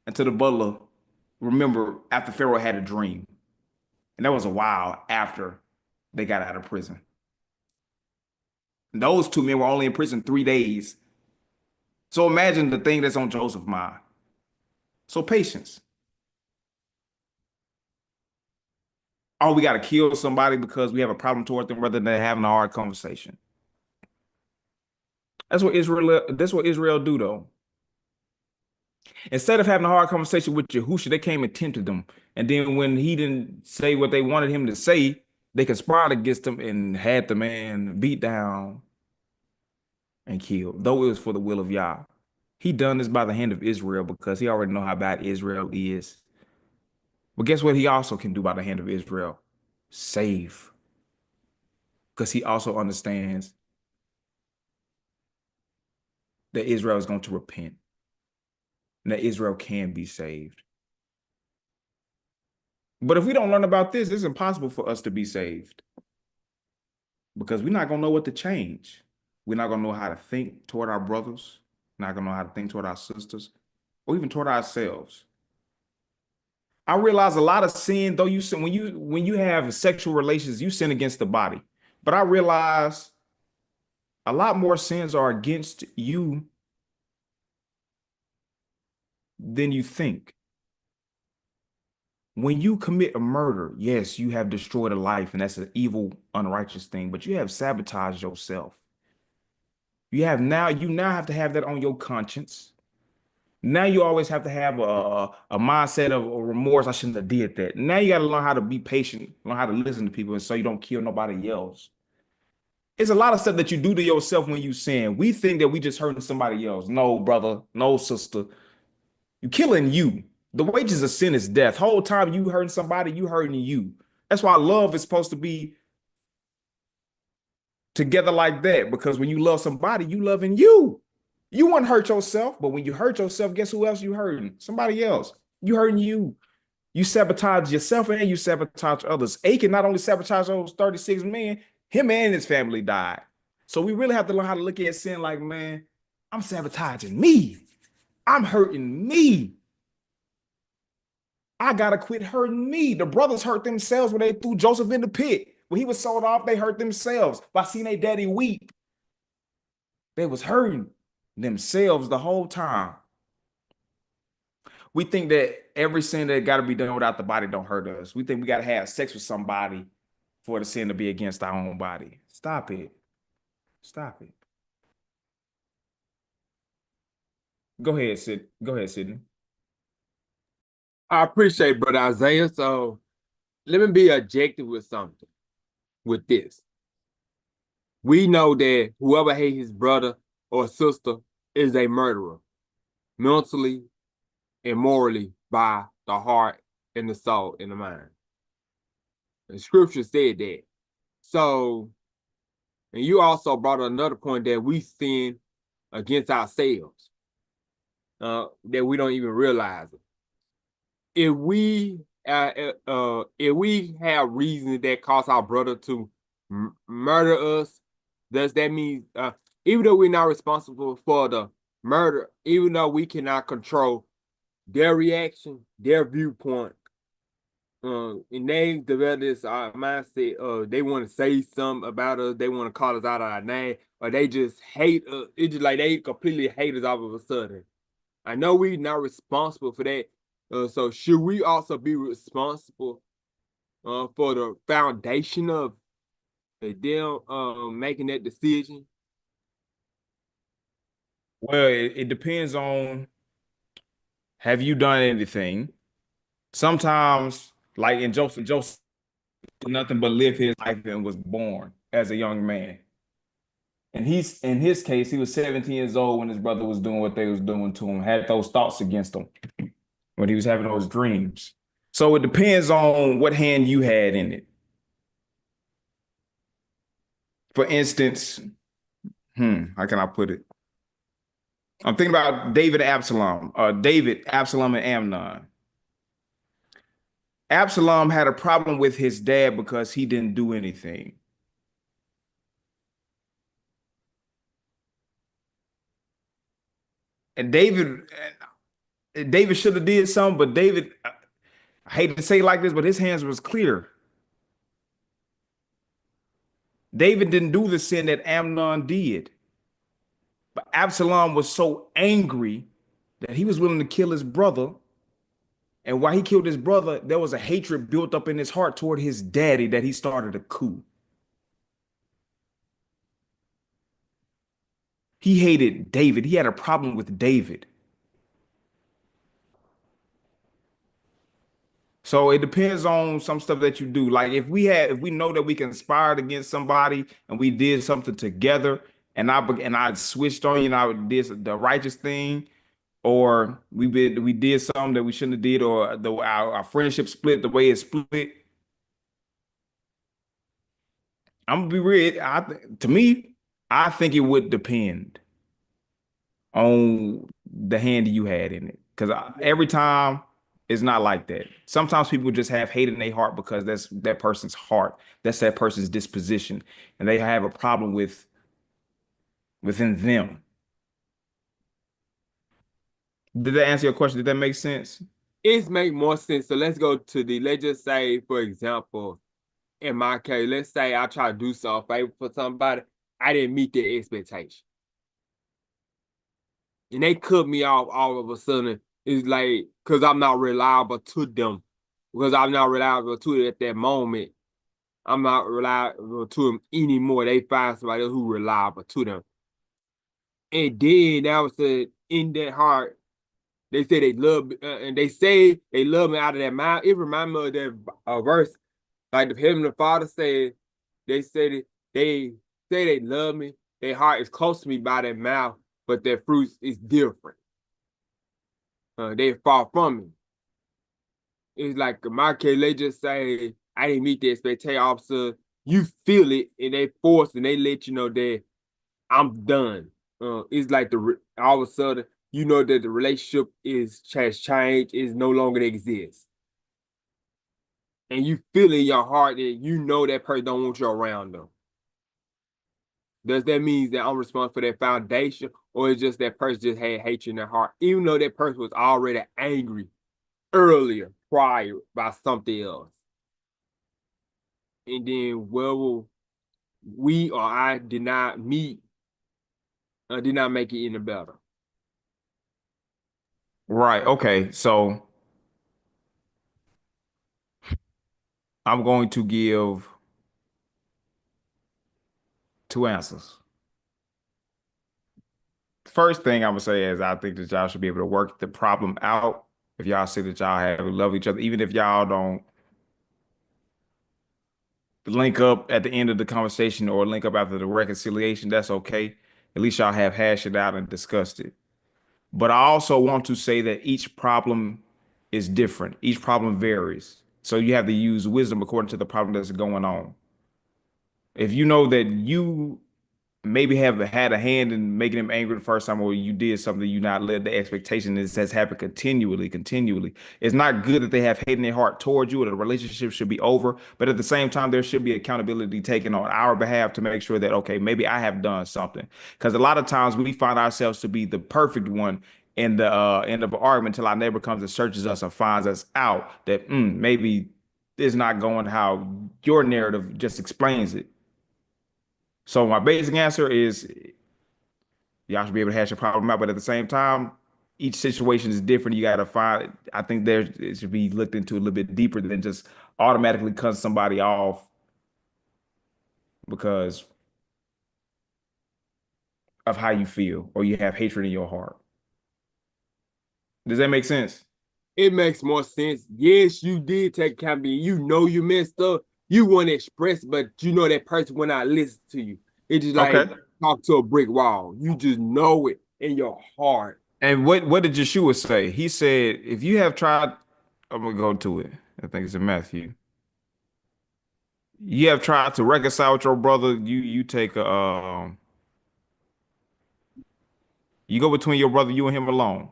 until the butler, remember, after Pharaoh had a dream. And that was a while after they got out of prison. And those 2 men were only in prison 3 days. So imagine the thing that's on Joseph's mind. So patience. Oh, we got to kill somebody because we have a problem toward them rather than having a hard conversation. That's what Israel do, though. Instead of having a hard conversation with Yahusha, they came and tempted them. And then when he didn't say what they wanted him to say, they conspired against him and had the man beat down and killed, though it was for the will of Yah. He done this by the hand of Israel because he already know how bad Israel is. But guess what he also can do by the hand of Israel? Save. Because he also understands that Israel is going to repent and that Israel can be saved. But if we don't learn about this, it's impossible for us to be saved because we're not going to know what to change. We're not going to know how to think toward our brothers. We're not going to know how to think toward our sisters or even toward ourselves. I realize a lot of sin, though you sin, when you have sexual relations, you sin against the body. But I realize a lot more sins are against you than you think. When you commit a murder, yes, you have destroyed a life, and that's an evil, unrighteous thing, but you have sabotaged yourself. You now have to have that on your conscience. Now you always have to have a mindset of remorse. I shouldn't have did that. Now you got to learn how to be patient, learn how to listen to people, and so you don't kill nobody else. It's a lot of stuff that you do to yourself when you sin. We think that we just hurting somebody else. No, brother, no, sister. You're killing you. The wages of sin is death. Whole time you hurting somebody, you hurting you. That's why love is supposed to be together like that. Because when you love somebody, you loving you. You wouldn't hurt yourself, but when you hurt yourself, guess who else you hurting? Somebody else. You hurting you. You sabotage yourself and you sabotage others. Achan not only sabotaged those 36 men, him and his family died. So we really have to learn how to look at sin like, man, I'm sabotaging me. I'm hurting me. I gotta quit hurting me. The brothers hurt themselves when they threw Joseph in the pit. When he was sold off, they hurt themselves by seeing their daddy weep. They was hurting themselves the whole time. We think that every sin that got to be done without the body don't hurt us. We think we got to have sex with somebody for the sin to be against our own body. Stop it. Stop it. Go ahead, Sid. Go ahead, Sidney. I appreciate Brother Isaiah. So let me be objective with something with this. We know that whoever hates his brother or sister is a murderer, mentally and morally, by the heart and the soul and the mind. The scripture said that. So, and you also brought another point that we sin against ourselves, that we don't even realize it. If we have reasons that cause our brother to murder us, does that mean even though we're not responsible for the murder, even though we cannot control their reaction, their viewpoint, and they develop this mindset, they want to say something about us, they want to call us out of our name, or they just hate us. It's just like they completely hate us all of a sudden. I know we're not responsible for that. So should we also be responsible for the foundation of them making that decision? Well, it depends on, have you done anything? Sometimes, like in Joseph did nothing but live his life and was born as a young man. And he's in his case, he was 17 years old when his brother was doing what they was doing to him, had those thoughts against him when he was having those dreams. So it depends on what hand you had in it. For instance, how can I put it? I'm thinking about David Absalom, David, Absalom, and Amnon. Absalom had a problem with his dad because he didn't do anything. And David should have did something, but David, I hate to say it like this, but his hands was clear. David didn't do the sin that Amnon did. But Absalom was so angry that he was willing to kill his brother. And while he killed his brother, there was a hatred built up in his heart toward his daddy that he started a coup. He hated David. He had a problem with David. So it depends on some stuff that you do. Like if we know that we conspired against somebody and we did something together, and I switched on you and I did the righteous thing, or we did something that we shouldn't have did, or our friendship split the way it split. I'm gonna be real. To me, I think it would depend on the hand you had in it. Because every time it's not like that. Sometimes people just have hate in their heart because that's that person's heart. That's that person's disposition. And they have a problem within them. Did that answer your question? Did that make sense? It make more sense. So let's go to let's just say, for example, in my case, let's say I try to do something favor for somebody. I didn't meet their expectation. And they cut me off all of a sudden. It's like, because I'm not reliable to them. Because I'm not reliable to it at that moment. I'm not reliable to them anymore. They find somebody else who reliable to them. And then that was in that heart, they say they love and they say they love me out of their mouth. It reminds me of that verse, like the Heavenly Father said, they say they say they love me. Their heart is close to me by their mouth, but their fruit is different. They far from me. It's like in my case, they just say, I didn't meet the expectation, officer. You feel it, and they force and they let you know that I'm done. It's like all of a sudden, you know that the relationship has changed, is no longer exists. And you feel in your heart that you know that person don't want you around them. Does that mean that I'm responsible for that foundation, or is just that person just had hatred in their heart, even though that person was already angry earlier, prior, by something else? And then, well, we or I did not meet, did not make it any better. Right. Okay. So I'm going to give two answers. First thing I'm gonna say is I think that y'all should be able to work the problem out. If y'all see that y'all have love each other, even if y'all don't link up at the end of the conversation or link up after the reconciliation, that's okay. At least y'all have hashed it out and discussed it. But I also want to say that each problem is different. Each problem varies. So you have to use wisdom according to the problem that's going on. If you know that you maybe have had a hand in making him angry the first time, or you did something you not led the expectation, this has happened continually. It's not good that they have hate in their heart towards you, or the relationship should be over. But at the same time, there should be accountability taken on our behalf to make sure that, okay, maybe I have done something. Because a lot of times we find ourselves to be the perfect one in the end of an argument until our neighbor comes and searches us and finds us out that maybe it's not going how your narrative just explains it. So my basic answer is y'all should be able to hash your problem out, but at the same time, each situation is different. You got to find, I think it should be looked into a little bit deeper than just automatically cut somebody off because of how you feel or you have hatred in your heart. Does that make sense? It makes more sense. Yes, you did take accountability. You know you messed up. You want to express, but you know that person will not listen to you. It's just like Okay. talk to a brick wall. You just know it in your heart. And what did Yeshua say? He said, if you have tried, I'm gonna go to it. I think it's in Matthew. You have tried to reconcile with your brother, you take a you go between your brother, you and him alone.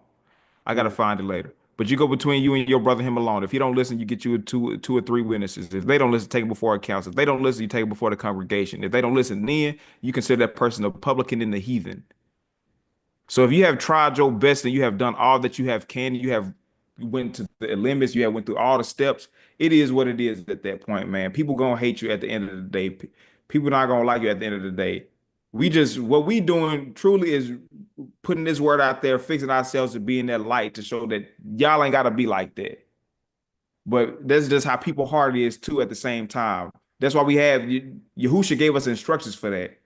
I gotta Mm. find it later. But you go between you and your brother, him alone. If he don't listen, you get you two or three witnesses. If they don't listen, take it before a council. If they don't listen, you take it before the congregation. If they don't listen, then you consider that person a publican and a heathen. So if you have tried your best and you have done all that you have can, you went to the limits, you have went through all the steps. It is what it is at that point, man. People gonna hate you at the end of the day. People not gonna like you at the end of the day. We just what we doing truly is putting this word out there, fixing ourselves to be in that light to show that y'all ain't gotta be like that. But that's just how people heart is too at the same time. That's why we have Yahusha gave us instructions for that.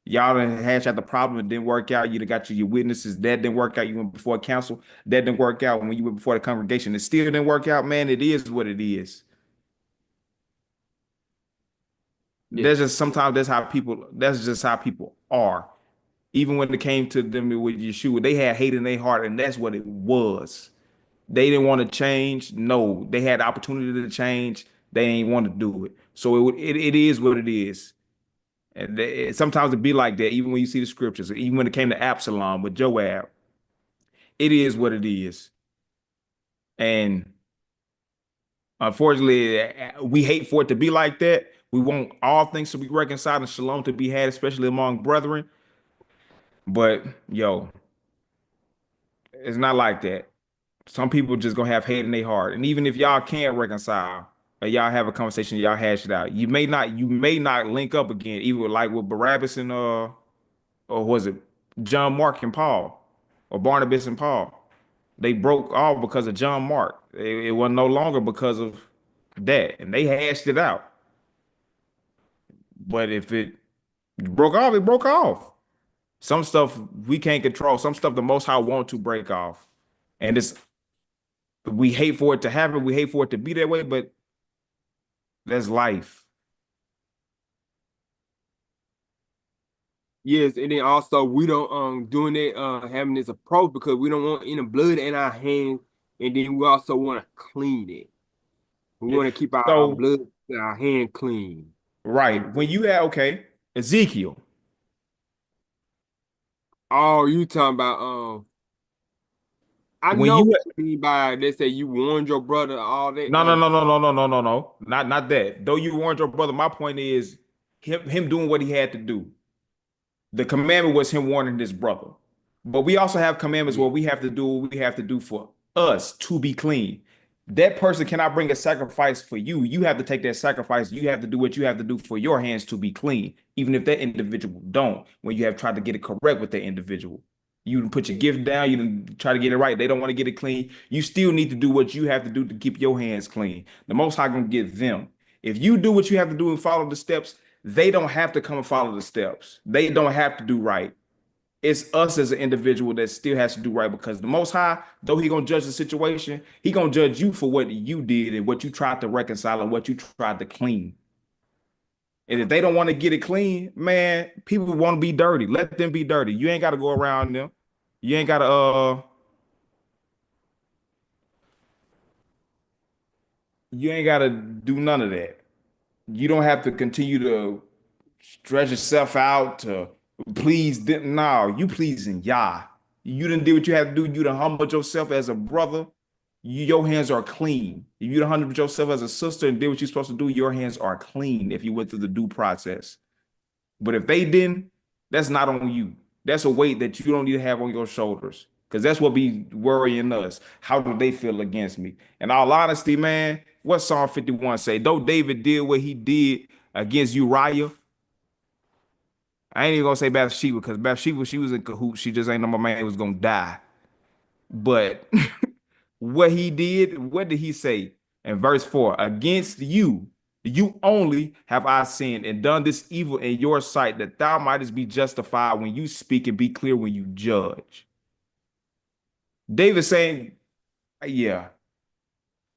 Y'all done hash out the problem, it didn't work out. You done got your witnesses, that didn't work out. You went before council, that didn't work out. When you went before the congregation, it still didn't work out, man. It is what it is. Yeah. That's just how people are. Even when it came to them with Yeshua, they had hate in their heart, and that's what it was. They didn't want to change. No, they had the opportunity to change. They ain't want to do it. So it is what it is. And sometimes it be like that, even when you see the scriptures, even when it came to Absalom with Joab, it is what it is. And unfortunately, we hate for it to be like that. We want all things to be reconciled and shalom to be had, especially among brethren. But yo, it's not like that. Some people just gonna have hate in their heart. And even if y'all can't reconcile, or y'all have a conversation, y'all hash it out. You may not link up again, even like with Barabbas and or was it John Mark and Paul, or Barnabas and Paul? They broke off because of John Mark. It was no longer because of that, and they hashed it out. But if it broke off, it broke off. Some stuff we can't control. Some stuff the Most High want to break off, and it's we hate for it to happen. We hate for it to be that way, but that's life. Yes, and then also we don't doing it having this approach because we don't want any blood in our hands, and then we also want to clean it. We Yeah. want to keep our So blood, our hand clean. right when you have okay, Ezekiel. Oh, you talking about I When know you what you mean by they say you warned your brother, all that. no no no no no no no no no not that. Though you warned your brother, my point is him doing what he had to do. The commandment was him warning his brother. But we also have commandments Yeah. where we have to do what we have to do for us to be clean. That person cannot bring a sacrifice for you. You have to take that sacrifice. You have to do what you have to do for your hands to be clean, even if that individual don't. When you have tried to get it correct with that individual, you done put your gift down. You done try to get it right. They don't want to get it clean. You still need to do what you have to do to keep your hands clean. The Most High gonna get them. If you do what you have to do and follow the steps, they don't have to come and follow the steps. They don't have to do right. It's us as an individual that still has to do right because the Most High, though He gonna judge the situation, He gonna judge you for what you did and what you tried to reconcile and what you tried to clean. And if they don't want to get it clean, man, people want to be dirty. Let them be dirty. You ain't got to go around them. You ain't got to you ain't got to do none of that. You don't have to continue to stretch yourself out to please them. No, you pleasing Yah. You didn't do what you had to do. You done humbled yourself as a brother. Your hands are clean. If you done humbled yourself as a sister and did what you're supposed to do, your hands are clean if you went through the due process. But if they didn't, that's not on you. That's a weight that you don't need to have on your shoulders. Because that's what be worrying us. How do they feel against me? In all honesty, man, what Psalm 51 say? Though David did what he did against Uriah, I ain't even gonna say Bathsheba because Bathsheba, she was in cahoots. She just ain't know my man was gonna die. But what he did, what did he say in verse 4? Against you, you only have I sinned and done this evil in your sight, that thou mightest be justified when you speak and be clear when you judge. David saying, yeah,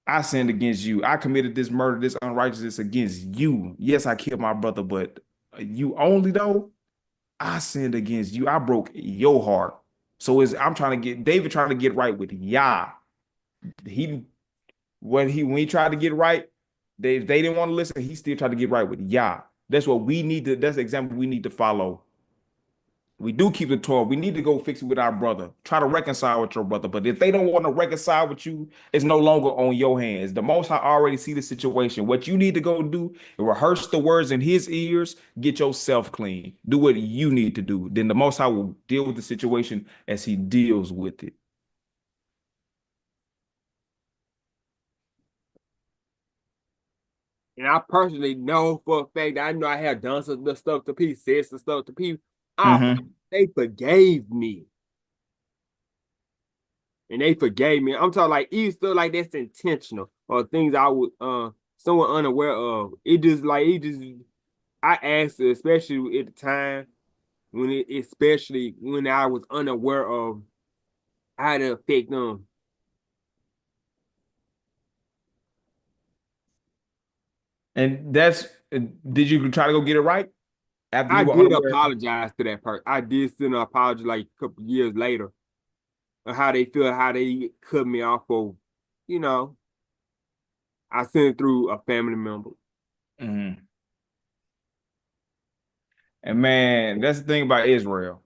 I sinned against you. I committed this murder, this unrighteousness against you. Yes, I killed my brother, but you only though, I sinned against you. I broke your heart. So I'm trying to get David trying to get right with Yah. He when he tried to get right, they didn't want to listen. He still tried to get right with Yah. That's what we need to. That's the example we need to follow. We do keep the Torah. We need to go fix it with our brother. Try to reconcile with your brother. But if they don't want to reconcile with you, it's no longer on your hands. The Most High already see the situation. What you need to go do is rehearse the words in his ears, get yourself clean. Do what you need to do. Then the Most High will deal with the situation as he deals with it. And I personally know for a fact that I know I have done some stuff to people, said some stuff to people. They forgave me. And they forgave me. I'm talking like even stuff like that's intentional or things I would someone unaware of. I asked, especially at the time especially when I was unaware of how to affect them. And did you try to go get it right after I you were did unaware? apologize to that person. I did send an apology like a couple years later of how they feel, how they cut me off for, I sent it through a family member. And man, that's the thing about Israel.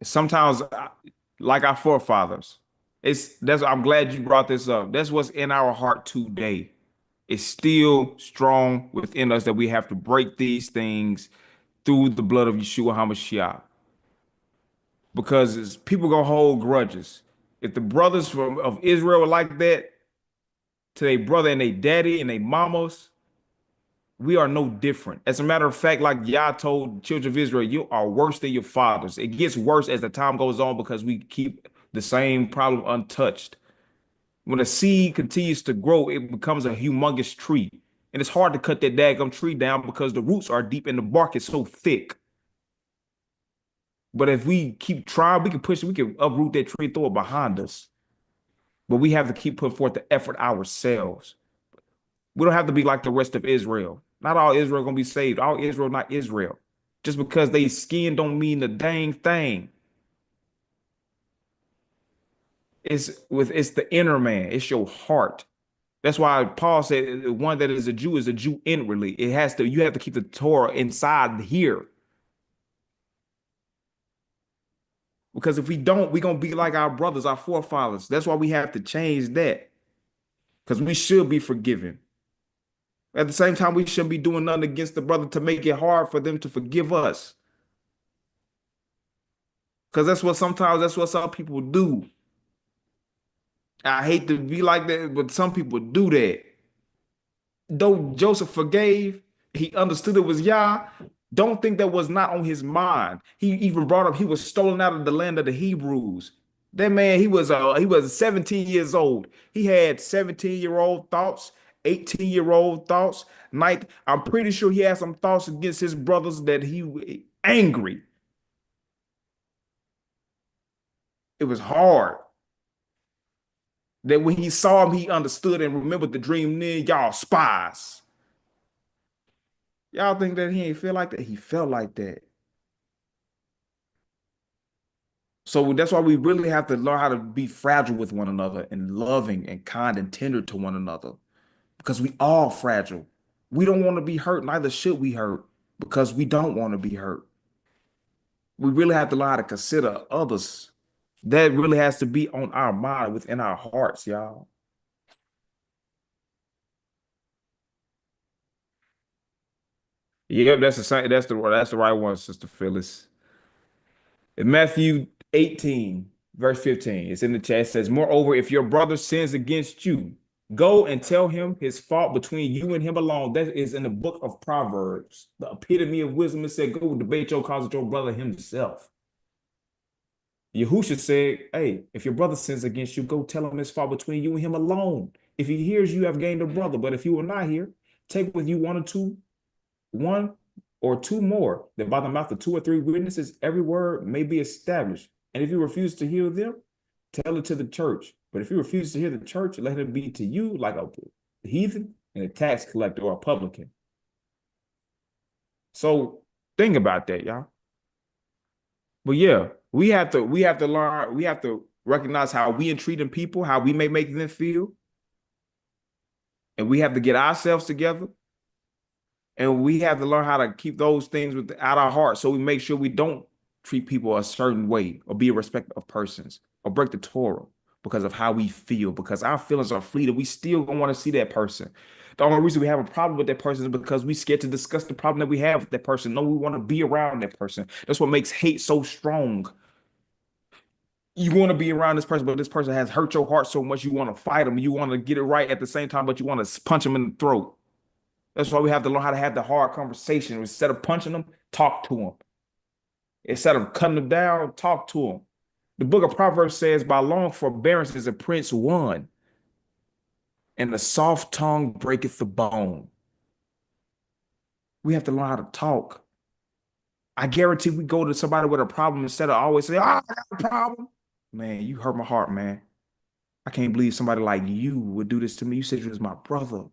Sometimes, like our forefathers, I'm glad you brought this up. That's what's in our heart today. It's still strong within us that we have to break these things through the blood of Yahuah HaMashiach. Because people gonna hold grudges. If the brothers of Israel were like that to their brother and their daddy and their mamas, we are no different. As a matter of fact, like Yah told the children of Israel, you are worse than your fathers. It gets worse as the time goes on because we keep the same problem untouched. When a seed continues to grow, it becomes a humongous tree. And it's hard to cut that daggum tree down because the roots are deep and the bark is so thick. But if we keep trying, we can push it, we can uproot that tree, throw it behind us. But we have to keep putting forth the effort ourselves. We don't have to be like the rest of Israel. Not all Israel gonna be saved. All Israel not Israel. Just because they skin don't mean the dang thing. It's the inner man. It's your heart. That's why Paul said one that is a Jew inwardly. You have to keep the Torah inside here. Because if we don't, we're gonna be like our brothers, our forefathers. That's why we have to change that. Because we should be forgiven. At the same time, we shouldn't be doing nothing against the brother to make it hard for them to forgive us. Because that's what some people do. I hate to be like that, but some people do that. Though Joseph forgave, he understood it was Yah. Don't think that was not on his mind. He even brought up he was stolen out of the land of the Hebrews. That man, he was 17 years old. He had 17-year-old thoughts, 18-year-old thoughts. I'm pretty sure he had some thoughts against his brothers that he angry. It was hard. That when he saw him, he understood and remembered the dream. Then y'all spies. Y'all think that he ain't feel like that? He felt like that. So that's why we really have to learn how to be fragile with one another and loving and kind and tender to one another because we all fragile. We don't want to be hurt, neither should we hurt because we don't want to be hurt. We really have to learn how to consider others. That really has to be on our mind, within our hearts, y'all. Yep, that's the same. That's the right one, Sister Phyllis. In Matthew 18, verse 15, it's in the chat. It says, moreover, if your brother sins against you, go and tell him his fault between you and him alone. That is in the book of Proverbs. The epitome of wisdom. It said, go debate your cause with your brother himself. Yahusha said, hey, if your brother sins against you, go tell him his fault between you and him alone. If he hears you, have gained a brother. But if he will not hear, take with you one or two more, that by the mouth of two or three witnesses, every word may be established. And if you refuse to hear them, tell it to the church. But if you refuse to hear the church, let him be to you like a heathen and a tax collector or a publican. So think about that, y'all. But yeah, we have to learn, we have to recognize how we treating people, how we may make them feel. And we have to get ourselves together. And we have to learn how to keep those things out our heart, so we make sure we don't treat people a certain way or be a respect of persons or break the Torah because of how we feel, because our feelings are fleeting. We still don't want to see that person. The only reason we have a problem with that person is because we scared to discuss the problem that we have with that person. No, we want to be around that person. That's what makes hate so strong. You want to be around this person, but this person has hurt your heart so much you want to fight them. You want to get it right at the same time, but you want to punch them in the throat. That's why we have to learn how to have the hard conversation. Instead of punching them, talk to them. Instead of cutting them down, talk to them. The book of Proverbs says, by long forbearance is a prince won, and the soft tongue breaketh the bone. We have to learn how to talk. I guarantee we go to somebody with a problem instead of always say, oh, I got a problem. Man, you hurt my heart, man. I can't believe somebody like you would do this to me. You said you was my brother.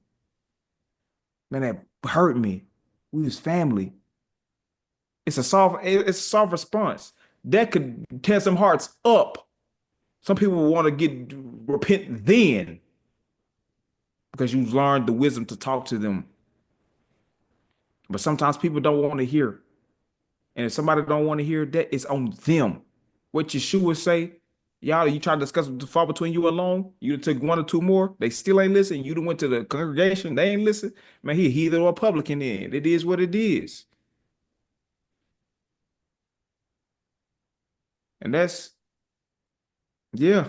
Man, that hurt me. We was family. It's a soft response. That could tear some hearts up. Some people want to repent then because you've learned the wisdom to talk to them. But sometimes people don't want to hear. And if somebody don't want to hear that, it's on them. What Yeshua say, y'all, you try to discuss the fault between you alone, you took one or two more, they still ain't listen. You done went to the congregation, they ain't listen. Man, he heathen or publican then. It is what it is. And that's, yeah.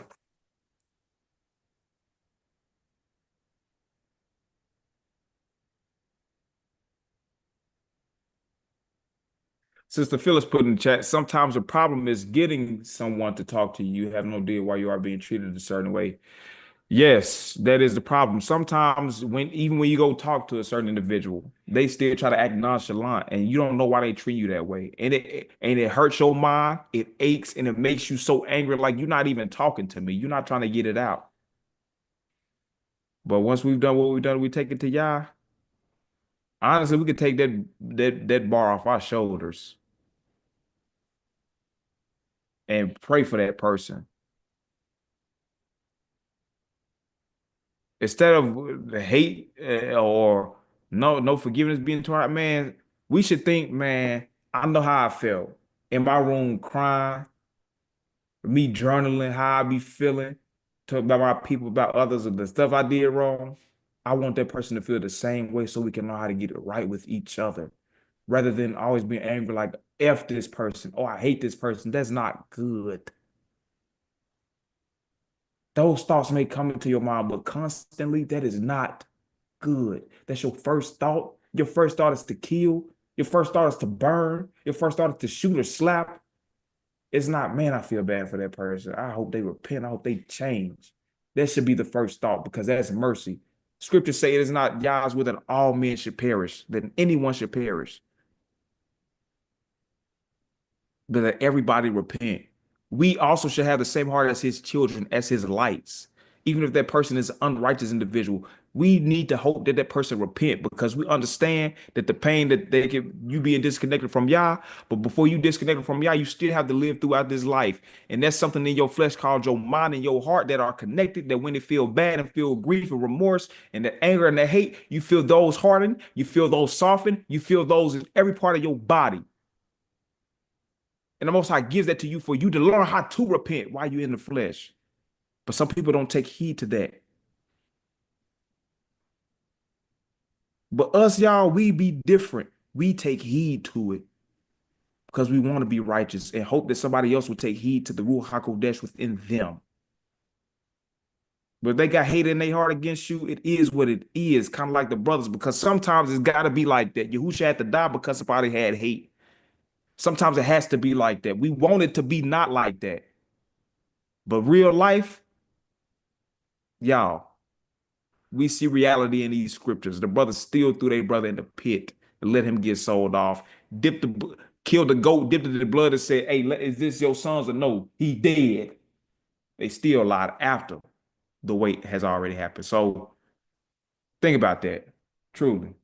Sister Phyllis put in the chat, sometimes the problem is getting someone to talk to you. You have no idea why you are being treated a certain way. Yes, that is the problem. Sometimes even when you go talk to a certain individual, they still try to act nonchalant, and you don't know why they treat you that way. And it hurts your mind, it aches, and it makes you so angry, like you're not even talking to me. You're not trying to get it out. But once we've done what we've done, we take it to Yah. Honestly, we could take that bar off our shoulders and pray for that person. Instead of the hate or no forgiveness being toward, man, we should think, man, I know how I felt in my room crying, me journaling how I be feeling, talking about my people, about others, and the stuff I did wrong. I want that person to feel the same way so we can know how to get it right with each other, rather than always being angry like, F this person, oh, I hate this person. That's not good. Those thoughts may come into your mind, but constantly, that is not good. That's your first thought. Your first thought is to kill. Your first thought is to burn. Your first thought is to shoot or slap. It's not, man, I feel bad for that person. I hope they repent. I hope they change. That should be the first thought, because that's mercy. Scriptures say it is not Yah's will that all men should perish, that anyone should perish, but that everybody repent. We also should have the same heart as his children, as his lights. Even if that person is an unrighteous individual, we need to hope that that person repent, because we understand that the pain that you being disconnected from Yah, but before you disconnected from Yah, you still have to live throughout this life. And that's something in your flesh called your mind and your heart that are connected, that when it feel bad and feel grief and remorse and the anger and the hate, you feel those harden, you feel those soften, you feel those in every part of your body. And the Most High gives that to you for you to learn how to repent while you're in the flesh. But some people don't take heed to that. But us, y'all, we be different. We take heed to it because we want to be righteous and hope that somebody else will take heed to the Ruach HaKodesh within them. But if they got hate in their heart against you, it is what it is, kind of like the brothers, because sometimes it's got to be like that. Yahusha had to die because somebody had hate. Sometimes it has to be like that. We want it to be not like that. But real life, y'all, we see reality in these scriptures. The brother still threw their brother in the pit and let him get sold off. Killed the goat, dipped it in the blood, and said, "Hey, is this your sons or no? He dead." They still lied after the wait has already happened. So think about that. Truly.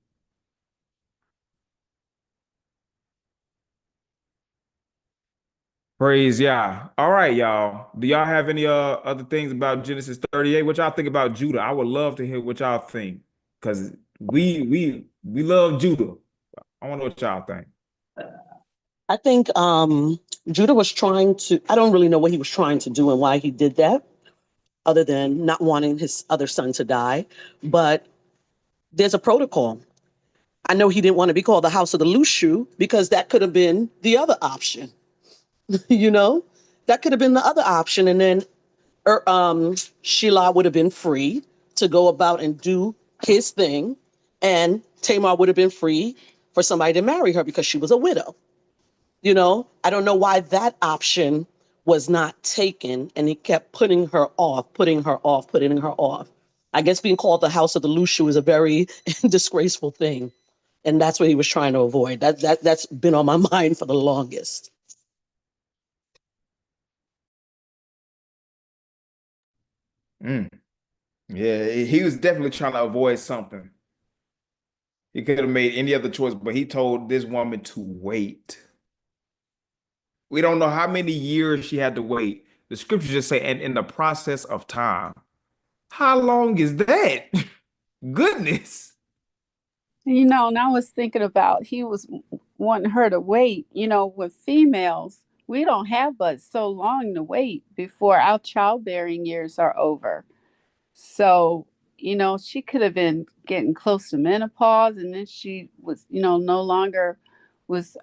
Praise Yah. All right, y'all. Do y'all have any other things about Genesis 38? What y'all think about Judah? I would love to hear what y'all think. Because we love Judah. I want to know what y'all think. I think Judah was trying to, I don't really know what he was trying to do and why he did that, other than not wanting his other son to die. But there's a protocol. I know he didn't want to be called the house of the loose shoe because that could have been the other option, you know? That could have been the other option. And then Shelah would have been free to go about and do his thing. And Tamar would have been free for somebody to marry her because she was a widow. You know, I don't know why that option was not taken and he kept putting her off, putting her off, putting her off. I guess being called the house of the loose shoe is a very disgraceful thing. And that's what he was trying to avoid. That's been on my mind for the longest. Mm. Yeah, he was definitely trying to avoid something. He could have made any other choice, but he told this woman to wait. We don't know how many years she had to wait. The scriptures just say, and in the process of time. How long is that? Goodness. And I was thinking about he was wanting her to wait. With females, we don't have but so long to wait before our childbearing years are over. So, she could have been getting close to menopause and then she was, no longer was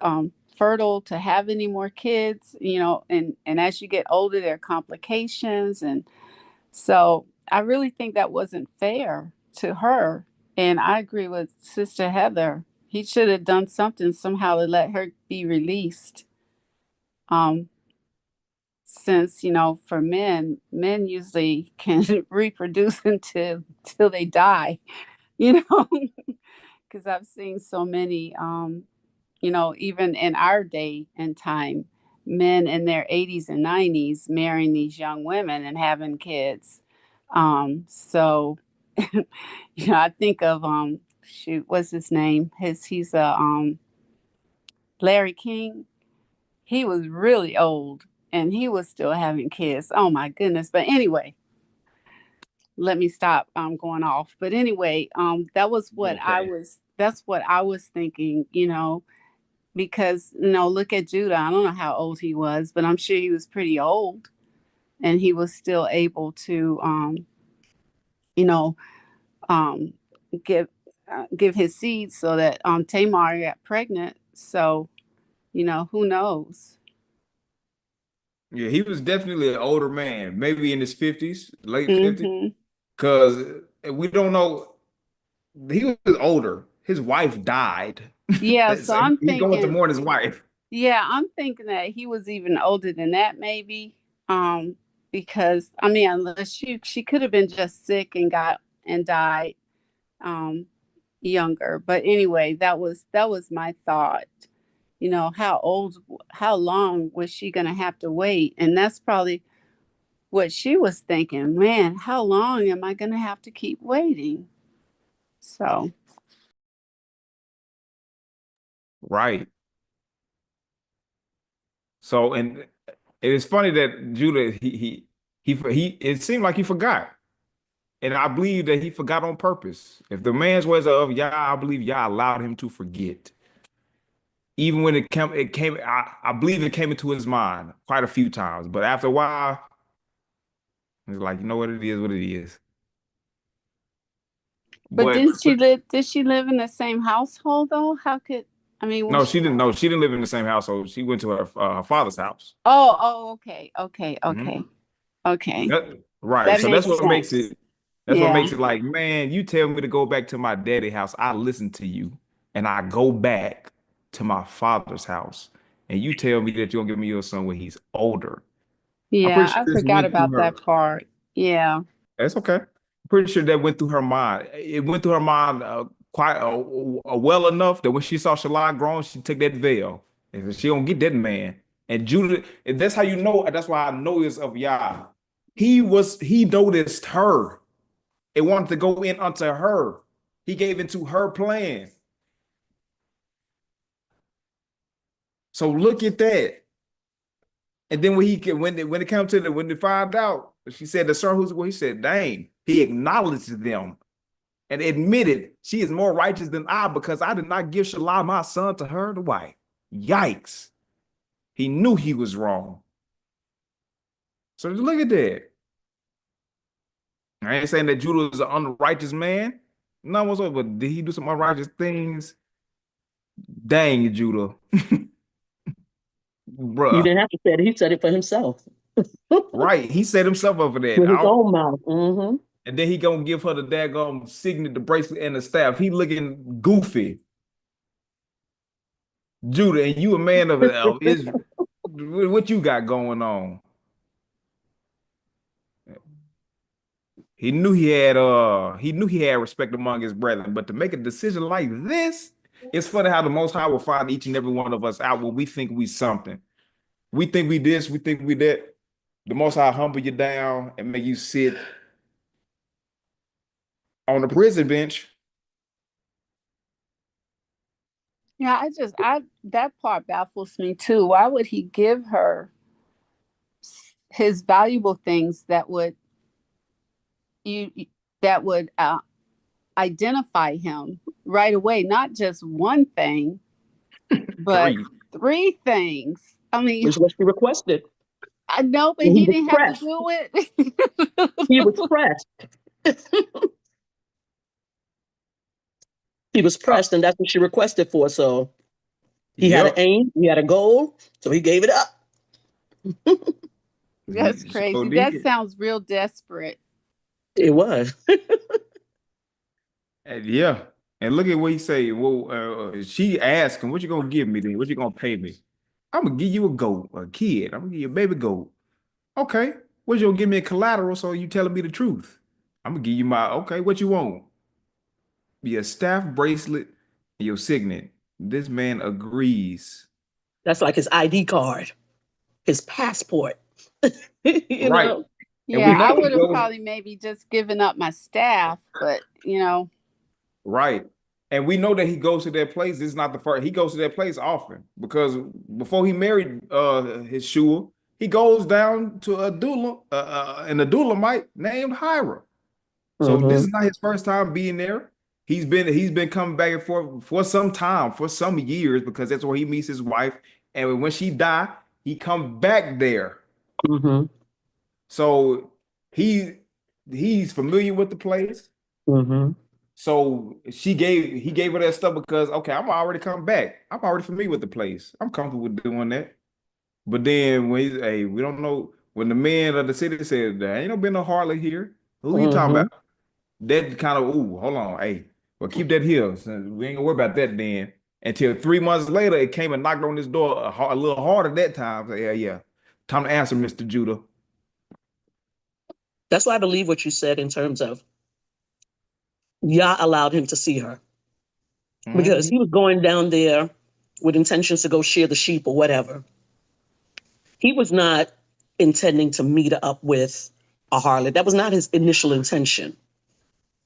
fertile to have any more kids, and as you get older, there are complications. And so I really think that wasn't fair to her. And I agree with Sister Heather. He should have done something somehow to let her be released. Um, since for men usually can reproduce until they die, you know because I've seen so many, even in our day and time, men in their 80s and 90s marrying these young women and having kids. So I think of shoot, what's his name, he's a Larry King. He was really old and he was still having kids. Oh my goodness. But anyway, let me stop going off. But anyway, Okay. that's what I was thinking, because look at Judah. I don't know how old he was, but I'm sure he was pretty old and he was still able to you know um give give his seed so that Tamar got pregnant. So, who knows? Yeah, he was definitely an older man, maybe in his 50s, late 50s, Hmm. because we don't know. He was older. His wife died. Yeah, so So he's going to mourn his wife. I'm thinking that he was even older than that, maybe. Um, because I mean, unless she could have been just sick and got and died um younger. But anyway, that was my thought. How long was she gonna have to wait? And that's probably what she was thinking. Man, how long am I gonna have to keep waiting? So, Right. So, and it is funny that Judah, it seemed like he forgot. And I believe that he forgot on purpose. If the man's ways are of Yah, I believe Yah allowed him to forget. Even when I believe it came into his mind quite a few times. But after a while, it's like, you know what, it is what it is. but But did she live in the same household though? How could I mean, no, was she she? didn't know. She didn't live in the same household. She went to her father's house. Oh, okay, okay, Mhm. okay, okay. Right. That So that's makes what makes sense. it. That's what Yeah. makes it like, man, you tell me to go back to my daddy house. I listen to you, and I go back to my father's house, and you tell me that you're gonna give me your son when he's older. I'm Yeah, pretty sure I this forgot went through about her. that part. Yeah. That's okay. I'm pretty sure that went through her mind. It went through her mind quite well enough that when she saw Shalai grown, she took that veil. And said, she don't get that man. And Judah, and that's how you know, that's why I know it's of Yah. He noticed her. It wanted to go in unto her. He gave into her plan. So look at that. And then when it came to when they found out, she said the son who's he said, dang, he acknowledged them and admitted she is more righteous than I because I did not give Shalai my son to her to wife. Yikes. He knew he was wrong. So look at that. I ain't saying that Judah is an unrighteous man. No one's over, but did he do some unrighteous things? Dang, Judah. You Bruh. didn't have to say it. He said it for himself Right. He set himself up for that. with his own mouth. And then he gonna give her the daggone signet, the bracelet, and the staff. He looking goofy. Judah, and you a man of Israel. What you got going on? He knew he had respect among his brethren, but to make a decision like this, it's funny how the Most High will find each and every one of us out when we think we something. We think we this, we think we that. The Most High humble you down and make you sit on the prison bench. Yeah, I that part baffles me too. Why would he give her his valuable things that would you that would identify him right away? Not just one thing, but Three. three things. I mean, Which was what she requested. I know, but And he he was didn't have to pressed. do it. He was pressed. He was Uh, pressed, and that's what she requested for. So he had an yep. aim, he had a goal, so he gave it up. That's He sure crazy. That did. sounds real desperate. It was. And yeah. And look at what he say. Well, she asked him, "What you gonna give me then? What you gonna pay me? I'm gonna give you a goat, a kid. I'm gonna give you a baby goat. Okay. What you gonna give me a collateral? So you telling me the truth? I'm gonna give you my okay. What you want? Be a staff bracelet and your signet." This man agrees. That's like his ID card, his passport. you Right. know? And we Yeah, know I he would have goes probably maybe just given up my staff, but right. And we know that he goes to that place. This is not the first. He goes to that place often because before he married his Shua, he goes down to a doula, an Adulamite named Hira. So this Mm-hmm. is not his first time being there. He's been coming back and forth for some time, for some years, because that's where he meets his wife. And when she died, he come back there. Mm-hmm. So he he's familiar with the place. Mm-hmm. So he gave her that stuff because okay, I'm already come back. I'm already familiar with the place. I'm comfortable with doing that. But then when he's hey, we don't know when the man of the city said there ain't no been no harlot here. Who you talking Mm-hmm. about? That kind of ooh, hold on, hey, well keep that here. So we ain't gonna worry about that then. Until 3 months later, it came and knocked on this door a little harder that time. So, yeah, yeah, time to answer, Mr. Judah. That's why I believe what you said in terms of Yah allowed him to see her because Mhm. he was going down there with intentions to go shear the sheep or whatever. He was not intending to meet up with a harlot. That was not his initial intention,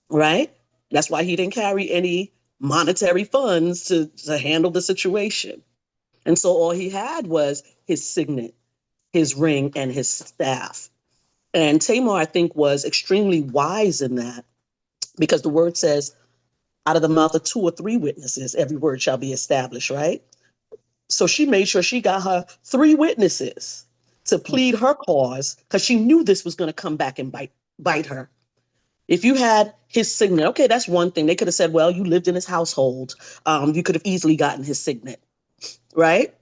right? That's why he didn't carry any monetary funds to handle the situation. And so all he had was his signet, his ring, and his staff. And Tamar, I think, was extremely wise in that because the word says, out of the mouth of two or three witnesses, every word shall be established, right? So she made sure she got her three witnesses to plead her cause because she knew this was going to come back and bite her. If you had his signet, okay, that's one thing. They could have said, well, you lived in his household. You could have easily gotten his signet, right?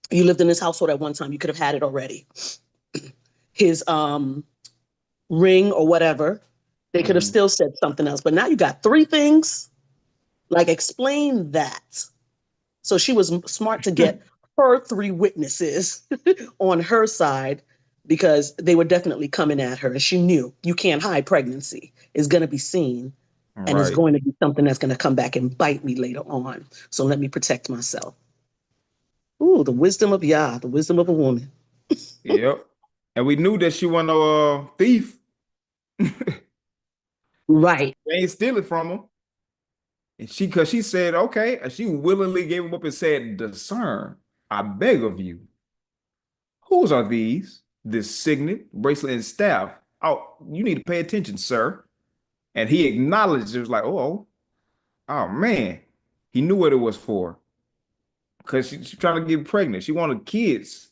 You lived in his household at one time. You could have had it already. His ring or whatever, they could have Mhm. still said something else. But now you got three things. Like, explain that. So she was smart to get her three witnesses on her side because they were definitely coming at her. And she knew you can't hide pregnancy. It's going to be seen. And it's Right. going to be something that's going to come back and bite me later on. So let me protect myself. Ooh, the wisdom of Yah, the wisdom of a woman. Yep. And we knew that she wasn't a thief. Right. They ain't steal it from him. And because she said, okay, and she willingly gave him up and said, discern, I beg of you, whose are these? This signet, bracelet, and staff. Oh, you need to pay attention, sir. And he acknowledged it was like, oh man. He knew what it was for. Because she's trying to get pregnant. She wanted kids.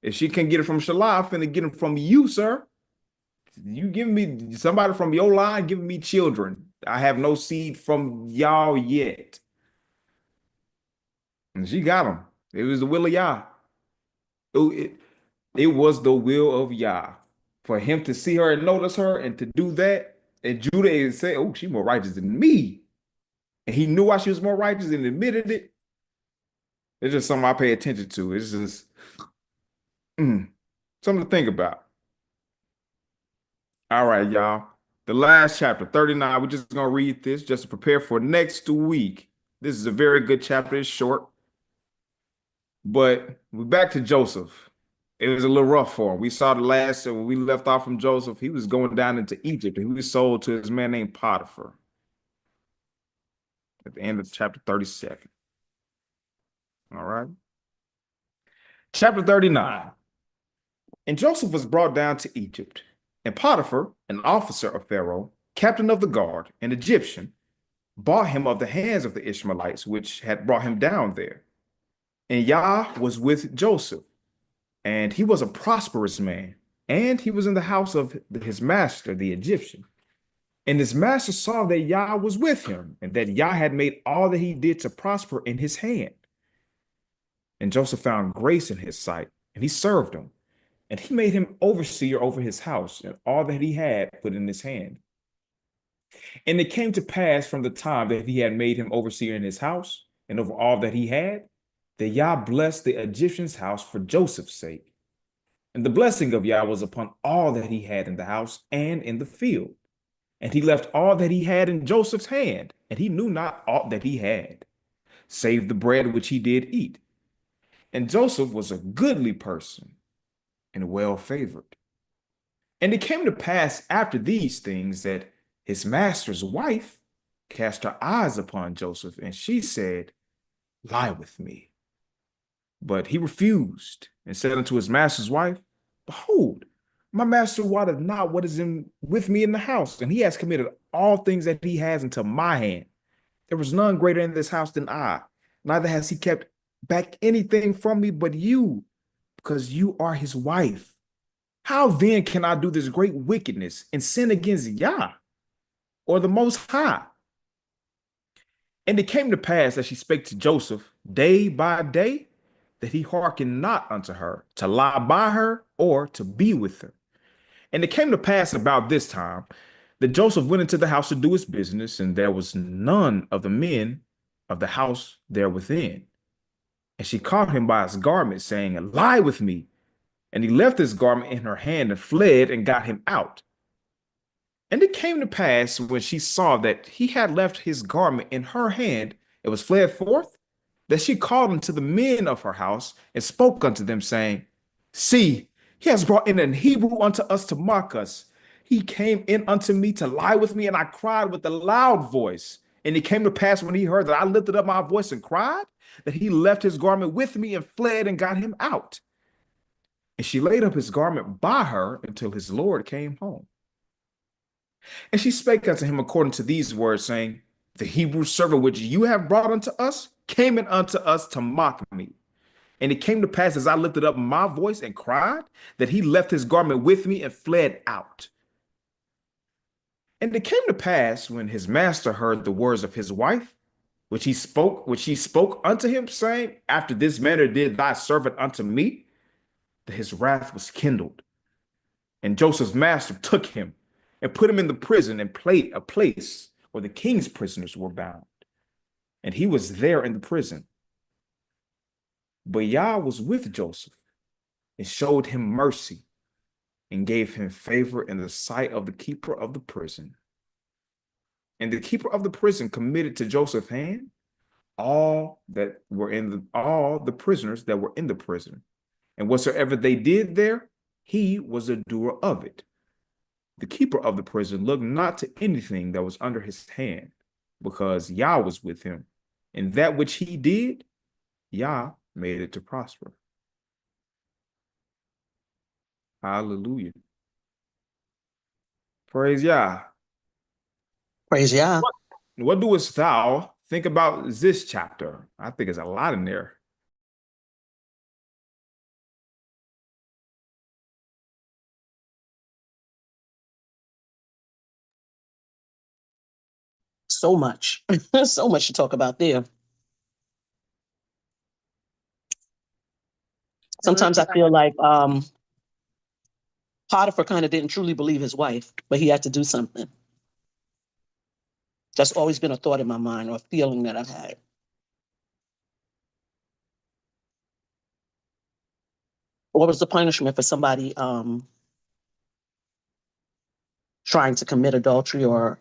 If she can get it from Shalai, I'm finna get them from you, sir. You giving me somebody from your line giving me children. I have no seed from y'all yet. And she got them. It was the will of Yah. It was the will of Yah for him to see her and notice her and to do that. And Judah say, oh, she's more righteous than me. And he knew why she was more righteous and admitted it. It's just something I pay attention to. It's just something to think about. All right, y'all. The last chapter, 39. We're just going to read this just to prepare for next week. This is a very good chapter. It's short. But we're back to Joseph. It was a little rough for him. We saw the last, when we left off from Joseph, he was going down into Egypt. And he was sold to his man named Potiphar at the end of chapter 37. All right. Chapter 39. And Joseph was brought down to Egypt. And Potiphar, an officer of Pharaoh, captain of the guard, an Egyptian, bought him of the hands of the Ishmaelites, which had brought him down there. And Yah was with Joseph, and he was a prosperous man, and he was in the house of his master, the Egyptian. And his master saw that Yah was with him, and that Yah had made all that he did to prosper in his hand. And Joseph found grace in his sight, and he served him. And he made him overseer over his house, and all that he had put in his hand. And it came to pass from the time that he had made him overseer in his house, and over all that he had, that Yah blessed the Egyptian's house for Joseph's sake. And the blessing of Yah was upon all that he had in the house and in the field. And he left all that he had in Joseph's hand, and he knew not aught that he had, save the bread which he did eat. And Joseph was a goodly person and well favored. And it came to pass after these things that his master's wife cast her eyes upon Joseph, and she said, lie with me. But he refused and said unto his master's wife, behold, my master wotteth not what is with me in the house, and he has committed all things that he has into my hand. There was none greater in this house than I, neither has he kept back anything from me but you, because you are his wife. How then can I do this great wickedness and sin against Yah or the Most High? And it came to pass that she spake to Joseph day by day, that he hearkened not unto her, to lie by her or to be with her. And it came to pass about this time that Joseph went into the house to do his business, and there was none of the men of the house there within. And she caught him by his garment, saying, lie with me. And he left his garment in her hand and fled and got him out. And it came to pass when she saw that he had left his garment in her hand and was fled forth, that she called unto the men of her house and spoke unto them, saying, see, he has brought in an Hebrew unto us to mock us. He came in unto me to lie with me, and I cried with a loud voice. And it came to pass when he heard that I lifted up my voice and cried, that he left his garment with me and fled and got him out. And she laid up his garment by her until his Lord came home. And she spake unto him according to these words, saying, the Hebrew servant which you have brought unto us came in unto us to mock me. And it came to pass as I lifted up my voice and cried, that he left his garment with me and fled out. And it came to pass when his master heard the words of his wife, which she spoke unto him, saying, after this manner did thy servant unto me, that his wrath was kindled. And Joseph's master took him and put him in the prison and played a place where the king's prisoners were bound. And he was there in the prison. But Yah was with Joseph and showed him mercy, and gave him favor in the sight of the keeper of the prison. And the keeper of the prison committed to Joseph's hand all the prisoners that were in the prison. And whatsoever they did there, he was a doer of it. The keeper of the prison looked not to anything that was under his hand, because Yah was with him. And that which he did, Yah made it to prosper. Hallelujah. Praise Yah. Praise Yah. What doest thou think about this chapter? I think there's a lot in there. So much. So much to talk about there. Sometimes I feel like Potiphar kind of didn't truly believe his wife, but he had to do something. That's always been a thought in my mind, or a feeling that I've had. What was the punishment for somebody trying to commit adultery or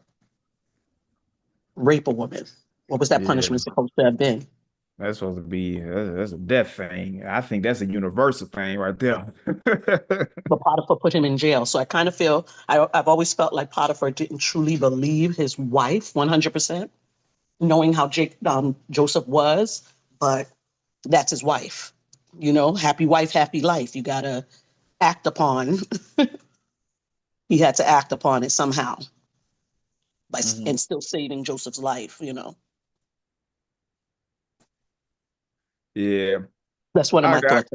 rape a woman? What was that punishment supposed to have been? That's supposed to be that's a death thing. I think that's a universal thing right there. But Potiphar put him in jail. So I kind of feel, I've always felt like Potiphar didn't truly believe his wife 100%, knowing how Joseph was, but that's his wife. You know, happy wife, happy life. You got to act upon, he had to act upon it somehow and still saving Joseph's life, you know. Yeah, That's one of my thoughts.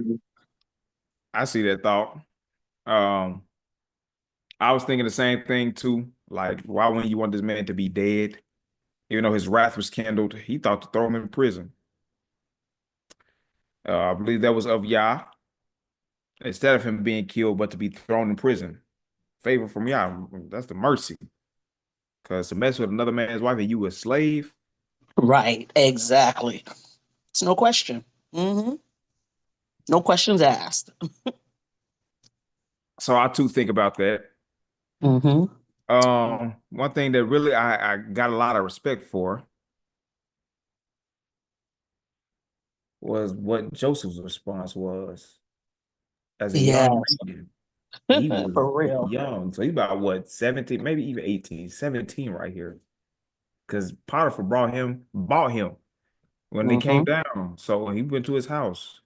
I see that thought. I was thinking the same thing too. Like, why wouldn't you want this man to be dead? Even though his wrath was kindled, he thought to throw him in prison. I believe that was of Yah, instead of him being killed, but to be thrown in prison. Favor from Yah. That's the mercy. Because to mess with another man's wife and you a slave. Right, exactly. It's no question. Mm-hmm. No questions asked. So I too think about that. Mm-hmm. One thing that really I got a lot of respect for was what Joseph's response was as a Yeah, young man. He was for real. young. So he about what, 17, maybe even 18, 17 right here. Because Potiphar bought him when they came Mm-hmm. down. So he went to his house.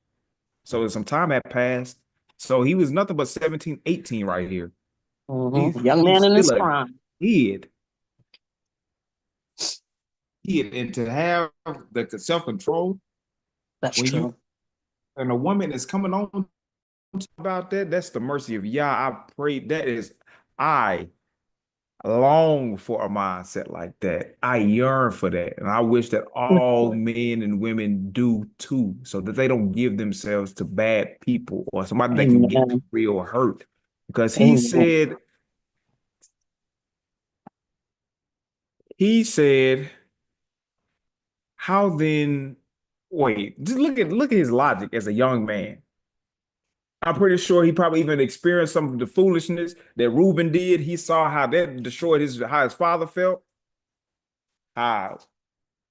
So some time had passed. So he was nothing but 17, 18 right here. Mm-hmm. He's Young he's man in his still a prime. kid. And to have the self-control That's when you true. and a woman is coming on about that, that's the mercy of Yah. I pray I long for a mindset like that. I yearn for that. And I wish that all men and women do too, so that they don't give themselves to bad people or somebody that can get Amen. real hurt. Because Amen. he said, how then, wait, just look at his logic as a young man. I'm pretty sure he probably even experienced some of the foolishness that Reuben did. He saw how that destroyed how his father felt. How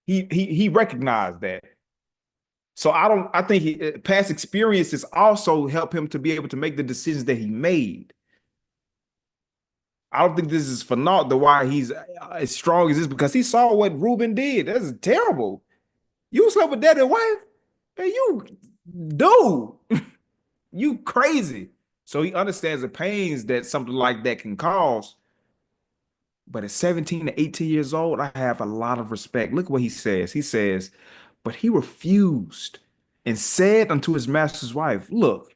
he recognized that. So I think past experiences also help him to be able to make the decisions that he made. I don't think this is for naught the why he's as strong as this, because he saw what Reuben did. That's terrible. You slept with daddy's wife, and you dude, you crazy. So he understands the pains that something like that can cause. But at 17 to 18 years old, I have a lot of respect. Look what he says. He says, but he refused and said unto his master's wife, look,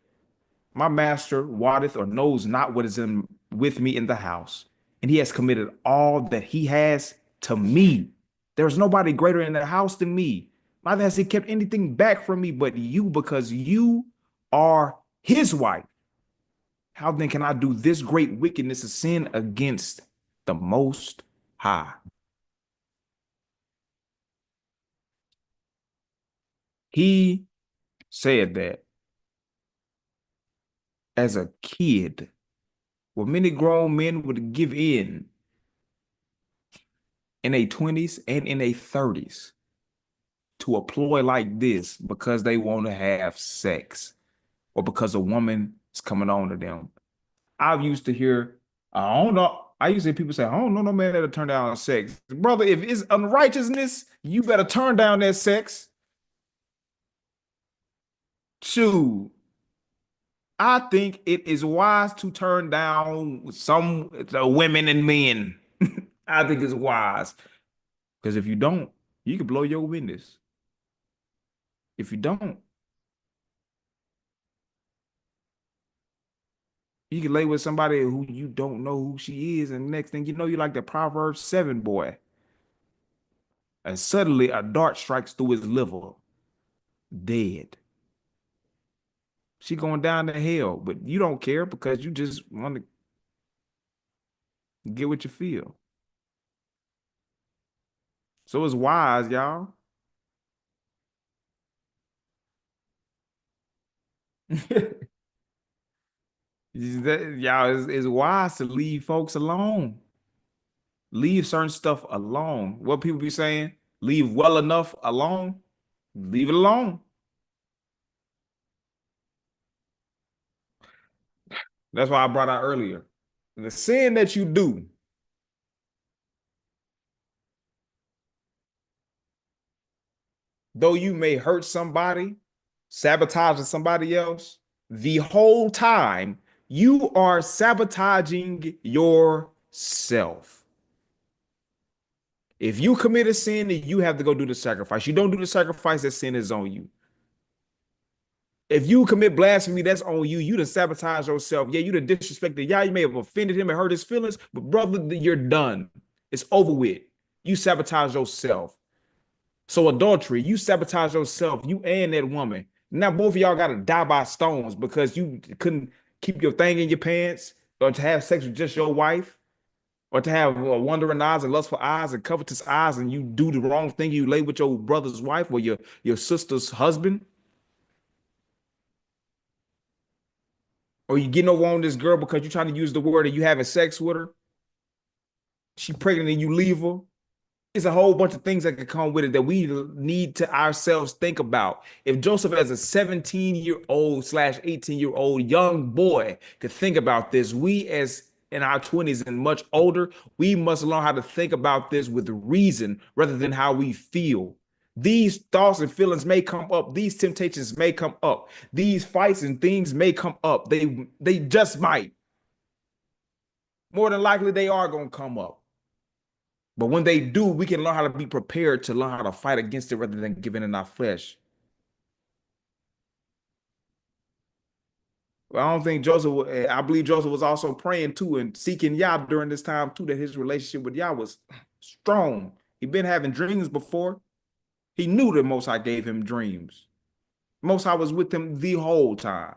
my master wotteth or knows not what is with me in the house, and he has committed all that he has to me. There is nobody greater in the house than me. Neither has he kept anything back from me but you, because you are his wife. How then can I do this great wickedness of sin against the Most High? He said that as a kid. where many grown men would give in their 20s and in their 30s to a ploy like this because they want to have sex or because a woman is coming on to them. I used to hear, I don't know. I used to hear people say, I don't know no man that'll turn down sex. Brother, if it's unrighteousness, you better turn down that sex. Shoot. I think it is wise to turn down some women and men. I think it's wise. Because if you don't, you can blow your witness. If you don't, you can lay with somebody who you don't know who she is, and next thing you know, you like the Proverbs 7 boy. And suddenly a dart strikes through his liver, dead. She going down to hell, but you don't care because you just want to get what you feel. So it's wise, y'all. Y'all, it's wise to leave folks alone. Leave certain stuff alone. What people be saying, leave well enough alone. Leave it alone. That's why I brought out earlier. The sin that you do, though you may hurt somebody, sabotaging somebody else, the whole time you are sabotaging yourself. If you commit a sin, then you have to go do the sacrifice. You don't do the sacrifice, that sin is on you. If you commit blasphemy, that's on you. You done sabotage yourself. Yeah, you done disrespected. Yeah, you may have offended him and hurt his feelings, but brother, you're done. It's over with. You sabotage yourself. So adultery, you sabotage yourself, you and that woman. Now both of y'all got to die by stones because you couldn't keep your thing in your pants, or to have sex with just your wife, or to have wandering eyes and lustful eyes and covetous eyes, and you do the wrong thing. You lay with your brother's wife or your sister's husband. Or you getting over on this girl because you're trying to use the word and you having sex with her. She pregnant and you leave her. It's a whole bunch of things that could come with it that we need to ourselves think about. If Joseph, as a 17-year-old slash 18-year-old young boy, could think about this, we as in our 20s and much older, we must learn how to think about this with reason rather than how we feel. These thoughts and feelings may come up. These temptations may come up. These fights and things may come up. They just might. More than likely, they are going to come up. But when they do, we can learn how to be prepared to learn how to fight against it rather than giving in our flesh. Well, I don't think I believe Joseph was also praying too and seeking Yah during this time too, that his relationship with Yah was strong. He'd been having dreams before. He knew that Most High gave him dreams. Most High was with him the whole time.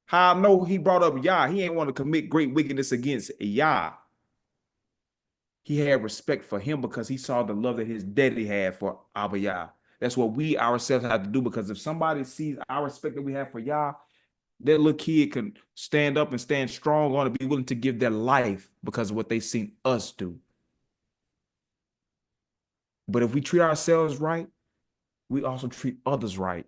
How I know he brought up Yah, he ain't want to commit great wickedness against Yah. He had respect for him because he saw the love that his daddy had for Abba Yah. That's what we ourselves have to do, because if somebody sees our respect that we have for Yah, that little kid can stand up and stand strong on and be willing to give their life because of what they seen us do. But if we treat ourselves right, we also treat others right.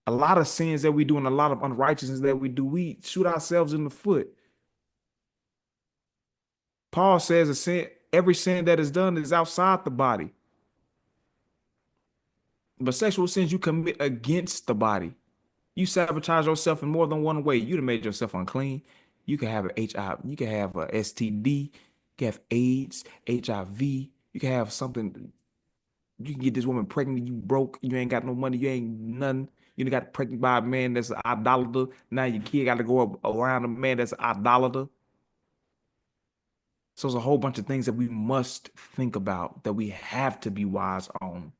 A lot of sins that we do and a lot of unrighteousness that we do, we shoot ourselves in the foot. Paul says every sin that is done is outside the body. But sexual sins you commit against the body. You sabotage yourself in more than one way. You done made yourself unclean. You can have an HIV, you can have a STD, you can have AIDS, HIV, you can have something. You can get this woman pregnant, you broke, you ain't got no money, you ain't nothing. You done got pregnant by a man that's an idolater. Now your kid got to go around a man that's an idolater. So there's a whole bunch of things that we must think about, that we have to be wise on,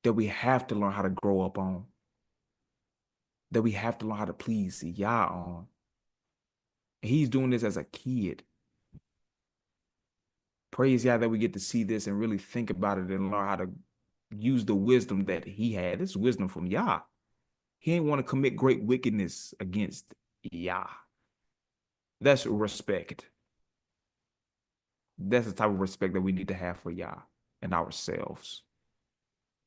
that we have to learn how to grow up on, that we have to learn how to please Yah on. And he's doing this as a kid. Praise Yah that we get to see this and really think about it and learn how to use the wisdom that he had. This wisdom from Yah. He ain't want to commit great wickedness against Yah. That's respect. That's the type of respect that we need to have for Yah and ourselves.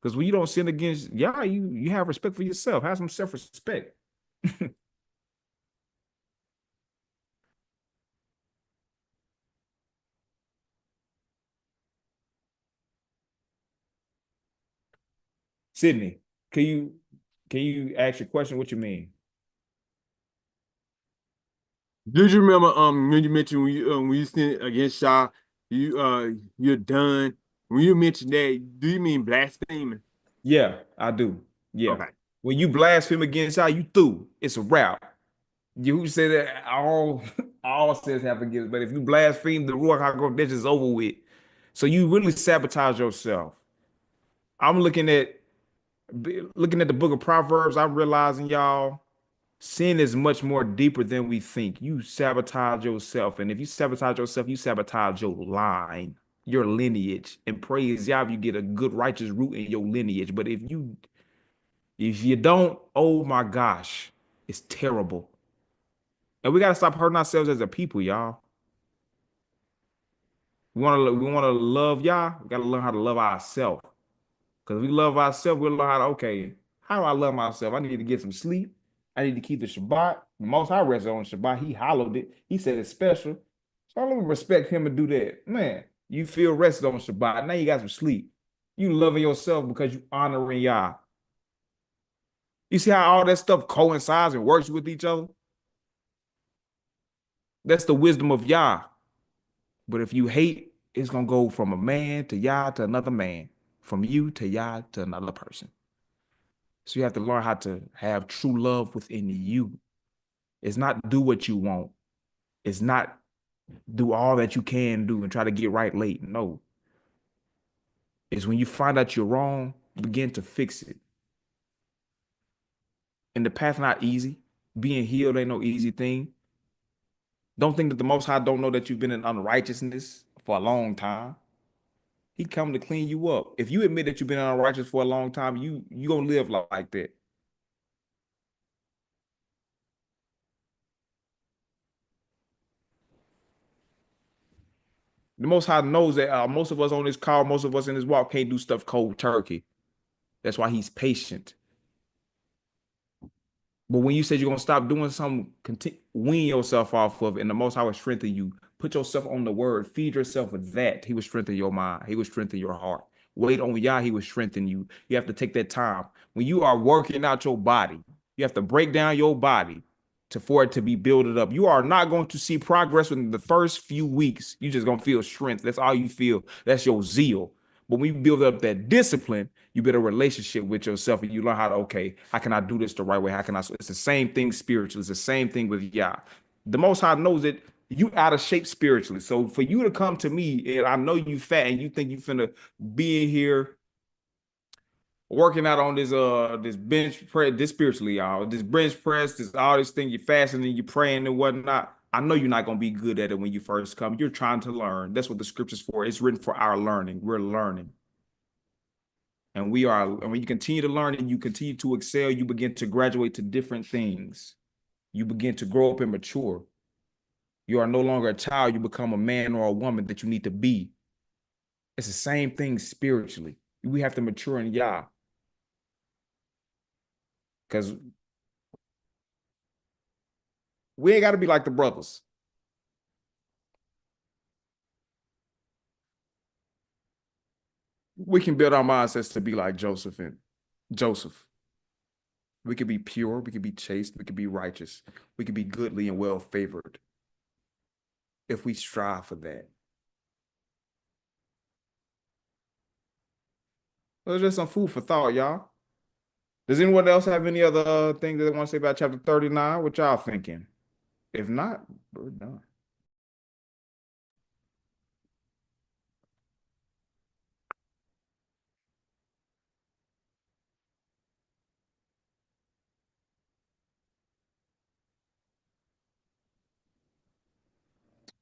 Because when you don't sin against Yah, you have respect for yourself. Have some self-respect. Sydney, can you ask your question? What you mean? Did you remember when you mentioned when you sin against Shah, you're done. When you mentioned that, do you mean blaspheming? Yeah, I do. Yeah. Okay. When you blaspheme against Yah, you through. It's a wrap. You say that all sins have forgiveness, but if you blaspheme the Ruach HaKodesh, is over with. So you really sabotage yourself. I'm looking at the book of Proverbs. I'm realizing, y'all, sin is much more deeper than we think. You sabotage yourself, and if you sabotage yourself, you sabotage your line, your lineage. And praise Yah if you get a good righteous root in your lineage. But if you don't, oh my gosh, it's terrible. And we gotta stop hurting ourselves as a people, y'all. We wanna love Yah. We gotta learn how to love ourselves. Because if we love ourselves, we'll learn how to, okay, how do I love myself? I need to get some sleep. I need to keep the Shabbat. The Most High rested on Shabbat. He hallowed it. He said it's special. So let me respect him and do that. Man, you feel rested on Shabbat. Now you got some sleep. You loving yourself because you honoring Yah. You see how all that stuff coincides and works with each other? That's the wisdom of Yah. But if you hate, it's gonna go from a man to Yah to another man, from you to Yah to another person. So you have to learn how to have true love within you. It's not do what you want. It's not do all that you can do and try to get right late. No. It's when you find out you're wrong, begin to fix it. And the path not easy. Being healed ain't no easy thing. Don't think that the Most High don't know that you've been in unrighteousness for a long time. He come to clean you up. If you admit that you've been unrighteous for a long time, you gonna live like that. The Most High knows that most of us on this call, most of us in this walk can't do stuff cold turkey. That's why he's patient. But when you said you're gonna stop doing something, wean yourself off of it, and the Most High will strengthen you. Put yourself on the word, feed yourself with that. He will strengthen your mind, he will strengthen your heart. Wait on Yah, he will strengthen you. You have to take that time. When you are working out your body, you have to break down your body for it to be built up. You are not going to see progress within the first few weeks. You're just gonna feel strength. That's all you feel. That's your zeal. But when you build up that discipline, you build a relationship with yourself and you learn how to, okay, how can I do this the right way? How can I? It's the same thing spiritually. It's the same thing with Yah. The Most High knows that you out of shape spiritually. So for you to come to me, and I know you fat and you think you finna be in here working out on this bench press, this spiritually, y'all, this bench press, this all this thing, you're fasting and you're praying and whatnot. I know you're not gonna be good at it when you first come. You're trying to learn. That's what the scripture's for. It's written for our learning. We're learning. And when you continue to learn and you continue to excel, you begin to graduate to different things. You begin to grow up and mature. You are no longer a child, you become a man or a woman that you need to be. It's the same thing spiritually. We have to mature in Yah. Because we ain't got to be like the brothers. We can build our mindsets to be like Joseph and Joseph. We could be pure, we could be chaste, we could be righteous, we could be goodly and well favored if we strive for that. Those are just some food for thought, y'all. Does anyone else have any other things that they want to say about chapter 39? What y'all thinking? If not, we're done.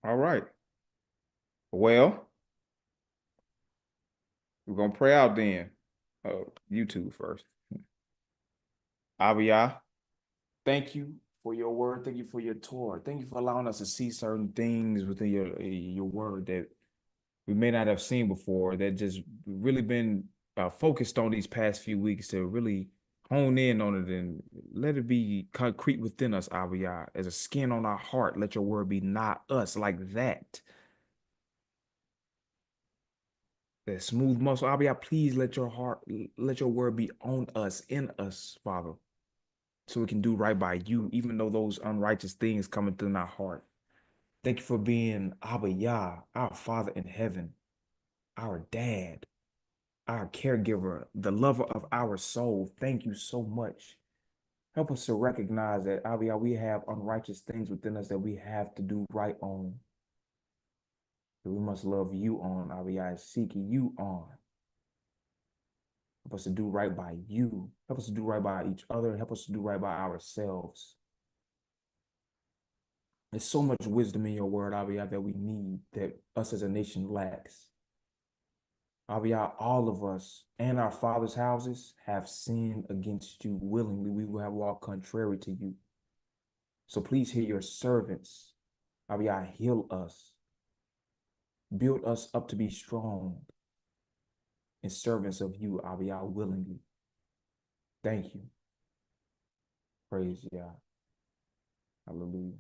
All right. Well, we're gonna pray out then. You two first. Abiyah, thank you for your word. Thank you for your Torah. Thank you for allowing us to see certain things within your word that we may not have seen before, that just really been focused on these past few weeks to really hone in on it and let it be concrete within us, Aluah, as a skin on our heart. Let your word be not us like that. That smooth muscle, Aluah, please let your word be on us, in us, Father, so we can do right by you, even though those unrighteous things coming through our heart. Thank you for being Abba Yah, our Father in heaven, our dad, our caregiver, the lover of our soul. Thank you so much. Help us to recognize that, Abba, we have unrighteous things within us that we have to do right on. That we must love you on, Abba, seeking you on. Help us to do right by you. Help us to do right by each other. Help us to do right by ourselves. There's so much wisdom in your word, Abba, that we need, that us as a nation lacks. Abba, all of us and our fathers' houses have sinned against you willingly. We will have walked contrary to you. So please hear your servants. Abba, heal us. Build us up to be strong and servants of you, Abba, willingly. Thank you. Praise Yah. Hallelujah.